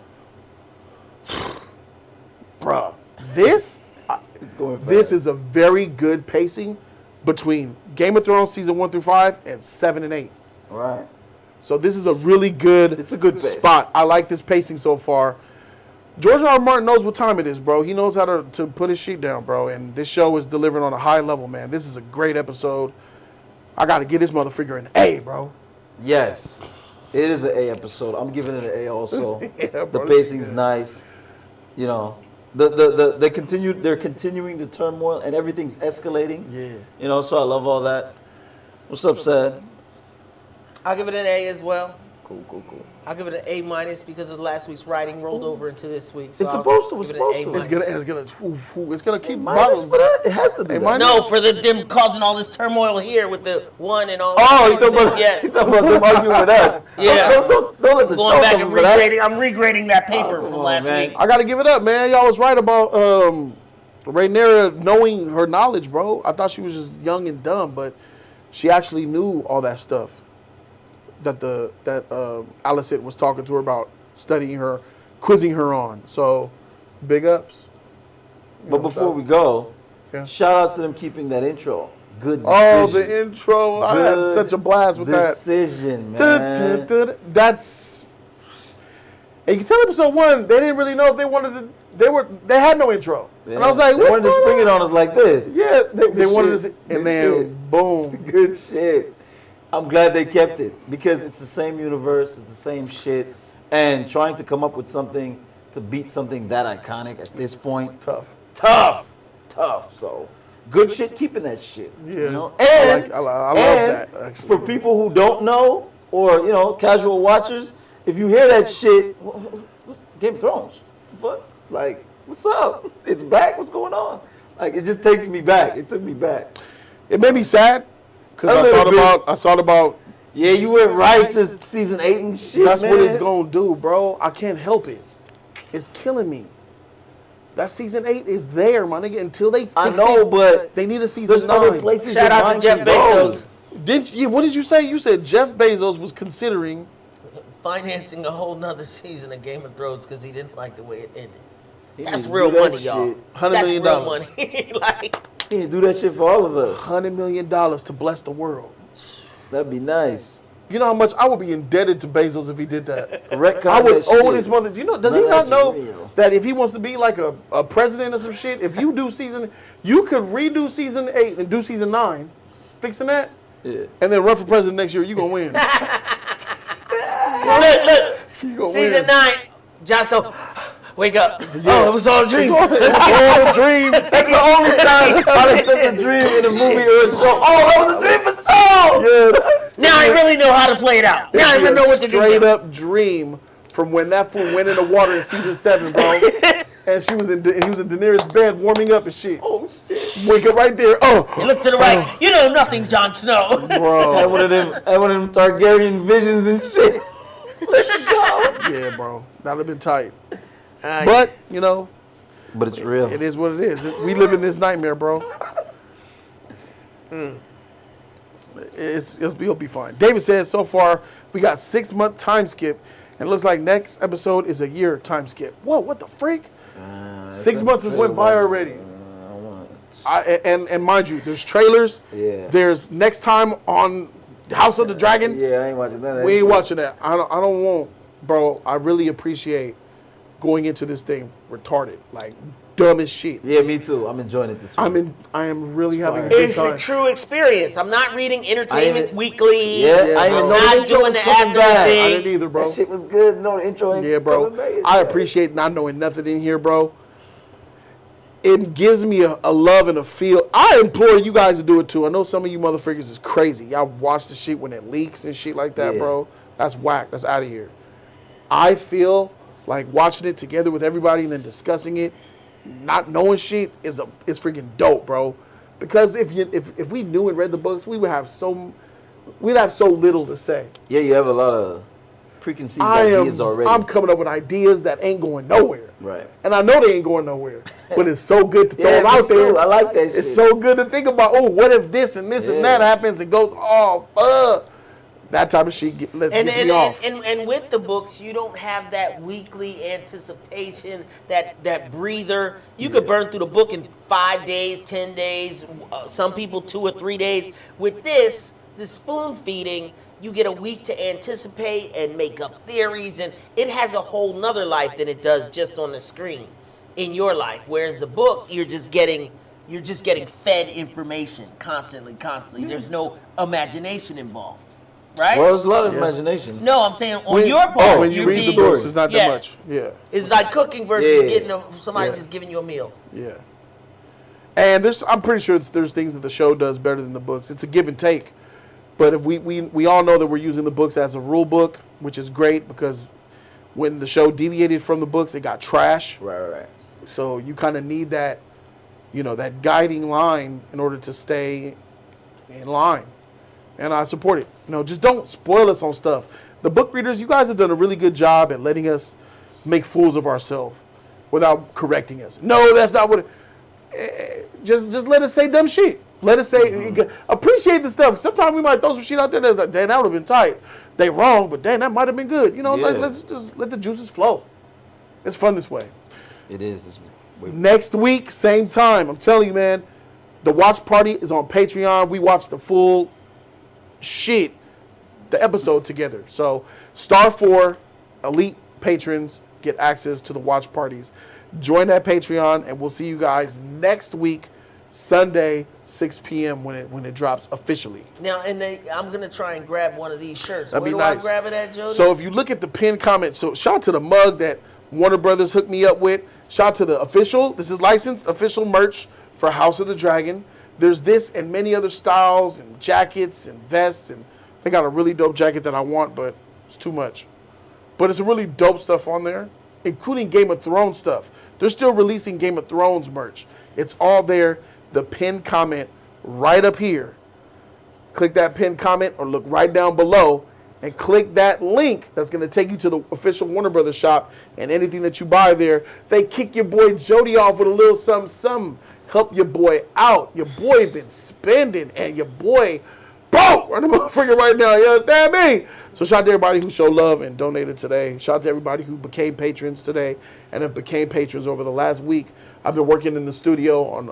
bruh, this It's going fast. is a very good pacing between Game of Thrones season 1 through 5 and 7 and 8. All right. So this is a really good It's a good pace. spot. I like this pacing so far. George R. R. Martin knows what time it is, bro. He knows how to put his shit down, bro. And this show is delivering on a high level, man. This is a great episode. I got to give this motherfucker an A, bro. Yes. It is an A episode. I'm giving it an A also. Yeah, The bro. pacing's nice. You know, they're continuing the turmoil and everything's escalating. Yeah. You know, so I love all that. What's up, Sad? I'll give it an A as well. Cool. I'll give it an A- because of last week's writing rolled over into this week. So It's I'll supposed to. It's give it an supposed to. A-. It's gonna keep Minus for that? It has to do A that. minus? No, for them causing all this turmoil here with the 1 and all. Oh, you talking about, yes. you talking about them arguing with us? Yeah. Don't let the Going show back come and for that. regrading. I'm regrading that paper come from on, last man. week. I got to give it up, man. Y'all was right about Rhaenyra knowing her knowledge, bro. I thought she was just young and dumb, but she actually knew all that stuff that Alicent was talking to her about, studying her, quizzing her on. So, big ups. But before we go, Yeah. shout outs to them keeping that intro. Good decision. Oh, the intro. I had Good such a blast with that. decision, Dun, man. dun, dun. That's. And you can tell episode 1, they didn't really know if they wanted to. They had no intro, and I was like, they what? wanted to spring it on us like this. Yeah, they Good wanted shit. to, and Good then shit. boom. Good shit. I'm glad they kept it because it's the same universe, it's the same shit, and trying to come up with something to beat something that iconic at this point, tough. So, good shit, keeping that shit. Yeah. You know? And I love and that, actually. for people who don't know or casual watchers, if you hear that shit, what's Game of Thrones? What? Like, what's up? It's back. What's going on? Like, it just takes me back. It took me back. It made me sad because A I little bit. thought about Yeah, you went right to season 8 and shit. that's man. what it's gonna do, bro. I can't help it. It's killing me. That season 8 is there, my nigga. Until they fix I know, it, but they need a season there's other 9. places. Shout your out to mind Jeff can go. Bezos. What did you say? You said Jeff Bezos was considering. Financing a whole nother season of Game of Thrones because he didn't like the way it ended. He That's didn't real do that money, y'all. shit. $100 That's million. real money. Like, He didn't do that shit for all of us. $100 million to bless the world. That'd be nice. You know how much I would be indebted to Bezos if he did that. Retcon I would that owe shit. this mother. You know? Does None he of not that's know real. that if he wants to be like a president or some shit, if you do you could redo season 8 and do season 9, fixing that, Yeah. and then run for president next year. You gonna win. look. You gonna Season win. 9, Johnson, wake up. Oh, it was all a dream. It's all a dream. That's the only time I've seen a dream in a movie or a show. Oh, that was a dream for sure. Yes. Now I really know how to play it out. Now I even know what to do. Straight up dream from when that fool went in the water in season 7, bro. And he was in Daenerys' bed warming up and shit. Oh shit! Wake up right there. Oh, You look to the right. You know nothing, Jon Snow. Had bro. one of them Targaryen visions and shit. Let's go. Yeah, bro. That'd have been tight. But But it's real. it is what it is. We live in this nightmare, bro. It'll be fine. David says so far we got 6-month time skip, and it looks like next episode is a year time skip. Whoa, what the freak? 6 months has went by already. And mind you, there's trailers. Yeah. There's next time on House of the Dragon. Yeah, I ain't watching that. We ain't watching that. I don't want, bro. I really appreciate going into this thing retarded, like dumb as shit. Yeah, me too. I'm enjoying it this week. I am really It's having a fire. good It's a time. true experience. I'm not reading Entertainment even- Weekly. Yeah, Yeah, I bro. didn't I'm know the not intro doing was the coming after back. I thing. didn't either, bro. That shit was good. No, the intro ain't Yeah, bro. coming back. I appreciate not knowing nothing in here, bro. It gives me a love and a feel. I implore you guys to do it too. I know some of you motherfuckers is crazy. Y'all watch the shit when it leaks and shit like that, Yeah. bro. That's whack. That's out of here. I feel like watching it together with everybody and then discussing it, not knowing shit is freaking dope, bro. Because if we knew and read the books, we'd have so little to say. Yeah, you have a lot of preconceived ideas already. I'm coming up with ideas that ain't going nowhere. Right. And I know they ain't going nowhere. But it's so good to throw Yeah, them out me too. there. I like that shit. It's so good to think about, oh, what if this and this and Yeah. that happens and goes, oh, fuck. That type of shit gets me off. And with the books, you don't have that weekly anticipation, that breather. You could burn through the book in 5 days, 10 days, some people 2 or 3 days. With this, the spoon feeding, you get a week to anticipate and make up theories, and it has a whole nother life than it does just on the screen in your life. Whereas the book, you're just getting fed information constantly. There's no imagination involved. Right? Well, there's a lot of imagination. No, I'm saying on your part. When you you're read the being- books, it's not that yes. much. Yeah. It's like cooking versus Yeah. getting somebody Yeah. just giving you a meal. Yeah. And I'm pretty sure there's things that the show does better than the books. It's a give and take. But if we all know that we're using the books as a rule book, which is great because when the show deviated from the books, it got trash. Right. So you kind of need that, that guiding line in order to stay in line. And I support it. Just don't spoil us on stuff. The book readers, you guys have done a really good job at letting us make fools of ourselves without correcting us. No, that's not what just let us say dumb shit. Let us say, appreciate the stuff. Sometimes we might throw some shit out there that's like, damn, that would have been tight. They wrong, but damn, that might have been good. Let's just let the juices flow. It's fun this way. It is. Next week, same time. I'm telling you, man, the watch party is on Patreon. We watch the full the episode together. So Star 4 elite patrons get access to the watch parties. Join that Patreon, and we'll see you guys next week, Sunday, 6 p.m. when it drops officially. Now, I'm gonna try and grab one of these shirts. That'd Where be do I nice. grab it at, Jody? So if you look at the pinned comment, so shout out to the mug that Warner Brothers hooked me up with. Shout out to the official, this is licensed official merch for House of the Dragon. There's this and many other styles and jackets and vests, and they got a really dope jacket that I want, but it's too much. But it's some really dope stuff on there, including Game of Thrones stuff. They're still releasing Game of Thrones merch. It's all there. The pinned comment right up here. Click that pinned comment or look right down below and click that link that's going to take you to the official Warner Brothers shop, and anything that you buy there, they kick your boy Jody off with a little something. Help your boy out. Your boy been spending, and your boy broke on the motherfucker right now. You understand me? So shout out to everybody who showed love and donated today. Shout out to everybody who became patrons today and have became patrons over the last week. I've been working in the studio on,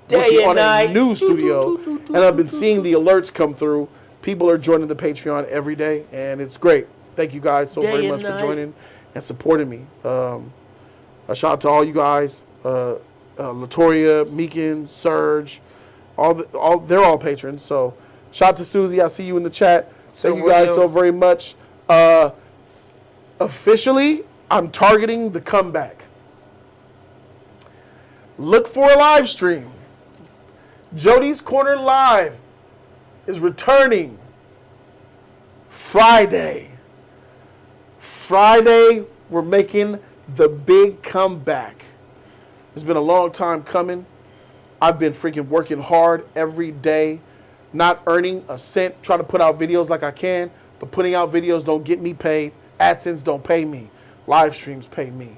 Day working and on night. a new studio, and I've been seeing the alerts come through. People are joining the Patreon every day, and it's great. Thank you guys so very much for joining and supporting me. A shout out to all you guys, Latoria, Meekin, Serge, they're all patrons. So shout out to Susie. I see you in the chat. Thank you guys so very much. Officially, I'm targeting the comeback. Look for a live stream. Jody's Corner Live is returning Friday. Friday, we're making the big comeback. It's been a long time coming. I've been freaking working hard every day, not earning a cent, trying to put out videos like I can, but putting out videos don't get me paid. AdSense don't pay me. Live streams pay me.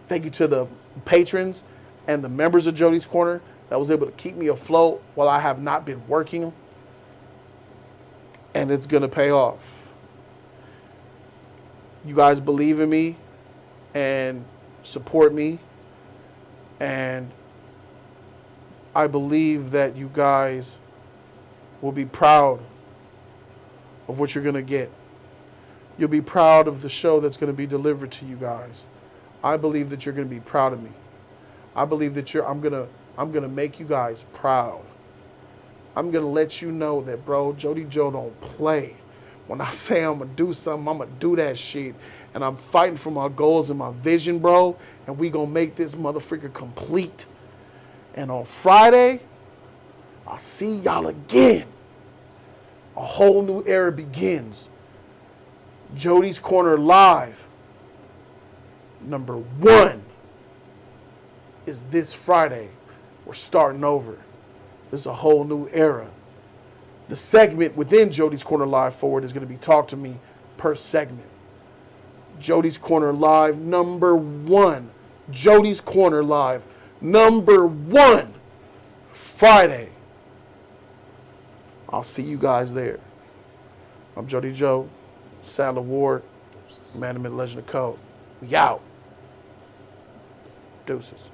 Thank you to the patrons and the members of Jody's Corner that was able to keep me afloat while I have not been working. And it's going to pay off. You guys believe in me and support me. And I believe that you guys will be proud of what you're going to get. You'll be proud of the show that's going to be delivered to you guys. I believe that you're going to be proud of me. I believe that I'm going to make you guys proud. I'm going to let you know that, bro, Jody Joe don't play. When I say I'm going to do something, I'm going to do that shit. And I'm fighting for my goals and my vision, bro. And we going to make this motherfucker complete. And on Friday, I'll see y'all again. A whole new era begins. Jody's Corner Live, #1, is this Friday. We're starting over. This is a whole new era. The segment within Jody's Corner Live forward is going to be Talk to Me per segment. Jody's Corner Live, #1. Jody's Corner Live, #1. Friday. I'll see you guys there. I'm Jody Joe, Sadler Ward, Man of Myth, Legend of Code. We out. Deuces.